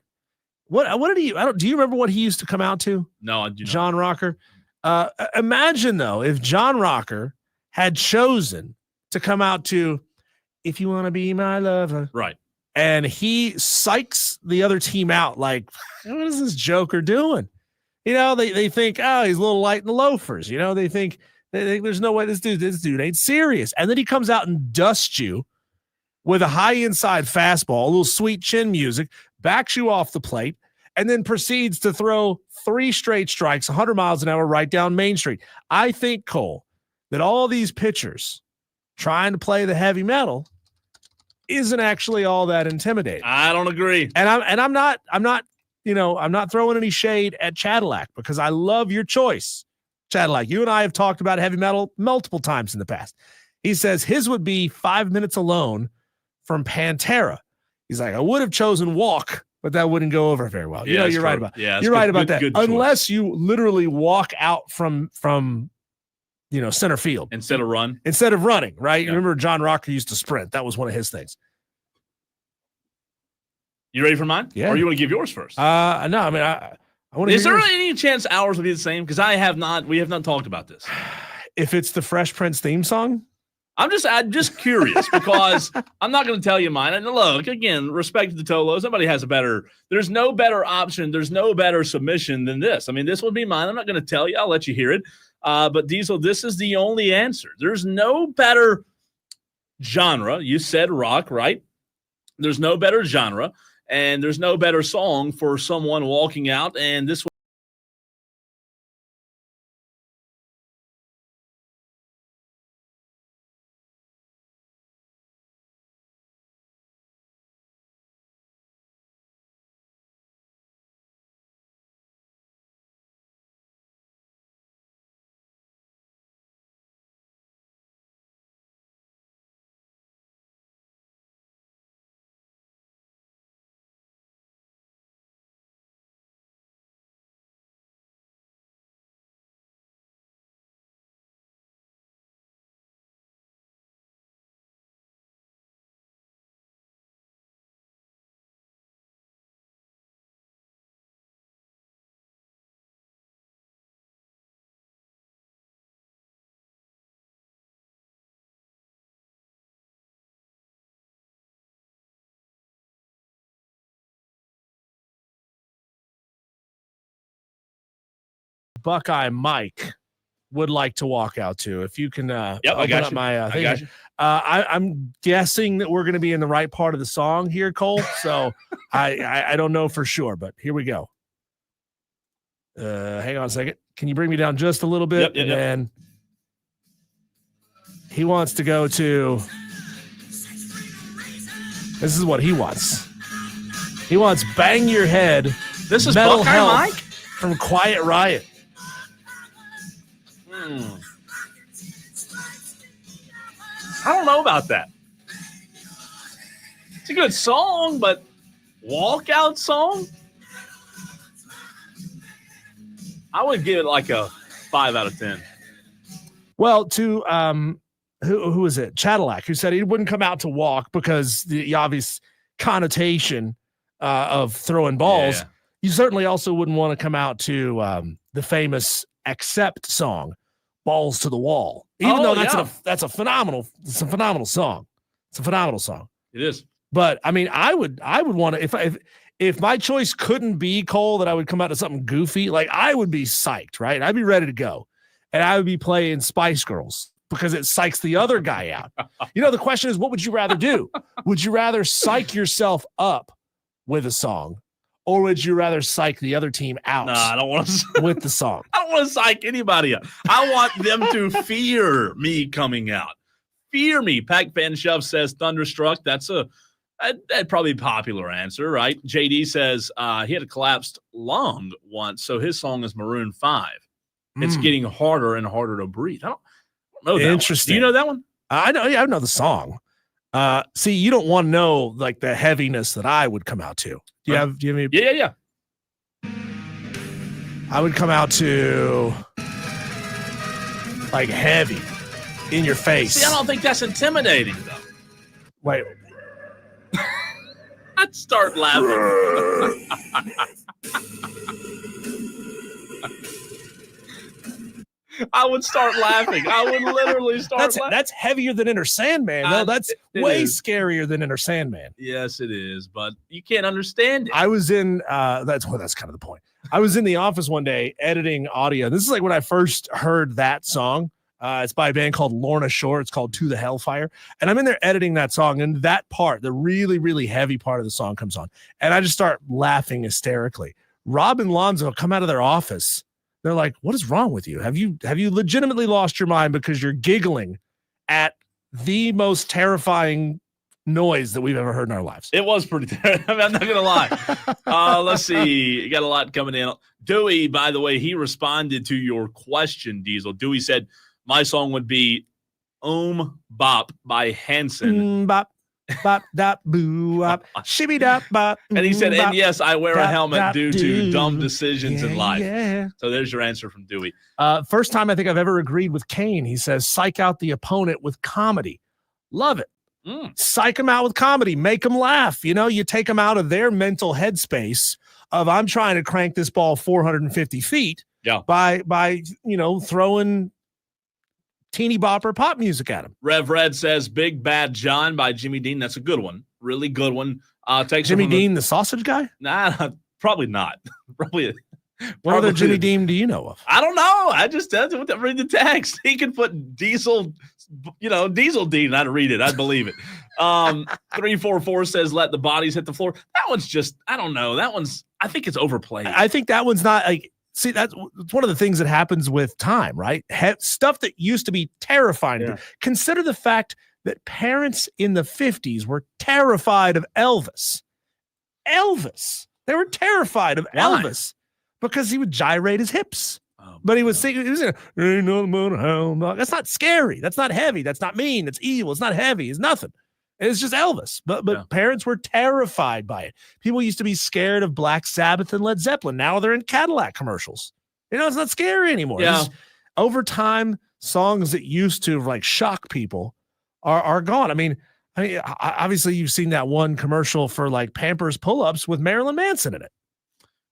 What did he? Do you remember what he used to come out to? No, I do not. John Rocker. Imagine though if John Rocker had chosen to come out to "If You Want to Be My Lover," right? And he psychs the other team out like, what is this joker doing? You know, they think, oh, he's a little light in the loafers. You know, they think there's no way this dude ain't serious. And then he comes out and dusts you with a high inside fastball, a little sweet chin music, backs you off the plate, and then proceeds to throw 3 straight strikes, 100 miles an hour right down Main Street. I think, Cole, that all these pitchers trying to play the heavy metal isn't actually all that intimidating. I don't agree. And I'm not throwing any shade at Cadillac because I love your choice. Cadillac, you and I have talked about heavy metal multiple times in the past. He says his would be 5 Minutes Alone from Pantera. He's like, I would have chosen Walk, but that wouldn't go over very well. You know, you're right about that. Unless you literally walk out from center field instead of running, right? Yeah. Remember John Rocker used to sprint. That was one of his things. You ready for mine? Yeah. Or you want to give yours first? No, I mean, I want to. Is there any chance ours will be the same? Because we have not talked about this. If it's the Fresh Prince theme song? I'm just curious because I'm not going to tell you mine. And look, again, respect to the Tolos. There's no better option. There's no better submission than this. I mean, this would be mine. I'm not going to tell you. I'll let you hear it. But Diesel, this is the only answer. There's no better genre. You said rock, right? There's no better genre, and there's no better song for someone walking out. And this Buckeye Mike would like to walk out to. If you can I open got up you. my I got you. I'm guessing that we're going to be in the right part of the song here, Cole. So I don't know for sure, but here we go. Hang on a second. Can you bring me down just a little bit? Yep. And he wants to go to. This is what he wants. He wants Bang Your Head. This is Metal Buckeye Health Mike? from Quiet Riot. I don't know about that. It's a good song, but walkout song? I would give it like a 5 out of 10. Well, to who was it? Cadillac, who said he wouldn't come out to walk because the obvious connotation of throwing balls. Yeah. You certainly also wouldn't want to come out to the famous Accept song, Balls to the Wall. Even though that's a phenomenal song. It's a phenomenal song. It is. But I mean, I would want to if my choice couldn't be Cole, that I would come out to something goofy, like I would be psyched, right? I'd be ready to go. And I would be playing Spice Girls because it psychs the other guy out. The question is, what would you rather do? Would you rather psych yourself up with a song, or would you rather psych the other team out? No, I don't want to with the song. I don't want to psych anybody up. I want them to fear me coming out. Fear me. Pac Fan Shove says Thunderstruck. That'd probably be a popular answer, right? JD says he had a collapsed lung once, so his song is Maroon 5. It's getting harder and harder to breathe. I don't know that. Interesting. Do you know that one? I know. Yeah, I know the song. See, you don't want to know like the heaviness that I would come out to. Do you have any? Yeah. I would come out to like heavy in your face. See, I don't think that's intimidating though. Wait. I'd start laughing. I would start laughing. I would literally start laughing. That's heavier than Inner Sandman. No, that's way scarier than Inner Sandman. Yes, it is, but you can't understand it. I was in that's kind of the point. I was in the office one day editing audio. This is like when I first heard that song. It's by a band called Lorna Shore. It's called To the Hellfire. And I'm in there editing that song, and that part, the really, really heavy part of the song comes on. And I just start laughing hysterically. Rob and Lonzo come out of their office. They're like, what is wrong with you? Have you legitimately lost your mind because you're giggling at the most terrifying noise that we've ever heard in our lives? It was pretty terrible. I'm not going to lie. Let's see. You got a lot coming in. Dewey, by the way, he responded to your question, Diesel. Dewey said, my song would be Bop by Hanson. Bop, bop, dop, boo, bop, shibby, dop, bop. And he said, bop, and yes, I wear a helmet dop, due to dumb decisions in life. Yeah. So there's your answer from Dewey. First time I think I've ever agreed with Kane. He says, psych out the opponent with comedy. Love it. Psych them out with comedy. Make them laugh. You take them out of their mental headspace of I'm trying to crank this ball 450 feet by throwing teeny bopper pop music at him. Rev Red says Big Bad John by Jimmy Dean. That's a good one. Really good one. Jimmy Dean, the sausage guy? Nah, probably not. Probably. What other Jimmy Dean do you know of? I don't know. I just read the text. He can put Diesel Dean. I'd read it. I'd believe it. 344 says let the bodies hit the floor. That one's just, I don't know. That one's, I think it's overplayed. I think that one's not like, see, that's one of the things that happens with time, right? Stuff that used to be terrifying. Yeah. Consider the fact that parents in the 50s were terrified of Elvis. They were terrified of Elvis because he would gyrate his hips. But he was singing, ain't no matter how much. That's not scary. That's not heavy. That's not mean. It's evil. It's not heavy. It's nothing. It's just Elvis. But parents were terrified by it. People used to be scared of Black Sabbath and Led Zeppelin. Now they're in Cadillac commercials. It's not scary anymore. Yeah. Over time, songs that used to like shock people are gone. I mean, obviously you've seen that one commercial for like Pampers pull-ups with Marilyn Manson in it.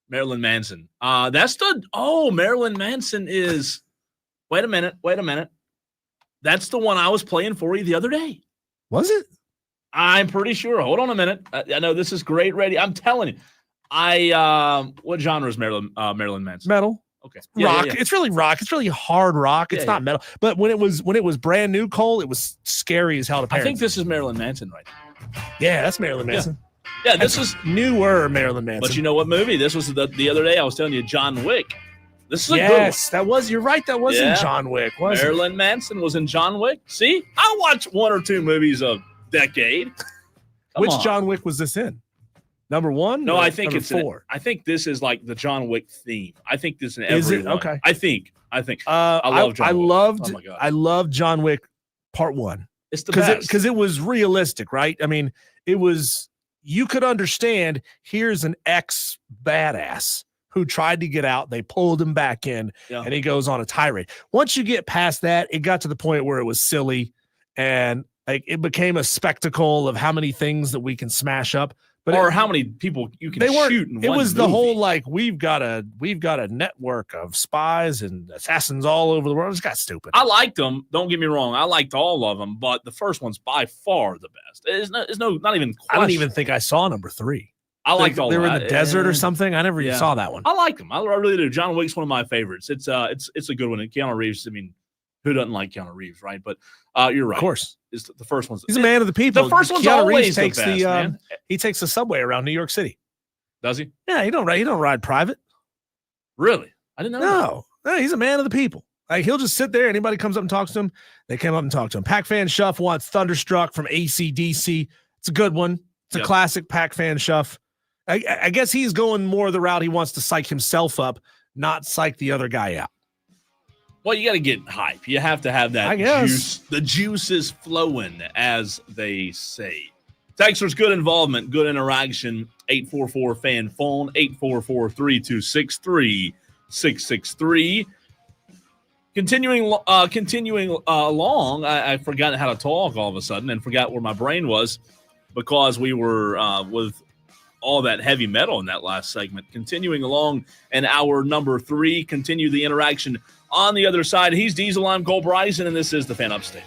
Marilyn Manson. Marilyn Manson is, wait a minute. That's the one I was playing for you the other day. Was it? I'm pretty sure. Hold on a minute. I know this is great radio. I'm telling you. What genre is Marilyn Manson? Metal. Okay. Rock. It's really rock. It's really hard rock. It's not metal. But when it was brand new, Cole, it was scary as hell to parents. I think this is Marilyn Manson right now. Yeah, that's Marilyn Manson. Yeah, this is newer Marilyn Manson. But you know what movie? This was the other day I was telling you, John Wick. This is a good one. You're right. That was in John Wick, wasn't Marilyn Manson was in John Wick. See? I watch 1 or 2 movies a decade. Which John Wick was this in? Number 1? No, I think it's 4. I think this is like the John Wick theme. I think this is in every Is it? one. Okay. I think. I love John Wick. I loved John Wick Part 1. It's the best. Because it was realistic, right? I mean, it was, you could understand, here's an ex-badass who tried to get out. They pulled him back in, and he goes on a tirade. Once you get past that, it got to the point where it was silly, and like it became a spectacle of how many things that we can smash up. But how many people you can shoot in one It was movie. the whole like we've got a network of spies and assassins all over the world. It got stupid. I liked them. Don't get me wrong. I liked all of them, but the first one's by far the best. It's not even question. I don't even think I saw number 3. I liked all. They were in the desert or something. I never even saw that one. I like them. I really do. John Wick's one of my favorites. It's a good one. And Keanu Reeves. I mean, who doesn't like Keanu Reeves, right? But you're right. Of course. It's the first one's. He's a man of the people. The first one's Keanu always Reeves takes the best, man. He takes the subway around New York City. Does he? Yeah, he don't ride private. Really? I didn't know. No, he's a man of the people. Like he'll just sit there. Anybody comes up and talks to him, they come up and talk to him. Pac Fan Shuff wants Thunderstruck from AC/DC. It's a good one. It's a classic Pac Fan Shuff. I guess he's going more the route he wants to psych himself up, not psych the other guy out. Well, you got to get hype. You have to have that juice. The juice is flowing, as they say. Texters, good involvement, good interaction. 844-FAN phone, 844-326-3663. Continuing along, I forgot how to talk all of a sudden and forgot where my brain was because we were with all that heavy metal in that last segment. Continuing along in hour number 3, continue the interaction on the other side. He's Diesel, I'm Cole Bryson, and this is the Fan Upstate.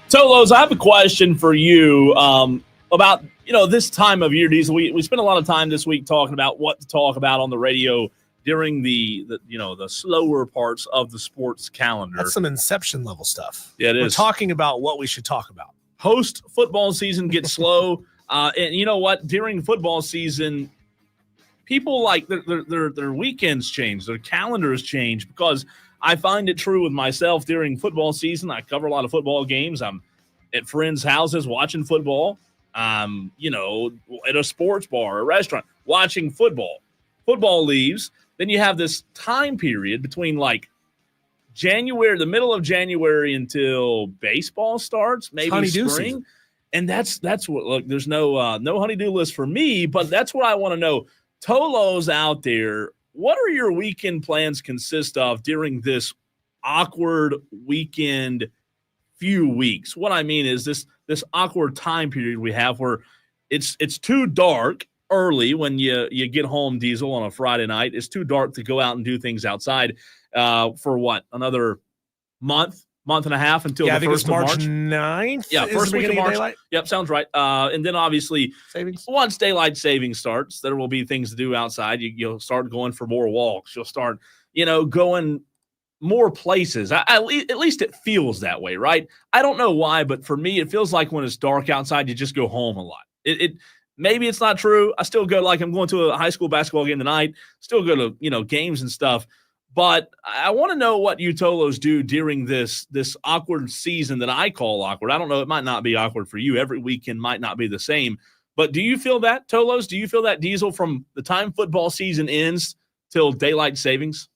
Tolos, I have a question for you about this time of year, Diesel. We spent a lot of time this week talking about what to talk about on the radio during the slower parts of the sports calendar. That's some Inception level stuff. Yeah, it is. We're talking about what we should talk about. Post football season gets slow, and you know what? During football season, people like their weekends change, their calendars change, because I find it true with myself during football season. I cover a lot of football games. I'm at friends' houses watching football. At a sports bar or a restaurant watching football. Football leaves. Then you have this time period between like January, the middle of January until baseball starts, maybe honeydew spring. season. And that's what, look, there's no honeydew list for me, but that's what I want to know. Tolos out there, what are your weekend plans consist of during this awkward weekend few weeks? What I mean is this awkward time period we have where it's too dark early when you get home, Diesel, on a Friday night. It's too dark to go out and do things outside for what, another month and a half until the first of March. 9th. Yeah, first week of March. Daylight? Yep, sounds right. And then obviously once daylight savings starts, there will be things to do outside. You'll start going for more walks. You'll start, going more places. At least it feels that way, right? I don't know why, but for me, it feels like when it's dark outside, you just go home a lot. Maybe it's not true. I still go, like I'm going to a high school basketball game tonight, still go to, games and stuff. But I want to know what you Tolos do during this awkward season that I call awkward. I don't know. It might not be awkward for you. Every weekend might not be the same. But do you feel that, Tolos? Do you feel that, Diesel, from the time football season ends till daylight savings?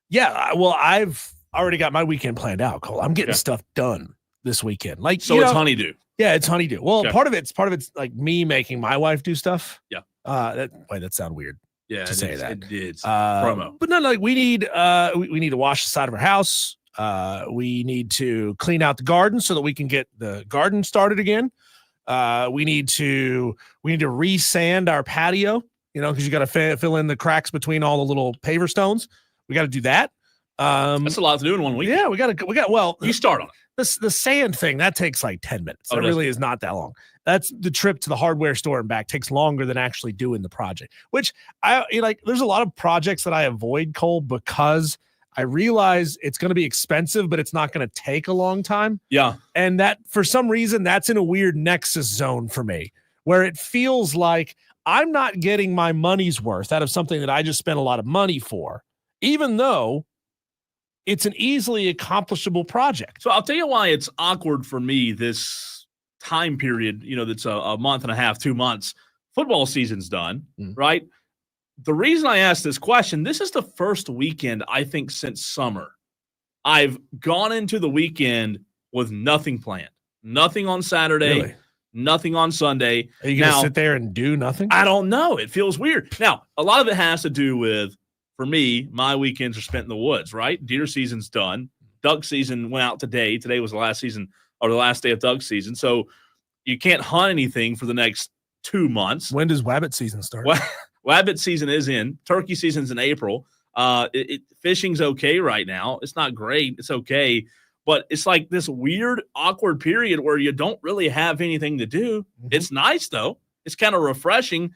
Yeah, well, I've already got my weekend planned out, Cole. I'm getting stuff done this weekend. It's honeydew. Yeah, it's honeydew. Well, part of it's like me making my wife do stuff. Yeah. That sounds weird. Yeah, to say that. It is promo. But no, like we need to wash the side of our house. We need to clean out the garden so that we can get the garden started again. We need to re-sand our patio, because you got to fill in the cracks between all the little paver stones. We got to do that. That's a lot to do in 1 week. Yeah, you start on it. The sand thing, that takes like 10 minutes. It really is not that long. That's the trip to the hardware store and back takes longer than actually doing the project, which there's a lot of projects that I avoid, Cole, because I realize it's going to be expensive, but it's not going to take a long time. Yeah. And that for some reason, that's in a weird nexus zone for me where it feels like I'm not getting my money's worth out of something that I just spent a lot of money for, even though it's an easily accomplishable project. So I'll tell you why it's awkward for me this time period, that's a month and a half, 2 months. Football season's done, right? The reason I asked this question, this is the first weekend, I think, since summer. I've gone into the weekend with nothing planned. Nothing on Saturday, Really? Nothing on Sunday. Are you going to sit there and do nothing? I don't know. It feels weird. Now, a lot of it has to do with, for me, my weekends are spent in the woods, right? Deer season's done. Duck season went out today. Today was the last season or the last day of duck season. So you can't hunt anything for the next 2 months. When does wabbit season start? Wabbit season is in. Turkey season's in April. Fishing's okay right now. It's not great. It's okay. But it's like this weird, awkward period where you don't really have anything to do. Mm-hmm. It's nice, though. It's kind of refreshing.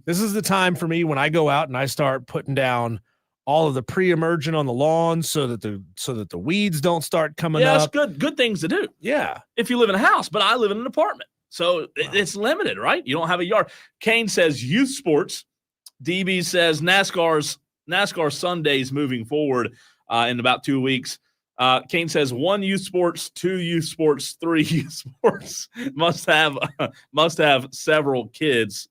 This is the time for me when I go out and I start putting down all of the pre-emergent on the lawn so that the weeds don't start coming up. Yeah, that's good things to do. Yeah. If you live in a house, but I live in an apartment. So it's limited, right? You don't have a yard. Kane says youth sports. DB says NASCAR Sundays moving forward in about 2 weeks. Kane says 1 youth sports, 2 youth sports, 3 youth sports. must have several kids.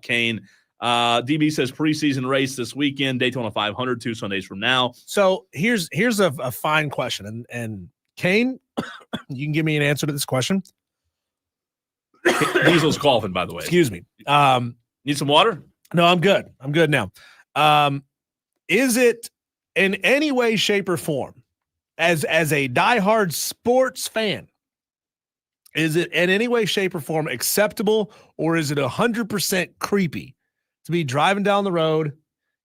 Kane. DB says preseason race this weekend, Daytona 500, 2 Sundays from now. So here's a fine question, and Kane, you can give me an answer to this question. Diesel's coughing, by the way. Excuse me. Need some water? No, I'm good. I'm good now. Is it in any way, shape, or form, as a diehard sports fan, is it in any way, shape, or form acceptable, or is it 100% creepy to be driving down the road,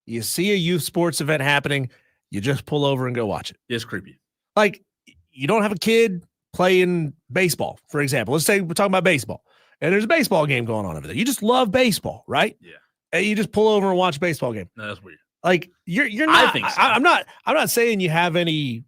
you see a youth sports event happening, you just pull over and go watch it? It's creepy. Like, you don't have a kid playing baseball, for example. Let's say we're talking about baseball, and there's a baseball game going on over there. You just love baseball, right? Yeah. And you just pull over and watch a baseball game. No, that's weird. Like you're not. I think so. I'm not saying you have any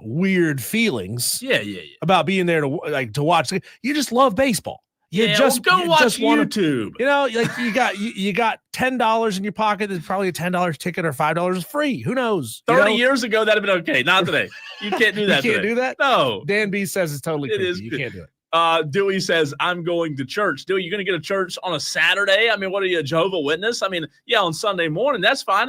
weird feelings. Yeah. About being there to watch. You just love baseball. You go watch just wanna, YouTube. Like you got $10 in your pocket. There's probably a $10 ticket or $5 free. Who knows? 30 years ago, that'd have been okay. Not today. You can't do that. You can't do that. No. Dan B says it's totally It creepy. is You good. can't do it. Dewey says, I'm going to church. Dewey, you're going to get a church on a Saturday? I mean, what are you, a Jehovah Witness? I mean, yeah, on Sunday morning, that's fine.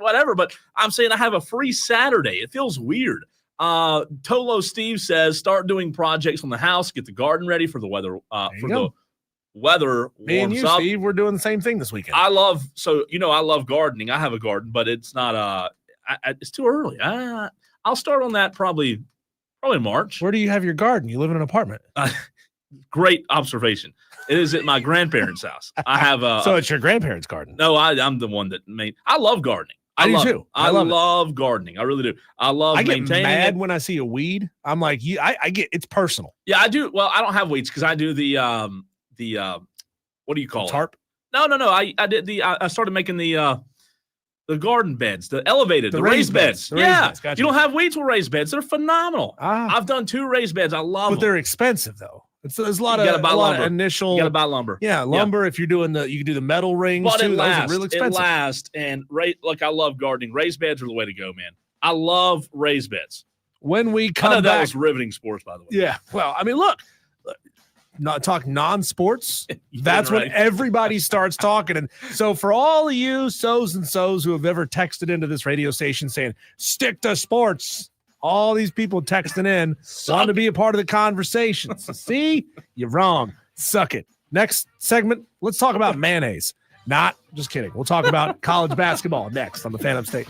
Whatever. But I'm saying I have a free Saturday. It feels weird. Tolo Steve says, start doing projects on the house, get the garden ready for the weather. The weather Me and warms you, up. Steve, we're doing the same thing this weekend. I love gardening. I have a garden, but it's not, it's too early. I'll start on that probably March. Where do you have your garden? You live in an apartment. Great observation. It is at my grandparents' house. I have so it's your grandparents' garden. No, I'm the one that made. I love gardening. I do too. I love gardening. I really do. I get mad it. when I see a weed. I'm like, I get it's personal. Yeah, I do. Well, I don't have weeds because I do the what do you call it? Tarp? No. I did I started making the garden beds, the raised beds. The raised beds. Gotcha. You don't have weeds with raised beds. They're phenomenal. Ah. I've done 2 raised beds. I love them. But they're expensive though. There's a lot You of gotta buy lumber. initial. You got to buy lumber. Yeah, lumber. If you're doing you can do the metal rings But too. it Those lasts. are real expensive. It lasts. And look, I love gardening. Raised beds are the way to go, man. I love raised beds. When we come I know back, that was riveting sports, by the way. yeah. Well, I mean, look, not talk non-sports. That's right. when everybody starts talking. And so for all of you so's and so's who have ever texted into this radio station saying, stick to sports, all these people texting in want to be a part of the conversation. So see, you're wrong. Suck it. Next segment, let's talk about mayonnaise. Not just kidding. We'll talk about college basketball next on the Fan Upstate.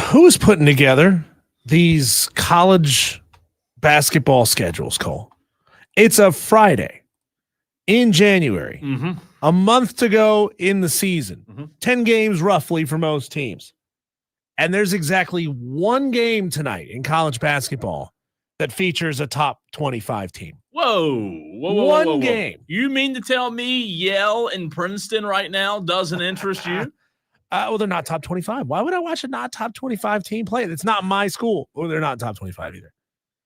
Who's putting together these college basketball schedules, Cole? It's a Friday in January, a month to go in the season, 10 games roughly for most teams. And there's exactly one game tonight in college basketball that features a top 25 team. Whoa. Game. You mean to tell me Yale and Princeton right now doesn't interest you? Well, they're not top 25. Why would I watch a not top 25 team play? It's not my school. Or they're not top 25 either.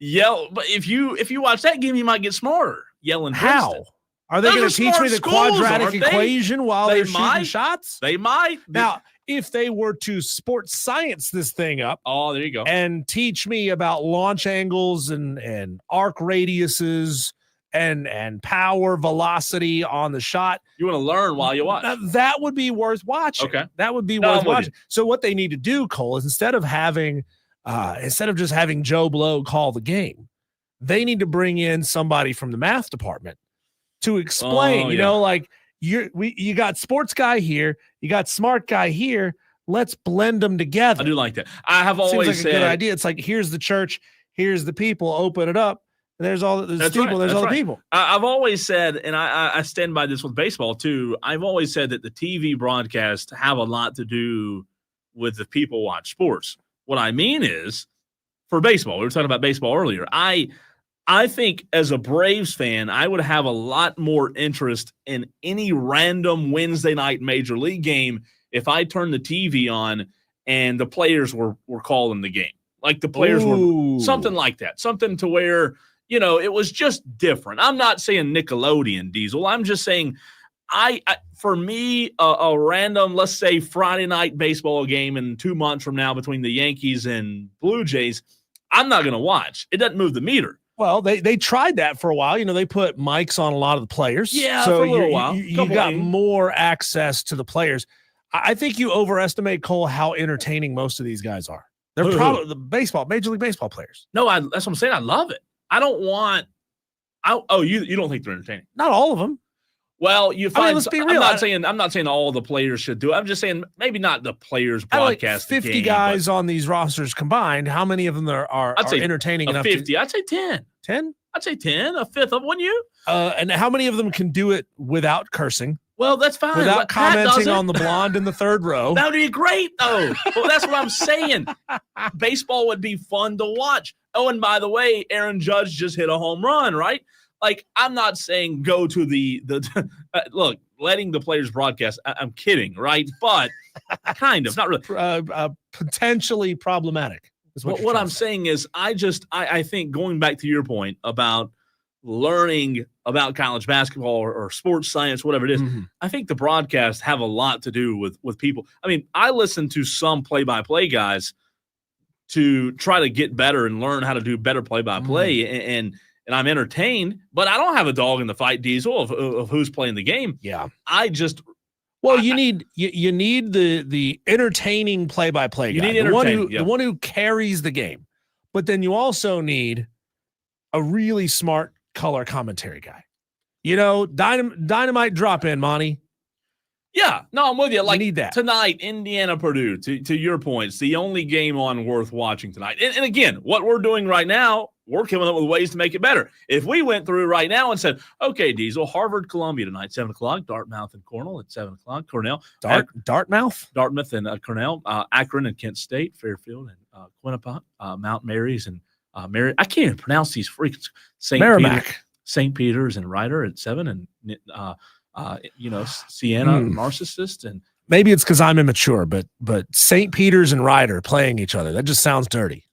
Yale, but if you watch that game, you might get smarter. Yale and Princeton. How? Are they going to teach me the quadratic equation while they're shooting shots? They might. Now, if they were to sports science this thing up, there you go, and teach me about launch angles and arc radiuses and power, velocity on the shot, you want to learn while you watch. That would be worth watching. Okay, that would be worth watching. So what they need to do, Cole, is instead of just having Joe Blow call the game, they need to bring in somebody from the math department to explain. You got sports guy here, you got smart guy here. Let's blend them together. I do like that. I have always said a good idea. It's like, here's the church, here's the people. Open it up. There's all the people. There's all the people. I've always said, and I stand by this with baseball too. I've always said that the TV broadcasts have a lot to do with the people watch sports. What I mean is, for baseball, we were talking about baseball earlier. I think as a Braves fan, I would have a lot more interest in any random Wednesday night major league game if I turned the TV on and the players were calling the game. Like the players were something like that, something to where, it was just different. I'm not saying Nickelodeon, Diesel. I'm just saying for me, a random, let's say Friday night baseball game in 2 months from now between the Yankees and Blue Jays, I'm not going to watch. It doesn't move the meter. Well, they tried that for a while. They put mics on a lot of the players. Yeah, so for a little while. You got more access to the players. I think you overestimate, Cole, how entertaining most of these guys are. They're probably the Major League Baseball players. No, that's what I'm saying. I love it. I don't want. You don't think they're entertaining? Not all of them. Well, you find. Let's be real. I'm not saying all the players should do it. I'm just saying maybe not the players broadcast. Like 50 guys on these rosters combined. How many of them are entertaining enough? 50. I'd say 10. 10? I'd say 10. A fifth of, wouldn't you? And how many of them can do it without cursing? Well, that's fine. Without commenting on the blonde in the third row. That would be great, though. Well, that's what I'm saying. Baseball would be fun to watch. Oh, and by the way, Aaron Judge just hit a home run, right? Like, I'm not saying go to the look, letting the players broadcast. I'm kidding, right? But kind of, not really. Potentially problematic. What I'm saying is I think going back to your point about learning about college basketball or sports science, whatever it is, I think the broadcasts have a lot to do with people. I mean, I listen to some play-by-play guys to try to get better and learn how to do better play-by-play, and I'm entertained, but I don't have a dog in the fight, Diesel, of who's playing the game. Yeah. You need the entertaining play-by-play guy, the one who carries the game. But then you also need a really smart color commentary guy. Dynamite drop in, Monty. Yeah, no, I'm with you. Like, need that. Tonight, Indiana, Purdue, to your point, it's the only game on worth watching tonight. And again, what we're doing right now, we're coming up with ways to make it better. If we went through right now and said, okay, Diesel, Harvard, Columbia tonight, 7 o'clock, Dartmouth and Cornell at 7 o'clock, Cornell. Dartmouth and Cornell, Akron and Kent State, Fairfield and Quinnipiac, Mount Mary's and Mary. I can't even pronounce these freaks. St. Peter's and Ryder at 7 and Siena, Narcissist, and maybe it's because I'm immature, but St. Peter's and Ryder playing each other, that just sounds dirty.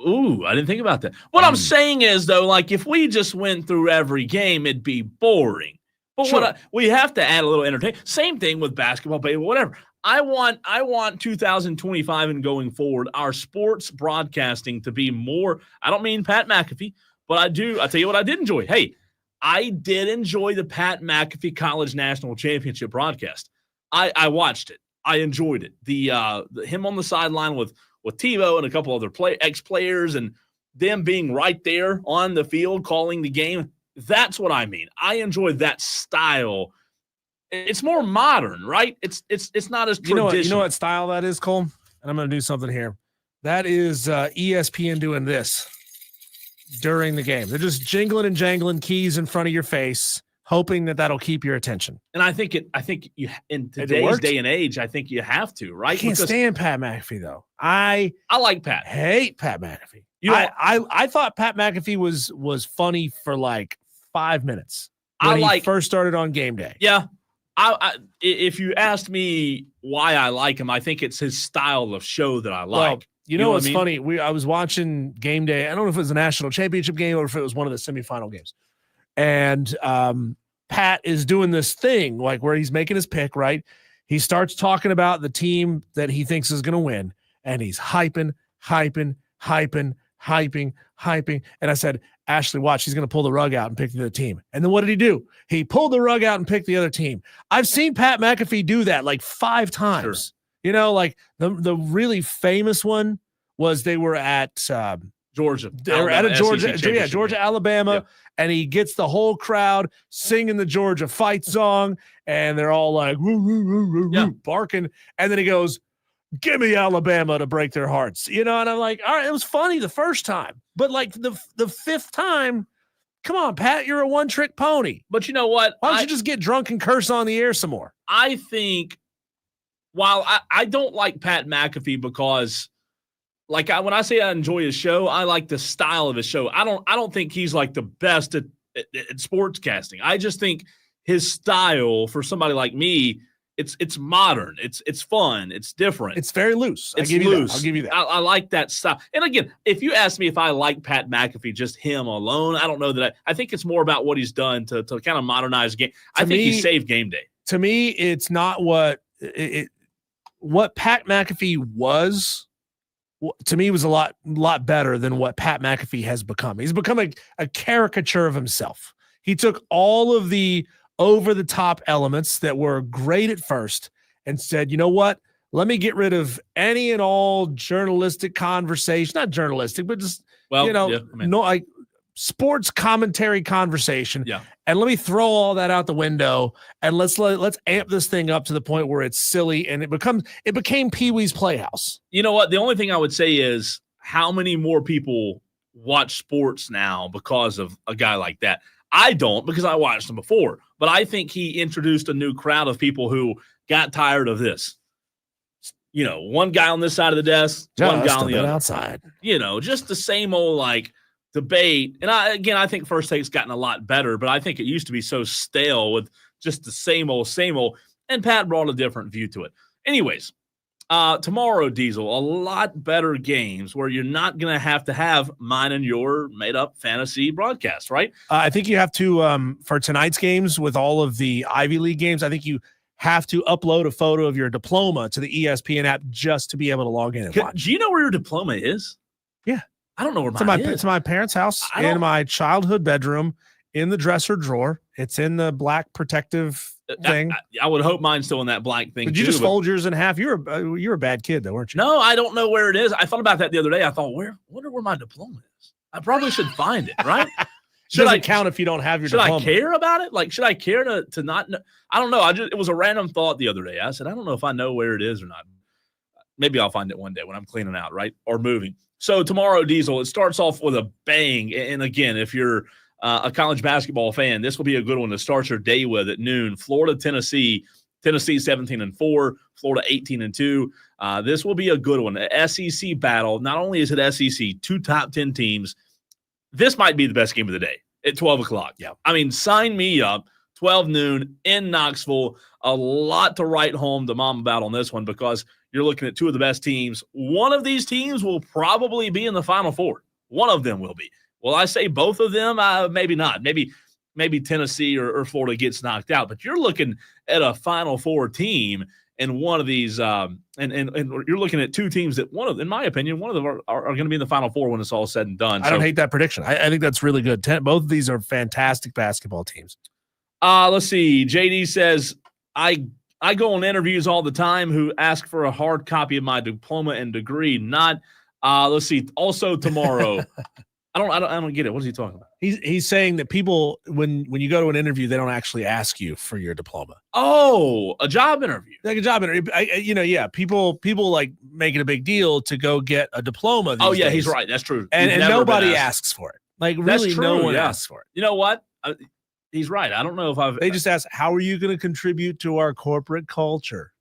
Ooh, I didn't think about that. What I'm saying is, though, like if we just went through every game, it'd be boring. But sure. We have to add a little entertainment. Same thing with basketball, baseball, whatever. I want 2025 and going forward, our sports broadcasting to be more. I don't mean Pat McAfee, but I do. I tell you what, I did enjoy. Hey, I did enjoy the Pat McAfee College National Championship broadcast. I watched it. I enjoyed it. The him on the sideline with Tebow and a couple other ex-players and them being right there on the field calling the game. That's what I mean. I enjoy that style. It's more modern, right? It's not as traditional. You know what style that is, Cole? and I'm going to do something here. That is ESPN doing this during the game. They're just jingling and jangling keys in front of your face, hoping that that'll keep your attention. And I think you in today's day and age, I think you have to, right? I can't stand Pat McAfee though. I like Pat. Hate Pat McAfee. I thought Pat McAfee was funny for like 5 minutes when he first started on game day. Yeah. If you asked me why I like him, I think it's his style of show that I like. Well, you know what's funny? I was watching game day. I don't know if it was a national championship game or if it was one of the semifinal games. And Pat is doing this thing like where he's making his pick, right? He starts talking about the team that he thinks is going to win, and he's hyping. And I said, Ashley, watch, he's going to pull the rug out and pick the other team. And then what did he do? He pulled the rug out and picked the other team. I've seen Pat McAfee do that like 5 times. Sure. You know, like the really famous one was they were at Georgia. They were at a Georgia, Alabama, yeah. And he gets the whole crowd singing the Georgia fight song, and they're all like woo, woo, woo, woo, yeah. barking. And then he goes, "Give me Alabama to break their hearts," you know. And I'm like, all right, it was funny the first time, but like the 5th time, come on, Pat, you're a one-trick pony. But you know what? Why don't you just get drunk and curse on the air some more? I think, while I don't like Pat McAfee because, like, when I say I enjoy his show, I like the style of his show. I don't think he's like the best at sportscasting. I just think his style, for somebody like me, it's modern, it's fun, it's different, it's very loose. I'll give you that. I like that style. And again, if you ask me if I like Pat McAfee, just him alone, I don't know that I think it's more about what he's done to kind of modernize game. I think he saved game day. To me, it's not what Pat McAfee was. To me, was a lot better than what Pat McAfee has become. He's become a caricature of himself. He took all of the over-the-top elements that were great at first and said, you know what? Let me get rid of any and all journalistic conversation. Not journalistic, but just, like sports commentary conversation. Yeah. And let me throw all that out the window and let's amp this thing up to the point where it's silly and it became Pee-wee's Playhouse. You know what? The only thing I would say is how many more people watch sports now because of a guy like that. I don't, because I watched him before, but I think he introduced a new crowd of people who got tired of this. You know, one guy on this side of the desk, one guy on the other. Outside. You know, just the same old like debate. And I think First Take's gotten a lot better, but I think it used to be so stale with just the same old. And Pat brought a different view to it. Anyways, tomorrow, Diesel, a lot better games where you're not going to have mine and your made-up fantasy broadcast, right? I think you have to, for tonight's games with all of the Ivy League games, I think you have to upload a photo of your diploma to the ESPN app just to be able to log in and watch. Do you know where your diploma is? Yeah. I don't know where mine is. It's my parents' house in my childhood bedroom in the dresser drawer. It's in the black protective thing. I would hope mine's still in that black thing. Did you just fold yours in half? You're a bad kid though, weren't you? No, I don't know where it is. I thought about that the other day. I thought, wonder where my diploma is. I probably should find it, right? Should I count if you don't have your diploma? Should I care about it? Like, should I care to not know? I don't know. It was a random thought the other day. I said, I don't know if I know where it is or not. Maybe I'll find it one day when I'm cleaning out, right? Or moving. So tomorrow, Diesel, it starts off with a bang. And again, if you're a college basketball fan, this will be a good one to start your day with at noon. Florida, Tennessee 17-4, Florida 18-2. This will be a good one. The SEC battle. Not only is it SEC, 2 top 10 teams. This might be the best game of the day at 12 o'clock. Yeah. I mean, sign me up. 12 noon in Knoxville. A lot to write home to mom about on this one because you're looking at 2 of the best teams. One of these teams will probably be in the Final Four. One of them will be. Will I say both of them? Maybe not. Maybe Tennessee or Florida gets knocked out. But you're looking at a Final Four team and one of these, and you're looking at 2 teams that in my opinion, one of them are going to be in the Final Four when it's all said and done. I don't hate that prediction. I think that's really good. Both of these are fantastic basketball teams. Let's see. JD says, I go on interviews all the time who ask for a hard copy of my diploma and degree. Let's see. Also tomorrow, I don't get it. What is he talking about? He's saying that people, when you go to an interview, they don't actually ask you for your diploma. Oh, a job interview. Like a job interview. People like make it a big deal to go get a diploma. These days. He's right. That's true. And nobody asks for it. Like really, no one asks for it. You know what? He's right. I don't know if They just ask, how are you going to contribute to our corporate culture?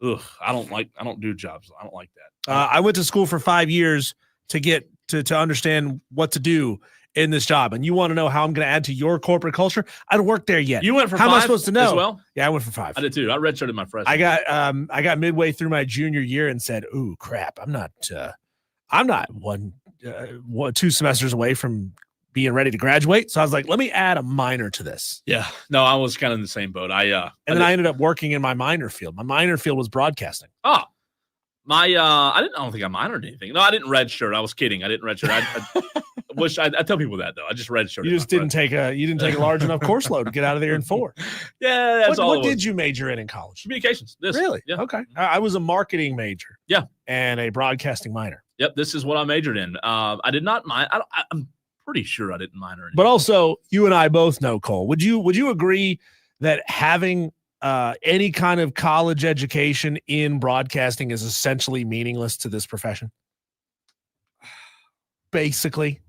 Ugh, I don't do jobs. I don't like that. I went to school for 5 years to get to understand what to do in this job. And you want to know how I'm going to add to your corporate culture? I don't work there yet. You went for how 5 am I supposed to know? As well? Yeah, I went for 5. I did too. I redshirted my freshman. I got midway through my junior year and said, "Ooh, crap! I'm not 2 semesters away from being ready to graduate." So I was like, "Let me add a minor to this." Yeah. No, I was kind of in the same boat. I ended up working in my minor field. My minor field was broadcasting. Oh. I don't think I minored anything. No, I didn't redshirt. I was kidding. I didn't redshirt. I tell people that though. I just redshirted. You just didn't take a large enough course load to get out of there in 4. Yeah, that's all. What did you major in college? Communications. Really? Yeah. Okay. I was a marketing major. Yeah. And a broadcasting minor. Yep. This is what I majored in. I did not mind. I'm pretty sure I didn't minor in. But also, you and I both know, Cole. Would you agree that having any kind of college education in broadcasting is essentially meaningless to this profession? Basically,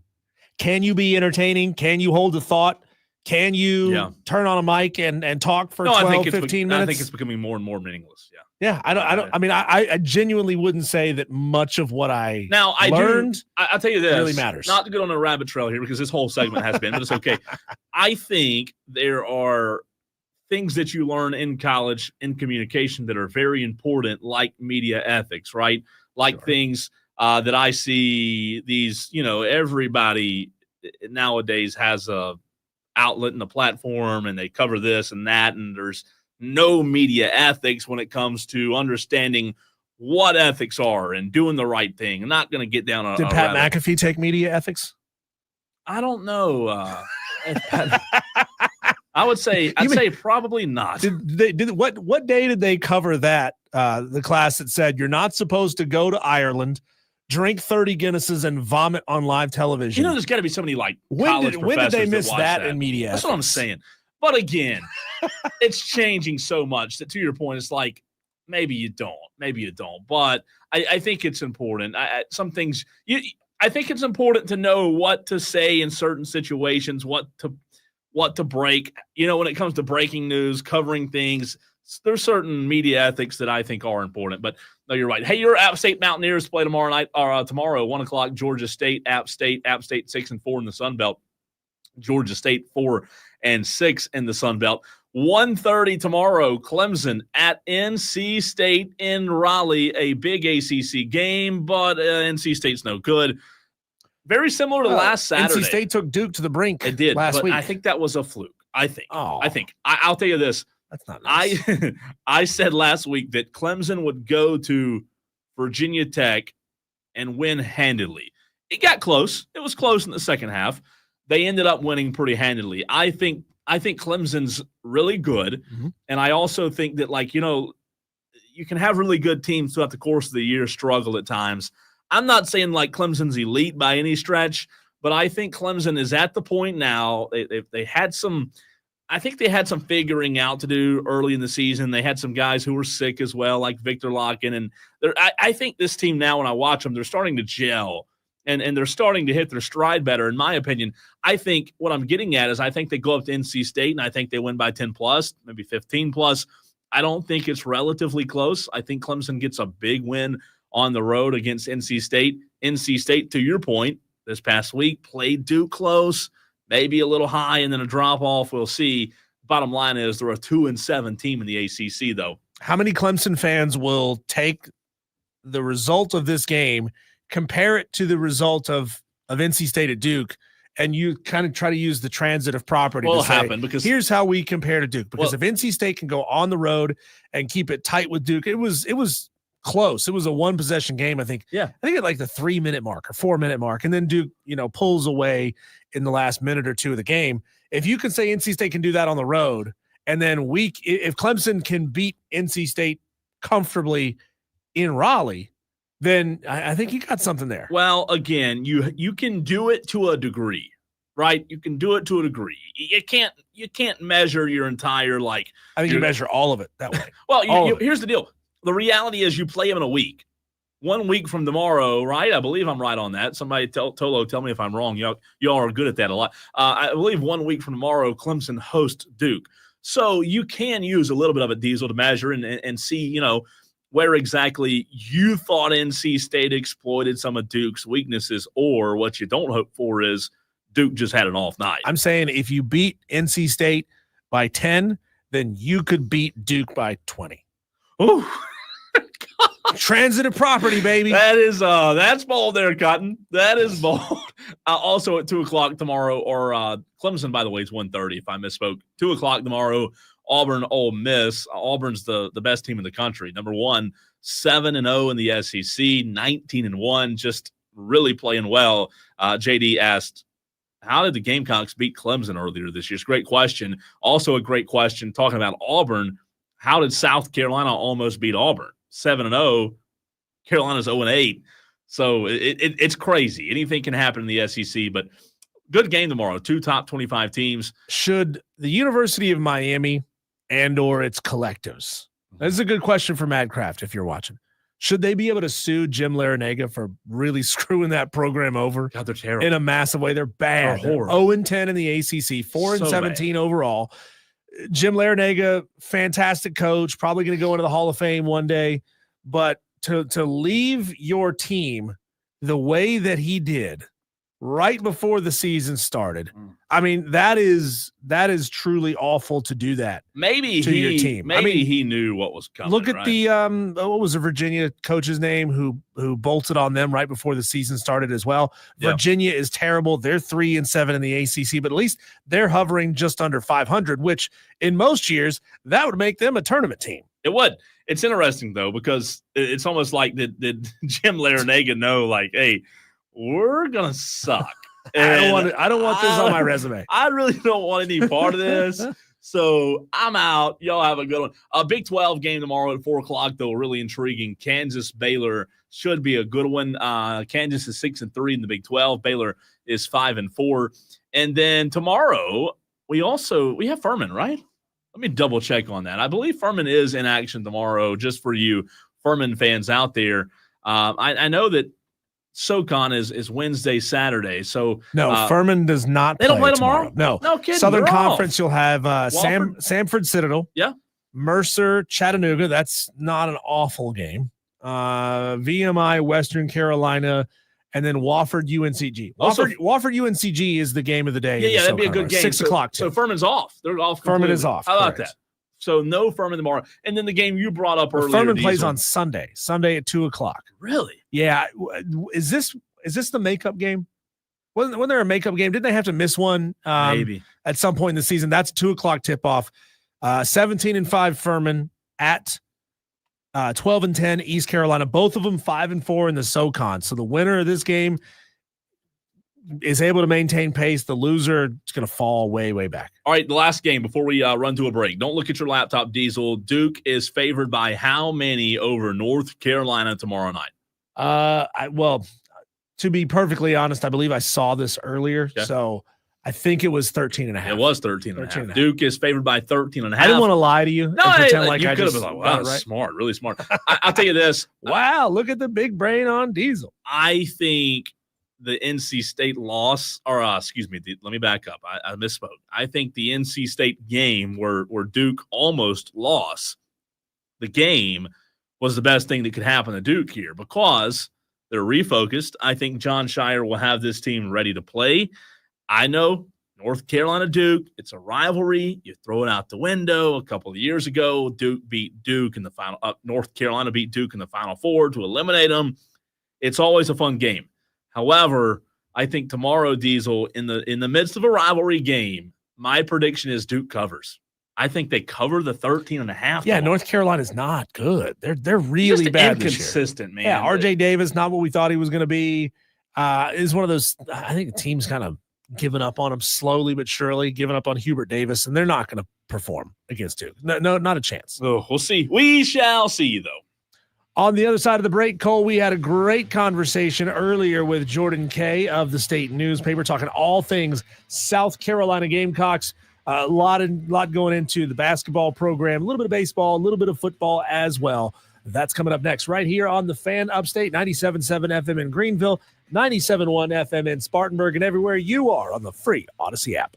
can you be entertaining? Can you hold a thought? Can you turn on a mic and talk for 12, 15 minutes? I think it's becoming more and more meaningless. Yeah. Yeah. I genuinely wouldn't say that much of what I learned. I'll tell you this really matters. Not to go on a rabbit trail here because this whole segment has been, but it's okay. I think there are things that you learn in college in communication that are very important, like media ethics, right? Like things that I see these, everybody nowadays has a outlet and a platform and they cover this and that. And there's no media ethics when it comes to understanding what ethics are and doing the right thing. I'm not going to get down on Did Pat McAfee take media ethics? I don't know. I would say say probably not. What day did they cover that? The class that said you're not supposed to go to Ireland, drink 30 Guinnesses, and vomit on live television. There's got to be so many college professors. When did they miss that in media? That's what I'm saying. But again, it's changing so much that to your point, it's like maybe you don't. But I think it's important. Some things I think it's important to know what to say in certain situations, what to break, when it comes to breaking news, covering things. There's certain media ethics that I think are important, but no, you're right. Hey, your App State Mountaineers play tomorrow night or tomorrow, 1:00, Georgia State, App State 6-4 in the Sun Belt, Georgia State 4-6 in the Sun Belt. 1:30 tomorrow, Clemson at NC State in Raleigh, a big ACC game, but NC State's no good. Very similar to last Saturday. NC State took Duke to the brink. It did last week. I think that was a fluke. I think. I'll tell you this. That's not nice. I said last week that Clemson would go to Virginia Tech and win handedly. It got close. It was close in the second half. They ended up winning pretty handedly. I think Clemson's really good, and I also think that you can have really good teams throughout the course of the year struggle at times. I'm not saying like Clemson's elite by any stretch, but I think Clemson is at the point now. They had some figuring out to do early in the season. They had some guys who were sick as well, like Victor Locken. And I think this team now, when I watch them, they're starting to gel and they're starting to hit their stride better, in my opinion. I think what I'm getting at is I think they go up to NC State, and I think they win by 10+, maybe 15+. I don't think it's relatively close. I think Clemson gets a big win on the road against NC State. NC State, to your point, this past week played Duke close, maybe a little high, and then a drop-off. We'll see. Bottom line is they're a 2-7 team in the ACC, though. How many Clemson fans will take the result of this game, compare it to the result of NC State at Duke, and you kind of try to use the transitive property to say, because here's how we compare to Duke. Because if NC State can go on the road and keep it tight with Duke, it was close. It was a one-possession game, I think. Yeah. I think at like the 3-minute mark or 4-minute mark, and then Duke, pulls away in the last minute or two of the game. If you can say NC State can do that on the road, and then if Clemson can beat NC State comfortably in Raleigh, then I think you got something there. Well, again, you can do it to a degree, right? You can do it to a degree. You can't measure your entire like. I think you measure all of it that way. Well, here's the deal. The reality is you play them in a week. 1 week from tomorrow, right? I believe I'm right on that. Somebody Tolo, tell me if I'm wrong. Y'all are good at that a lot. I believe 1 week from tomorrow, Clemson hosts Duke. So you can use a little bit of a Diesel to measure and see, where exactly you thought NC State exploited some of Duke's weaknesses, or what you don't hope for is Duke just had an off night. I'm saying if you beat NC State by 10, then you could beat Duke by 20. Ooh. Transitive property, baby. That's bold there, Cotton. That is bold. Also at 2:00 tomorrow, or Clemson, by the way, is 1:30 if I misspoke. 2:00 tomorrow, Auburn, Ole Miss. Auburn's the best team in the country. Number 1, 7-0 in the SEC, 19-1, just really playing well. JD asked, how did the Gamecocks beat Clemson earlier this year? It's a great question. Also a great question talking about Auburn. How did South Carolina almost beat Auburn? 7-0, Carolina's 0-8. So it's crazy. Anything can happen in the SEC, but good game tomorrow. 2 top 25 teams. Should the University of Miami and or its collectives, this is a good question for Madcraft if you're watching, should they be able to sue Jim Larinaga for really screwing that program over? God, they're terrible. In a massive way. They're bad. They're horrible. 0-10 in the ACC, 4-17 bad. Overall. Jim Larinaga, fantastic coach, probably going to go into the Hall of Fame one day, but to leave your team the way that he did right before the season started, I mean, that is truly awful to do that. Maybe to your team. Maybe he knew what was coming. Look at right? the what was the Virginia coach's name who bolted on them right before the season started as well. Yeah. Virginia is terrible. They're 3-7 in the ACC, but at least they're hovering just under 500, which in most years that would make them a tournament team. It would. It's interesting though, because it's almost like did Jim Larinaga know, like, hey, we're gonna suck. I don't want this on my resume. I really don't want any part of this. So I'm out. Y'all have a good one. A Big 12 game tomorrow at 4:00, though, really intriguing. Kansas Baylor should be a good one. Kansas is 6-3 in the Big 12. Baylor is 5-4. And then tomorrow we have Furman, right? Let me double check on that. I believe Furman is in action tomorrow, just for you Furman fans out there. I know that SoCon is Wednesday, Saturday. So no, Furman does not. They don't play tomorrow. No kidding. Southern They're Conference. off. You'll have Samford Citadel. Yeah. Mercer, Chattanooga. That's not an awful game. VMI, Western Carolina, and then Wofford, UNCG. Wofford, UNCG is the game of the day. Yeah, that'd be a good game. 6:00. So Furman's off. They're off. Furman completely. is off. How about correct. that? So no Furman tomorrow. And then the game you brought up earlier. Furman plays on Sunday at 2:00. Really? Yeah. Is this the makeup game? Wasn't there a makeup game? Didn't they have to miss one maybe at some point in the season? That's 2:00 tip off. 17-5 Furman at 12-10 East Carolina. Both of them 5-4 in the SoCon. So the winner of this game is able to maintain pace. The loser is going to fall way, way back. All right, the last game before we run to a break. Don't look at your laptop, Diesel. Duke is favored by how many over North Carolina tomorrow night? Well, to be perfectly honest, I believe I saw this earlier. Okay. So I think it was 13.5. It was 13.5. Duke is favored by 13.5. I didn't want to lie to you. No, pretend like you could have been like, wow, that's smart, really smart. I'll tell you this. Wow, look at the big brain on Diesel. I think the NC State loss, or let me back up. I misspoke. I think the NC State game where Duke almost lost the game was the best thing that could happen to Duke here, because they're refocused. I think John Shire will have this team ready to play. I know North Carolina Duke, it's a rivalry. You throw it out the window. A couple of years ago, Duke beat Duke in the final. North Carolina beat Duke in the Final Four to eliminate them. It's always a fun game. However, I think tomorrow, Diesel, in the midst of a rivalry game, my prediction is Duke covers. I think they cover the 13.5. Yeah, North Carolina's not good. They're really just bad inconsistent, this year. man. Yeah, RJ Davis, not what we thought he was going to be. Is one of those. I think the team's kind of giving up on him slowly but surely, giving up on Hubert Davis, and they're not going to perform against Duke. No, not a chance. Oh, we'll see. We shall see, though. On the other side of the break, Cole, we had a great conversation earlier with Jordan Kaye of the State Newspaper, talking all things South Carolina Gamecocks. A lot going into the basketball program, a little bit of baseball, a little bit of football as well. That's coming up next right here on the Fan Upstate, 97.7 FM in Greenville, 97.1 FM in Spartanburg, and everywhere you are on the free Odyssey app.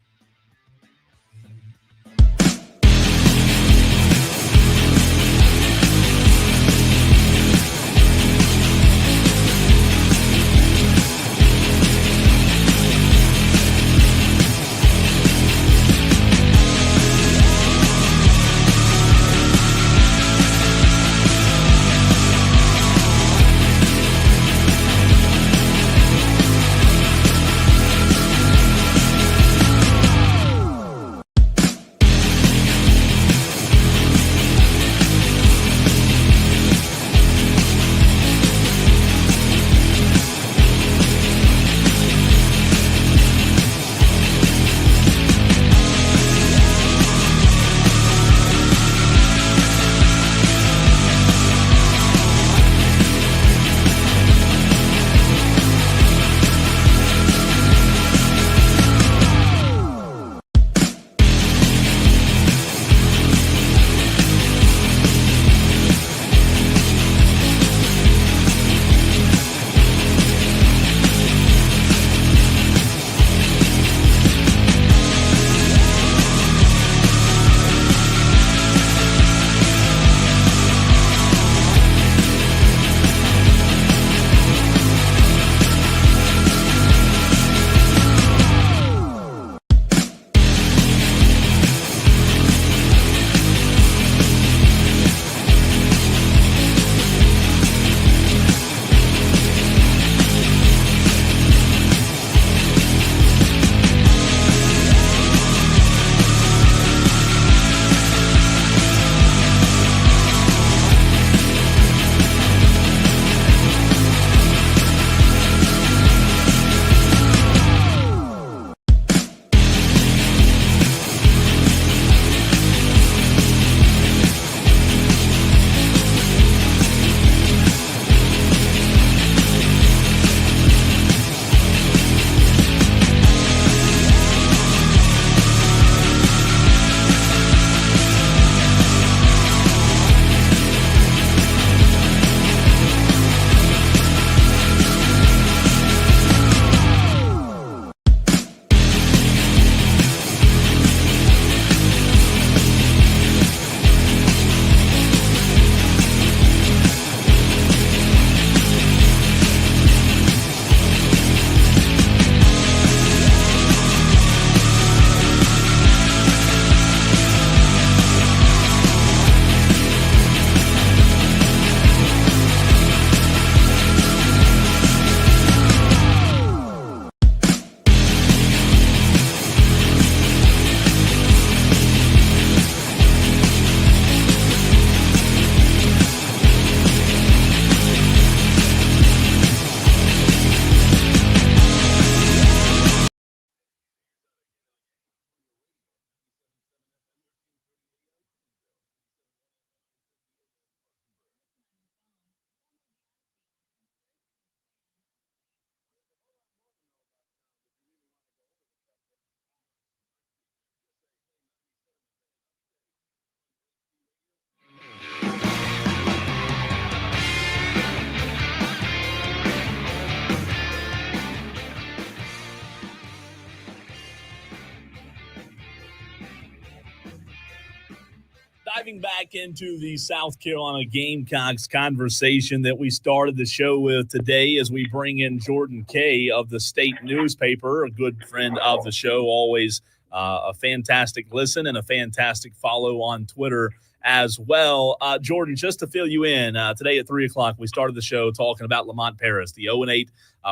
Diving back into the South Carolina Gamecocks conversation that we started the show with today as we bring in Jordan Kaye of the State Newspaper, a good friend of the show, always a fantastic listen and a fantastic follow on Twitter as well. Jordan, just to fill you in, today at 3 o'clock, we started the show talking about Lamont Paris, the 0-8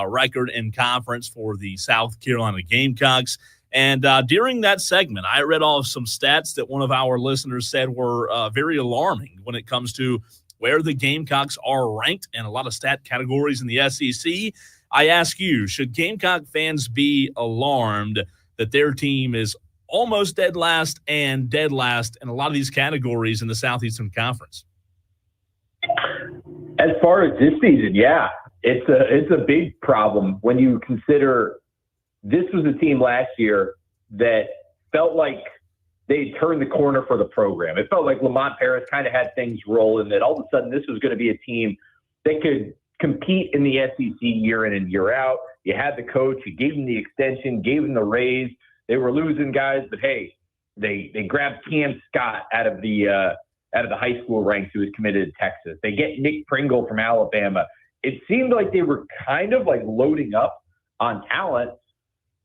record in conference for the South Carolina Gamecocks. And during that segment, I read off some stats that one of our listeners said were very alarming when it comes to where the Gamecocks are ranked in a lot of stat categories in the SEC. I ask you, should Gamecock fans be alarmed that their team is almost dead last and dead last in a lot of these categories in the Southeastern Conference? As far as this season, yeah, it's a big problem when you consider this was a team last year that felt like they turned the corner for the program. It felt like Lamont Paris kind of had things rolling, that all of a sudden this was going to be a team that could compete in the SEC year in and year out. You had the coach, you gave him the extension, gave him the raise. They were losing guys, but hey, they grabbed Cam Scott out of the high school ranks who was committed to Texas. They get Nick Pringle from Alabama. It seemed like they were kind of like loading up on talent.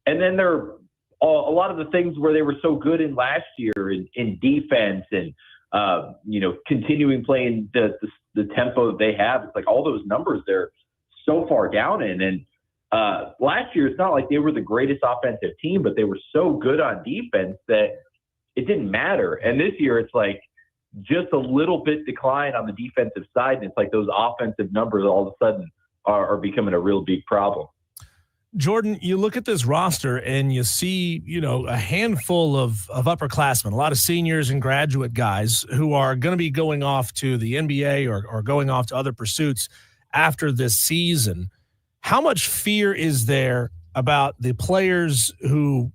And then there are a lot of the things where they were so good in last year in defense and, continuing playing the tempo that they have. It's like all those numbers they're so far down in. And last year, it's not like they were the greatest offensive team, but they were so good on defense that it didn't matter. And this year, it's like just a little bit decline on the defensive side. And it's like those offensive numbers all of a sudden are becoming a real big problem. Jordan, you look at this roster and you see, a handful of upperclassmen, a lot of seniors and graduate guys who are going to be going off to the NBA or going off to other pursuits after this season. How much fear is there about the players who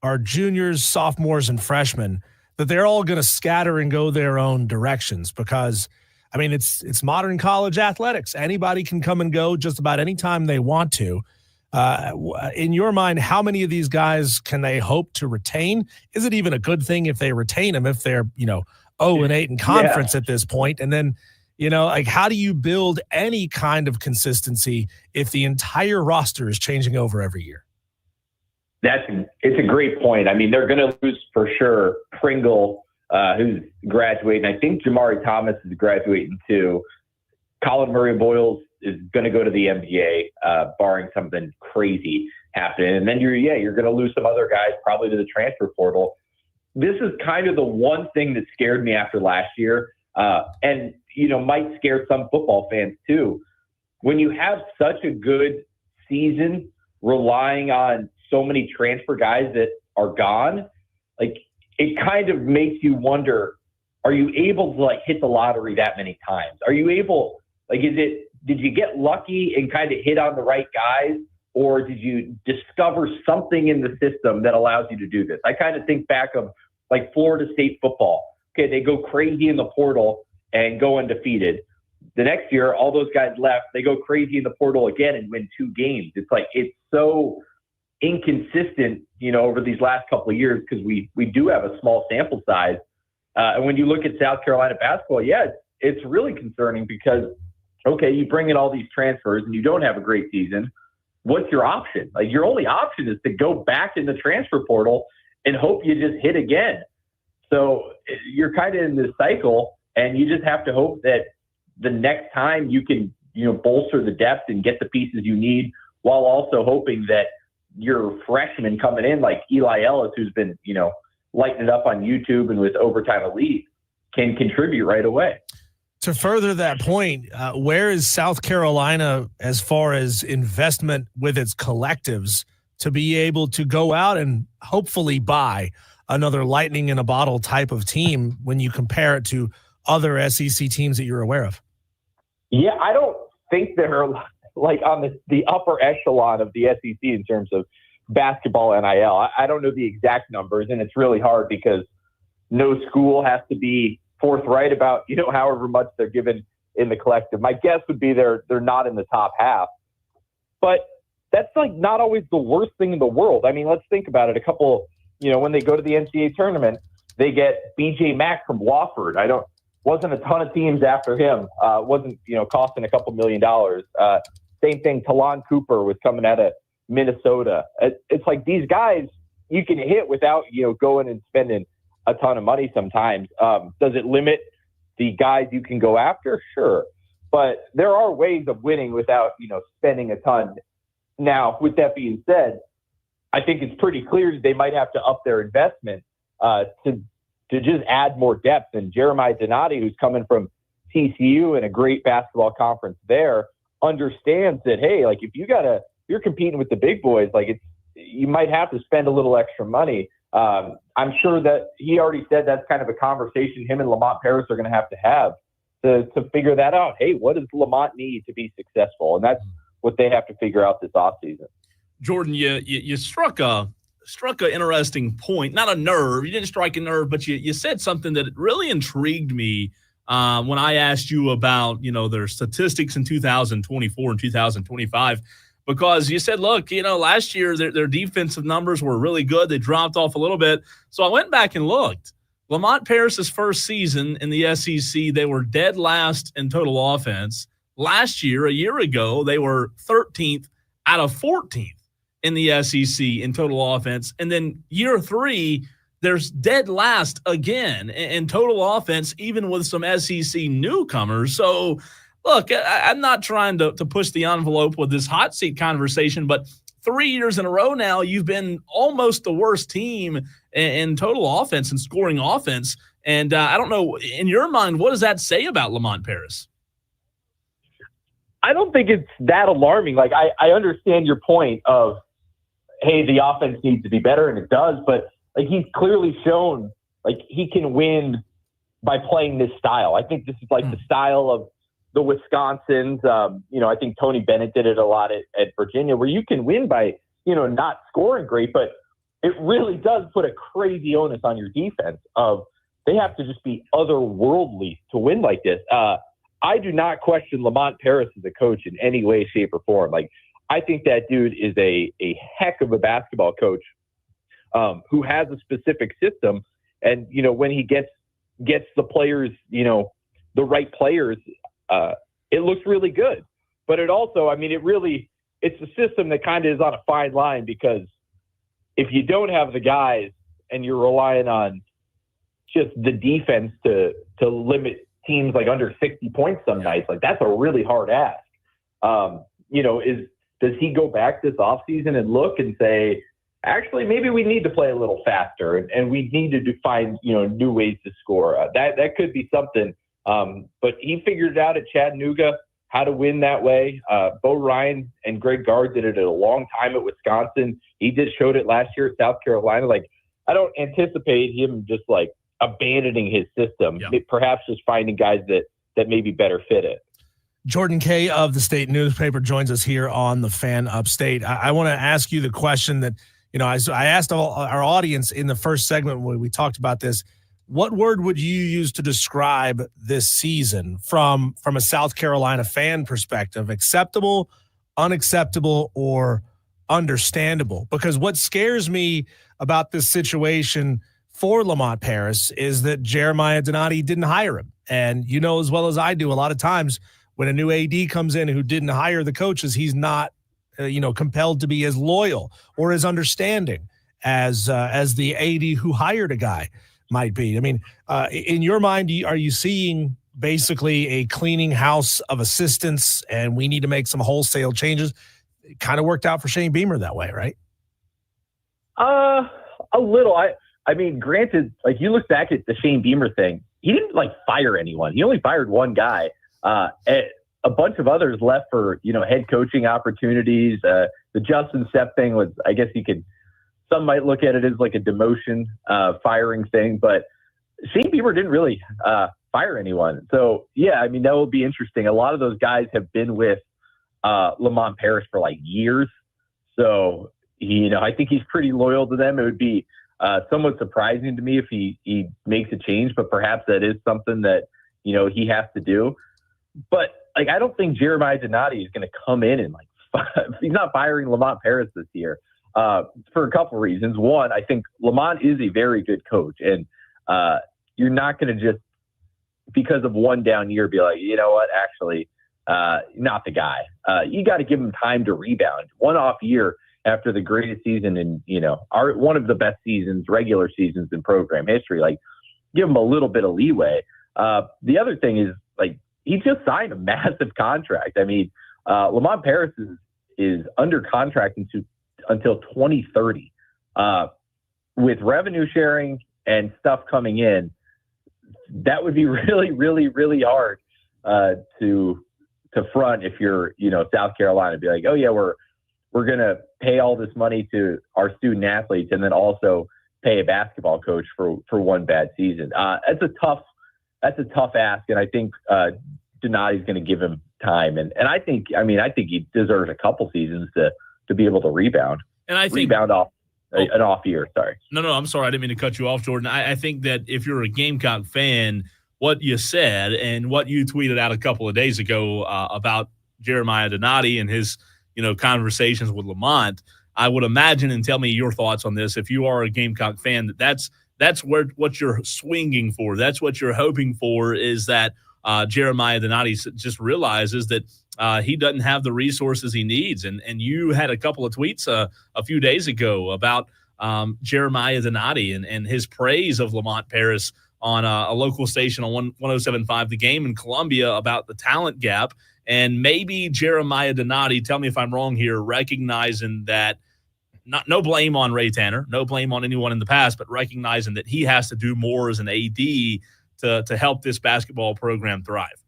are juniors, sophomores, and freshmen that they're all going to scatter and go their own directions? Because, it's modern college athletics. Anybody can come and go just about any time they want to. In your mind, how many of these guys can they hope to retain? Is it even a good thing if they retain them, if they're, 0-8 in conference at this point? And then, how do you build any kind of consistency if the entire roster is changing over every year? It's a great point. They're going to lose for sure Pringle, who's graduating. I think Jamari Thomas is graduating too. Colin Murray-Boyles is going to go to the NBA, barring something crazy happening. And then you're going to lose some other guys probably to the transfer portal. This is kind of the one thing that scared me after last year, and might scare some football fans too. When you have such a good season relying on so many transfer guys that are gone, like it kind of makes you wonder, are you able to hit the lottery that many times? Are you able, did you get lucky and kind of hit on the right guys, or did you discover something in the system that allows you to do this? I kind of think back of Florida State football. Okay, they go crazy in the portal and go undefeated. The next year, all those guys left. They go crazy in the portal again and win 2 games. It's so inconsistent, over these last couple of years because we do have a small sample size. And when you look at South Carolina basketball, it's really concerning because, okay, you bring in all these transfers and you don't have a great season. What's your option? Your only option is to go back in the transfer portal and hope you just hit again. So you're kind of in this cycle, and you just have to hope that the next time you can, bolster the depth and get the pieces you need, while also hoping that your freshman coming in like Eli Ellis, who's been, lighting it up on YouTube and with Overtime Elite, can contribute right away. To further that point, where is South Carolina as far as investment with its collectives to be able to go out and hopefully buy another lightning in a bottle type of team when you compare it to other SEC teams that you're aware of? Yeah, I don't think they're on the upper echelon of the SEC in terms of basketball NIL. I don't know the exact numbers, and it's really hard because no school has to be forthright about, however much they're given in the collective. My guess would be they're not in the top half, but that's not always the worst thing in the world. Let's think about it. A couple, when they go to the NCAA tournament, they get BJ Mack from Wofford. Wasn't a ton of teams after him. Wasn't, costing a couple $1 million. Same thing. Talon Cooper was coming out of Minnesota. It's like these guys you can hit without, going and spending a ton of money sometimes. Does it limit the guys you can go after? Sure. But there are ways of winning without, spending a ton. Now, with that being said, I think it's pretty clear that they might have to up their investment to just add more depth. And Jeremiah Donati, who's coming from TCU and a great basketball conference there, understands that, hey, if you're competing with the big boys, you might have to spend a little extra money. I'm sure that he already said that's kind of a conversation him and Lamont Paris are going to have. to figure that out. Hey, what does Lamont need to be successful? And that's what they have to figure out this offseason. Jordan, you struck an interesting point, not a nerve. You didn't strike a nerve, but you said something that really intrigued me when I asked you about, their statistics in 2024 and 2025, because you said, look, last year their defensive numbers were really good. They dropped off a little bit. So I went back and looked. Lamont Paris' first season in the SEC, they were dead last in total offense. Last year, a year ago, they were 13th out of 14th in the SEC in total offense. And then year 3, there's dead last again in total offense, even with some SEC newcomers. So, look, I'm not trying to push the envelope with this hot seat conversation, but 3 years in a row now, you've been almost the worst team in total offense and scoring offense. And I don't know, in your mind, what does that say about Lamont Paris? I don't think it's that alarming. Like, I understand your point of, hey, the offense needs to be better, and it does, but like, he's clearly shown like he can win by playing this style. I think this is like the style of the Wisconsins. I think Tony Bennett did it a lot at Virginia, where you can win by, not scoring great, but it really does put a crazy onus on your defense of they have to just be otherworldly to win like this. I do not question Lamont Paris as a coach in any way, shape, or form. Like, I think that dude is a heck of a basketball coach who has a specific system. And, when he gets the players, the right players, it looks really good. But it also, it's a system that kind of is on a fine line, because if you don't have the guys and you're relying on just the defense to limit teams like under 60 points some nights, like, that's a really hard ask. Does he go back this offseason and look and say, actually, maybe we need to play a little faster and we need to find, new ways to score? That could be something. But he figured it out at Chattanooga, how to win that way. Bo Ryan and Greg Gard did it a long time at Wisconsin. He showed it last year at South Carolina. Like, I don't anticipate him just like abandoning his system, perhaps just finding guys that maybe better fit it. Jordan Kaye of the State Newspaper joins us here on the Fan Upstate. I want to ask you the question that, I asked our audience in the first segment when we talked about this. What word would you use to describe this season from a South Carolina fan perspective? Acceptable, unacceptable, or understandable? Because what scares me about this situation for Lamont Paris is that Jeremiah Donati didn't hire him. And as well as I do, a lot of times when a new AD comes in who didn't hire the coaches, he's not, compelled to be as loyal or as understanding as the AD who hired a guy might be. In your mind, are you seeing basically a cleaning house of assistants and we need to make some wholesale changes? It kind of worked out for Shane Beamer that way, right? A little. Granted, like, you look back at the Shane Beamer thing, he didn't fire anyone. He only fired one guy. A bunch of others left for, head coaching opportunities. The Justin Sepp thing was, I guess some might look at it as like a demotion, firing thing, but Shane Beamer didn't really fire anyone. So, that will be interesting. A lot of those guys have been with Lamont Paris for years. So, I think he's pretty loyal to them. It would be somewhat surprising to me if he makes a change, but perhaps that is something that, he has to do. But I don't think Jeremiah Donati is going to come in and he's not firing Lamont Paris this year for a couple of reasons. One, I think Lamont is a very good coach, and you're not going to just, because of one down year, be like, you know what, actually, not the guy. You got to give him time to rebound. One off year after the greatest season in, one of the best seasons, regular seasons in program history, give him a little bit of leeway. The other thing is, he just signed a massive contract. Lamont Paris is under contract until 2030. With revenue sharing and stuff coming in, that would be really, really, really hard to front if you're, South Carolina. Be like, oh yeah, we're going to pay all this money to our student athletes and then also pay a basketball coach for one bad season. It's a that's a tough ask, and I think Donati's going to give him time, and I think he deserves a couple seasons to be able to rebound. And I think rebound off an off year. Sorry. No, I'm sorry. I didn't mean to cut you off, Jordan. I think that if you're a Gamecock fan, what you said and what you tweeted out a couple of days ago about Jeremiah Donati and his, conversations with Lamont, I would imagine, and tell me your thoughts on this, if you are a Gamecock fan, that's what you're swinging for. That's what you're hoping for, is that Jeremiah Donati just realizes that he doesn't have the resources he needs. And you had a couple of tweets a few days ago about Jeremiah Donati and his praise of Lamont Paris on a local station on 107.5 The Game in Columbia about the talent gap. And maybe Jeremiah Donati, tell me if I'm wrong here, recognizing that no blame on Ray Tanner, no blame on anyone in the past, but recognizing that he has to do more as an AD to help this basketball program thrive.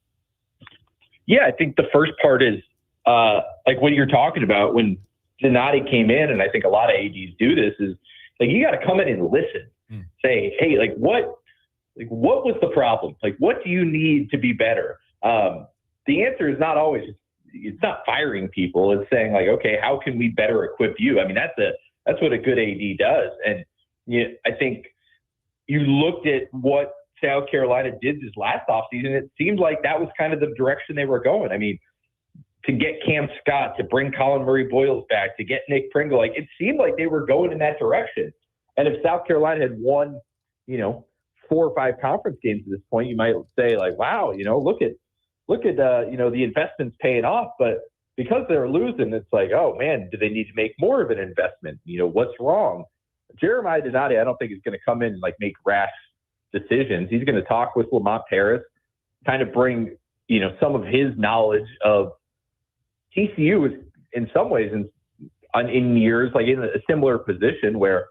Yeah, I think the first part is like what you're talking about when Donati came in, and I think a lot of ADs do this, is like you got to come in and listen. Say, hey, what was the problem? Like, what do you need to be better? The answer is not always, it's not firing people. It's saying like, okay, how can we better equip you? I mean, that's what a good AD does. And I think you looked at what South Carolina did this last offseason, it seemed like that was kind of the direction they were going. I mean, to get Cam Scott, to bring Colin Murray-Boyles back, to get Nick Pringle, like it seemed like they were going in that direction. And if South Carolina had won, 4 or 5 conference games at this point, you might say like, wow, look at the investment's paying off. But because they're losing, it's like, oh man, do they need to make more of an investment? What's wrong? Jeremiah Donati, I don't think is going to come in and like make rash decisions. He's going to talk with Lamont Paris, kind of bring, some of his knowledge of TCU is in some ways in years, like in a similar position where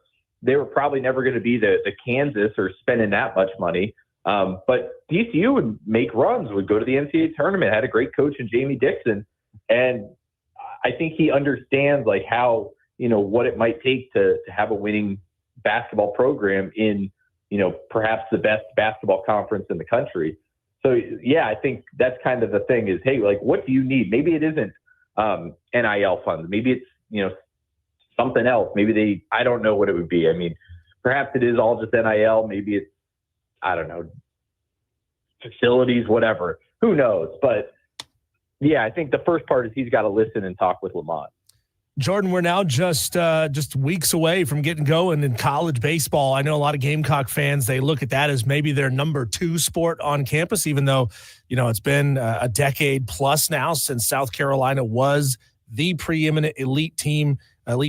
they were probably never going to be the Kansas or spending that much money. But TCU would make runs, would go to the NCAA tournament, had a great coach in Jamie Dixon. And I think he understands like how, what it might take to have a winning basketball program in, perhaps the best basketball conference in the country. So, yeah, I think that's kind of the thing is, hey, like, what do you need? Maybe it isn't NIL funds. Maybe it's, something else. Maybe I don't know what it would be. I mean, perhaps it is all just NIL. Maybe it's, I don't know, facilities, whatever. Who knows? But, yeah, I think the first part is he's got to listen and talk with Lamont. Jordan, we're now just weeks away from getting going in college baseball. I know a lot of Gamecock fans, they look at that as maybe their number 2 sport on campus, even though, it's been a decade plus now since South Carolina was the preeminent elite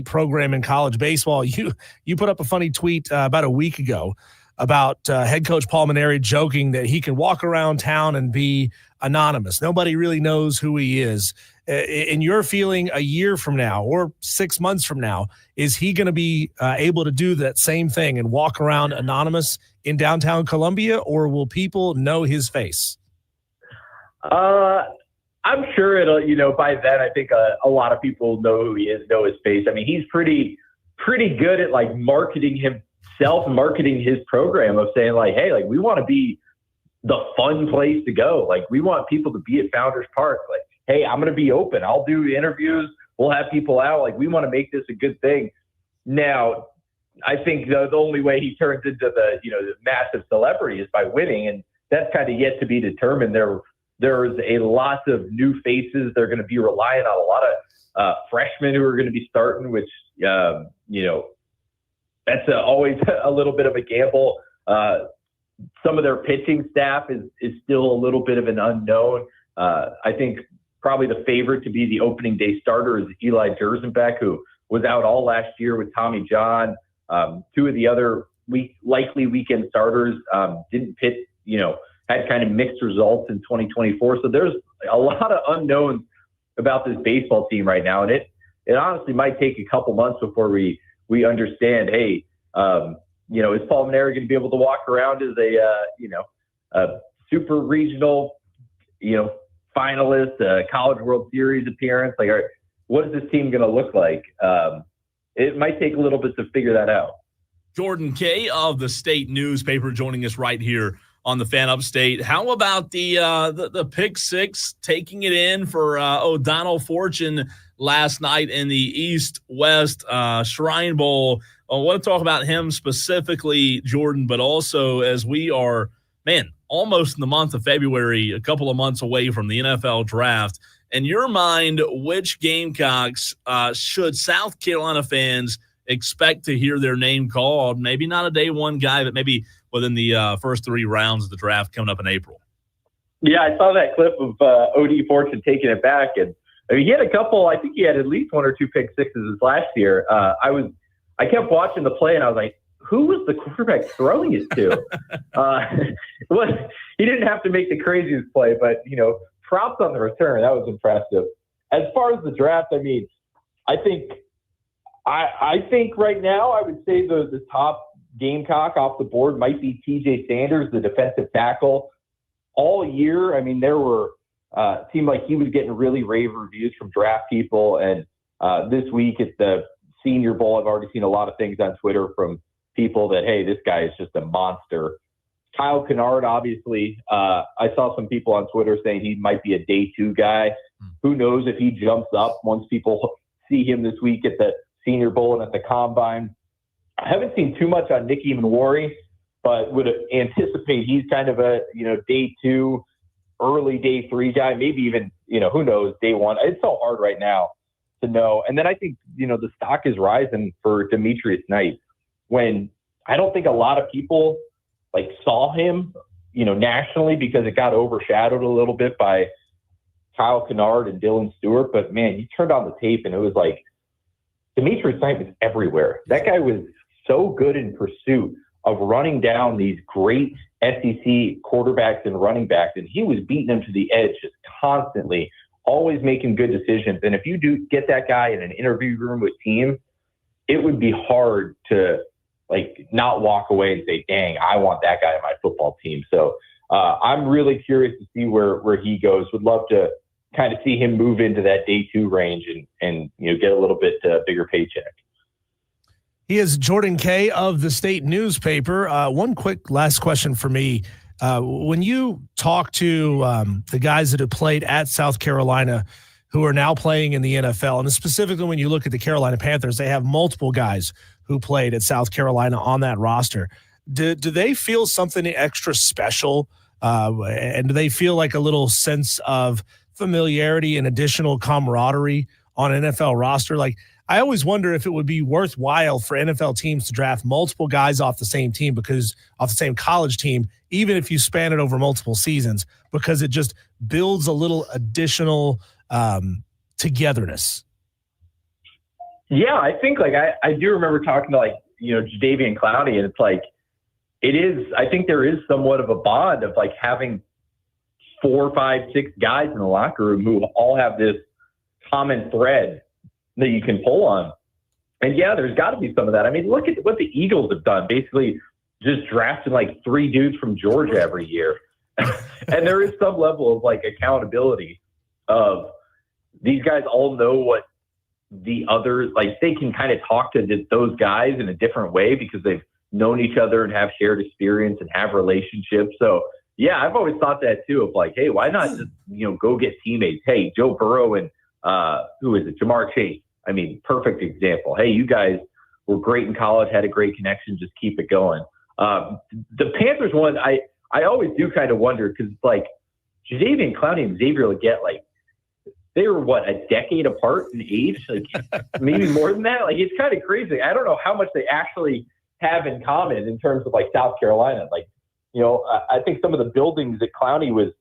program in college baseball. You put up a funny tweet about a week ago about head coach Paul Mainieri joking that he can walk around town and be anonymous. Nobody really knows who he is. In your feeling, a year from now or 6 months from now, is he going to be able to do that same thing and walk around anonymous in downtown Columbia, or will people know his face? I'm sure it'll, by then, I think a lot of people know who he is, know his face. I mean, he's pretty good at like marketing himself, marketing his program of saying like, hey, like we want to be the fun place to go. Like we want people to be at Founders Park. Like, hey, I'm going to be open. I'll do interviews. We'll have people out. Like we want to make this a good thing. Now, I think the only way he turns into the massive celebrity is by winning. And that's kind of yet to be determined. There's a lot of new faces. They're going to be relying on a lot of freshmen who are going to be starting, which, that's always a little bit of a gamble. Some of their pitching staff is still a little bit of an unknown. I think probably the favorite to be the opening day starter is Eli Jerzenbeck, who was out all last year with Tommy John. 2 of the other likely weekend starters didn't pitch, had kind of mixed results in 2024. So there's a lot of unknowns about this baseball team right now. And it honestly might take a couple months before we understand, hey, is Paul Mainieri going to be able to walk around as a super regional, finalist, College World Series appearance? Like, what is this team going to look like? It might take a little bit to figure that out. Jordan Kaye of the State newspaper joining us right here on the Fan Upstate. How about the pick six, taking it in for O'Donnell Fortune last night in the East-West Shrine Bowl? I want to talk about him specifically, Jordan, but also as we are, almost in the month of February, a couple of months away from the NFL draft. In your mind, which Gamecocks should South Carolina fans expect to hear their name called? Maybe not a day one guy, but maybe within the first 3 rounds of the draft coming up in April. Yeah, I saw that clip of O.D. Fortune taking it back. And I mean, he had a couple, I think he had at least 1 or 2 pick sixes this last year. I kept watching the play, and I was like, who was the quarterback throwing it to? He didn't have to make the craziest play, but, props on the return. That was impressive. As far as the draft, I mean, I think right now I would say the top Gamecock off the board might be TJ Sanders, the defensive tackle. All year, I mean, there were seemed like he was getting really rave reviews from draft people. And this week at the Senior Bowl, I've already seen a lot of things on Twitter from people that, hey, this guy is just a monster. Kyle Kennard, obviously, I saw some people on Twitter saying he might be a day 2 guy. Who knows if he jumps up once people see him this week at the Senior Bowl and at the Combine. I haven't seen too much on Nicky Manwari, but would anticipate he's kind of a, day 2, early day 3 guy, maybe even, who knows, day 1. It's so hard right now to know. And then I think, the stock is rising for Demetrius Knight, when I don't think a lot of people saw him, nationally, because it got overshadowed a little bit by Kyle Kennard and Dylan Stewart. But man, you turned on the tape and it was like Demetrius Knight was everywhere. That guy was so good in pursuit of running down these great SEC quarterbacks and running backs, and he was beating them to the edge just constantly, always making good decisions. And if you do get that guy in an interview room with teams, it would be hard to not walk away and say, dang, I want that guy on my football team. So I'm really curious to see where he goes. Would love to kind of see him move into that day 2 range and get a little bit bigger paycheck. He is Jordan Kaye of the State newspaper. One quick last question for me. When you talk to the guys that have played at South Carolina who are now playing in the NFL, and specifically when you look at the Carolina Panthers, they have multiple guys who played at South Carolina on that roster. Do they feel something extra special? And do they feel like a little sense of familiarity and additional camaraderie on an NFL roster? I always wonder if it would be worthwhile for NFL teams to draft multiple guys off the same team, because off the same college team, even if you span it over multiple seasons, because it just builds a little additional togetherness. Yeah, I think I do remember talking to Jadeveon Clowney, and it's it is, I think there is somewhat of a bond of having 4, 5, 6 guys in the locker room who all have this common thread that you can pull on. And yeah, there's got to be some of that. I mean, look at what the Eagles have done, basically just drafting 3 dudes from Georgia every year. And there is some level of accountability of these guys all know what the others, they can kind of talk to those guys in a different way because they've known each other and have shared experience and have relationships. So yeah, I've always thought that too, of hey, why not just, go get teammates? Hey, Joe Burrow and who is it? Jamar Chase. I mean, perfect example. Hey, you guys were great in college, had a great connection. Just keep it going. The Panthers one, I always do kind of wonder, because it's Jadeveon Clowney and Xavier Legette, they were a decade apart in age, maybe more than that. It's kind of crazy. I don't know how much they actually have in common in terms of South Carolina. I think some of the buildings that Clowney was,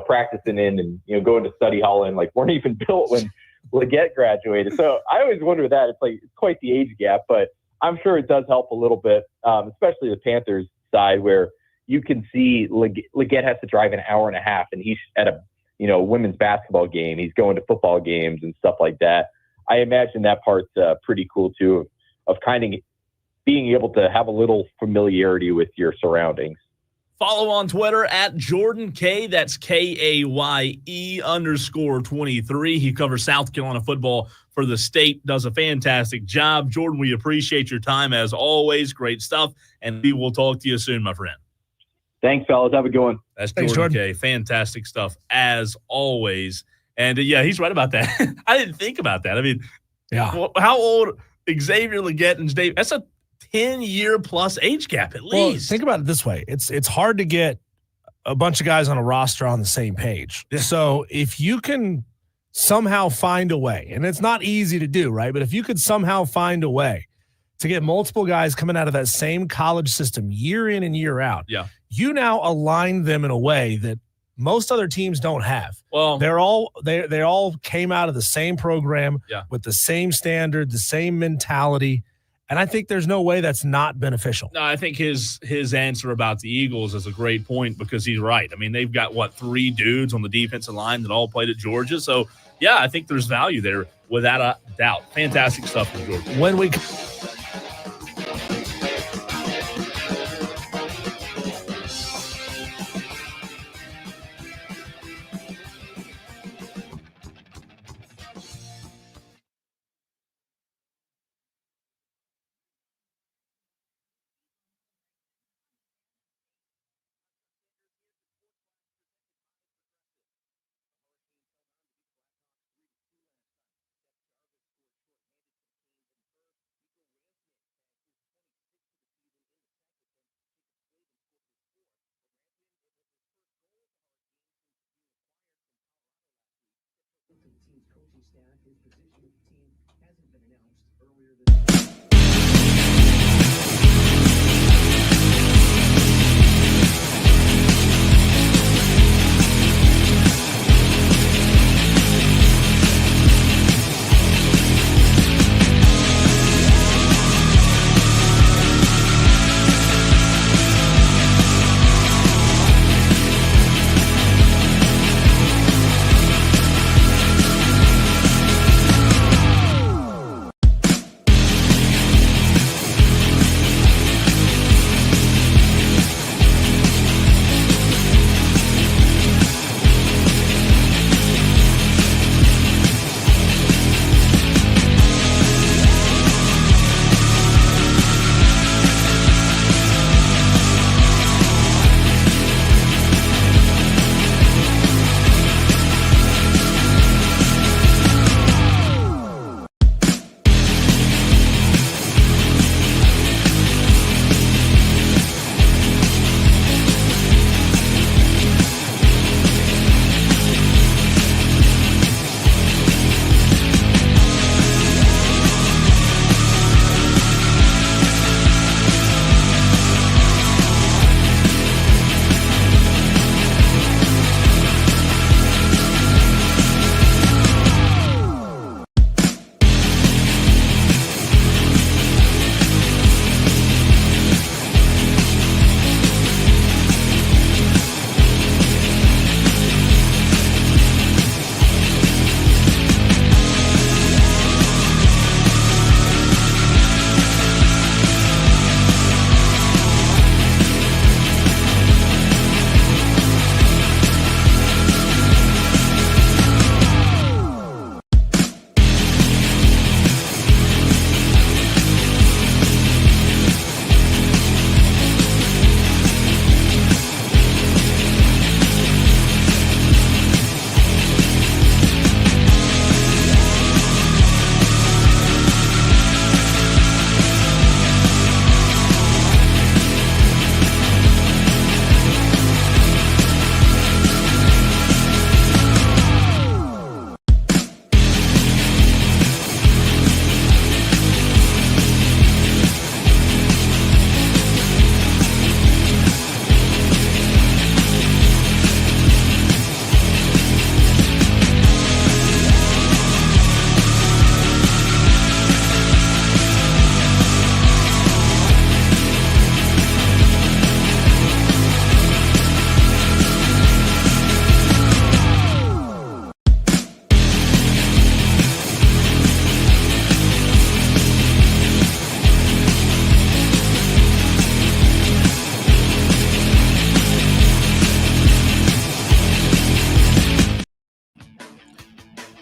practicing in and, going to study hall in, weren't even built when Legette graduated. So I always wonder that. It's quite the age gap, but I'm sure it does help a little bit, especially the Panthers side, where you can see Legette has to drive an hour and a half, and he's at a women's basketball game. He's going to football games and stuff like that. I imagine that part's pretty cool too, of kind of being able to have a little familiarity with your surroundings. Follow on Twitter at Jordan Kaye. That's KAYE_23. He covers South Carolina football for the State, does a fantastic job. Jordan, we appreciate your time as always. Great stuff. And we will talk to you soon, my friend. Thanks, fellas. Have a good one. That's Thanks, Jordan Jordan. Kaye. Fantastic stuff as always. And yeah, he's right about that. I didn't think about that. I mean, Yeah. how old Xavier Legette and Dave? That's a 10-year plus age gap at Well, least. think about it this way. It's hard to get a bunch of guys on a roster on the same page. Yeah. So if you can somehow find a way, and it's not easy to do, right? But if you could somehow find a way to get multiple guys coming out of that same college system year in and year out, Yeah. you now align them in a way that most other teams don't have. Well, They all came out of the same program with the same standard, the same mentality. And I think there's no way that's not beneficial. no, I think his answer about the Eagles is a great point because he's right. I mean, they've got, 3 dudes on the defensive line that all played at Georgia. So, yeah, I think there's value there without a doubt. Fantastic stuff from Georgia. When we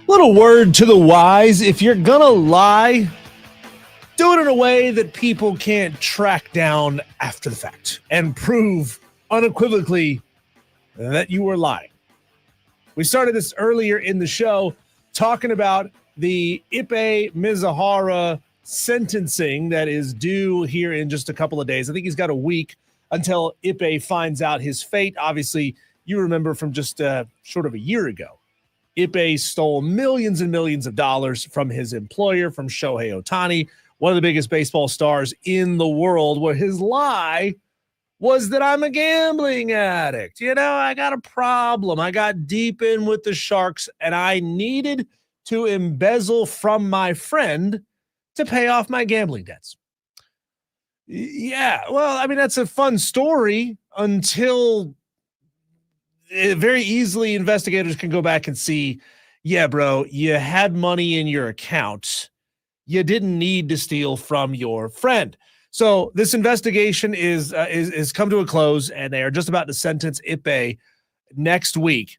Little word to the wise: if you're gonna lie, do it in a way that people can't track down after the fact and prove unequivocally that you were lying. We started this earlier in the show talking about the Ippei Mizuhara sentencing that is due here in just a couple of days. I think he's got a week until Ippei finds out his fate. Obviously, you remember from just short of a year ago, Ippei stole millions and millions of dollars from his employer, from Shohei Ohtani, one of the biggest baseball stars in the world, where his lie was that I'm a gambling addict. You know, I got a problem. I got deep in with the Sharks, and I needed to embezzle from my friend to pay off my gambling debts. Yeah, well, I mean, that's a fun story until very easily investigators can go back and see, yeah, bro, you had money in your account. You didn't need to steal from your friend. So this investigation is come to a close, and they are just about to sentence Ippei next week.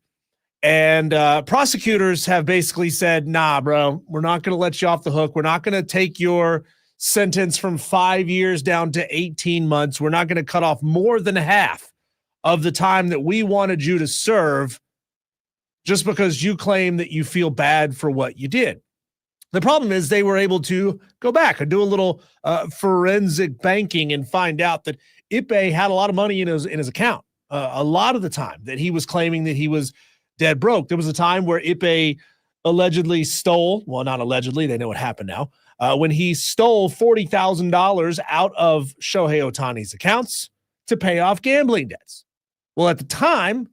And prosecutors have basically said, nah, bro, we're not going to let you off the hook. We're not going to take your sentence from 5 years down to 18 months. We're not going to cut off more than half of the time that we wanted you to serve just because you claim that you feel bad for what you did. The problem is they were able to go back and do a little forensic banking and find out that Ippei had a lot of money in his account. A lot of the time that he was claiming that he was dead broke. There was a time where Ippei allegedly stole, well, not allegedly, they know what happened now, when he stole $40,000 out of Shohei Ohtani's accounts to pay off gambling debts. Well, at the time,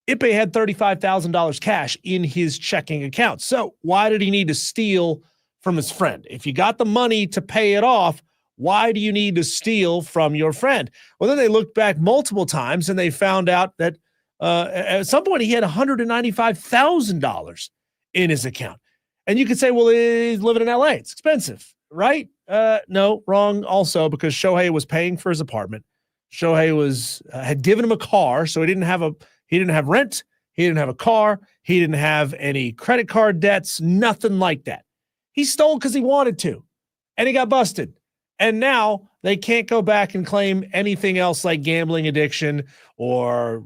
Ippei had $35,000 cash in his checking account. So why did he need to steal from his friend? If you got the money to pay it off, why do you need to steal from your friend? Well, then they looked back multiple times and they found out that at some point he had $195,000 in his account. And you could say, well, he's living in LA. It's expensive, right? No, wrong also, because Shohei was paying for his apartment. Shohei had given him a car, so he didn't have rent, he didn't have a car, he didn't have any credit card debts, nothing like that. He stole because he wanted to, and he got busted. And now they can't go back and claim anything else like gambling addiction or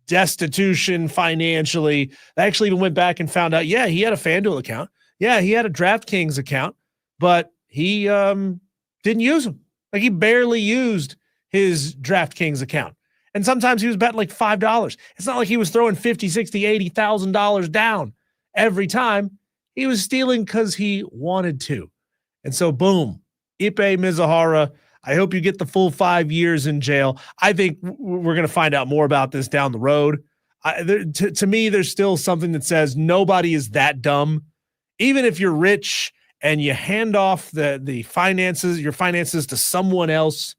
destitution financially. They actually even went back and found out, yeah, he had a FanDuel account. Yeah, he had a DraftKings account, but he didn't use them. Like, he barely used his DraftKings account. And sometimes he was betting like $5. It's not like he was throwing $50, $60, $80,000 down every time. He was stealing because he wanted to. And so, boom, Ippei Mizuhara, I hope you get the full 5 years in jail. I think we're going to find out more about this down the road. To me, there's still something that says nobody is that dumb. Even if you're rich and you hand off your finances to someone else,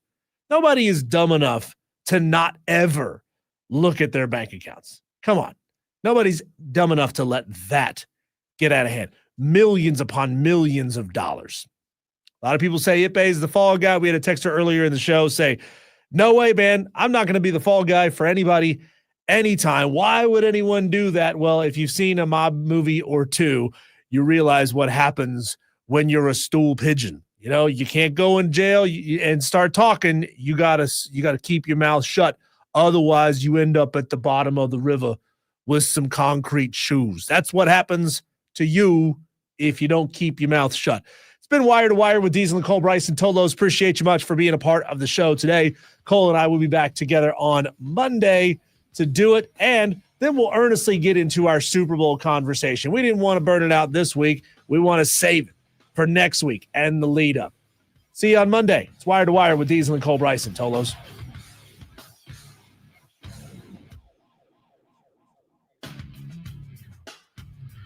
nobody is dumb enough to not ever look at their bank accounts. Come on. Nobody's dumb enough to let that get out of hand. Millions upon millions of dollars. A lot of people say Ippei is the fall guy. We had a texter earlier in the show say, no way, man. I'm not going to be the fall guy for anybody anytime. Why would anyone do that? Well, if you've seen a mob movie or two, you realize what happens when you're a stool pigeon. You know, you can't go in jail and start talking. You gotta keep your mouth shut. Otherwise, you end up at the bottom of the river with some concrete shoes. That's what happens to you if you don't keep your mouth shut. It's been Wire to Wire with Diesel and Cole. Bryson Tolos, appreciate you much for being a part of the show today. Cole and I will be back together on Monday to do it, and then we'll earnestly get into our Super Bowl conversation. We didn't want to burn it out this week. We want to save it for next week and the lead up. See you on Monday. It's Wire to Wire with Diesel and Cole. Bryson Tolos.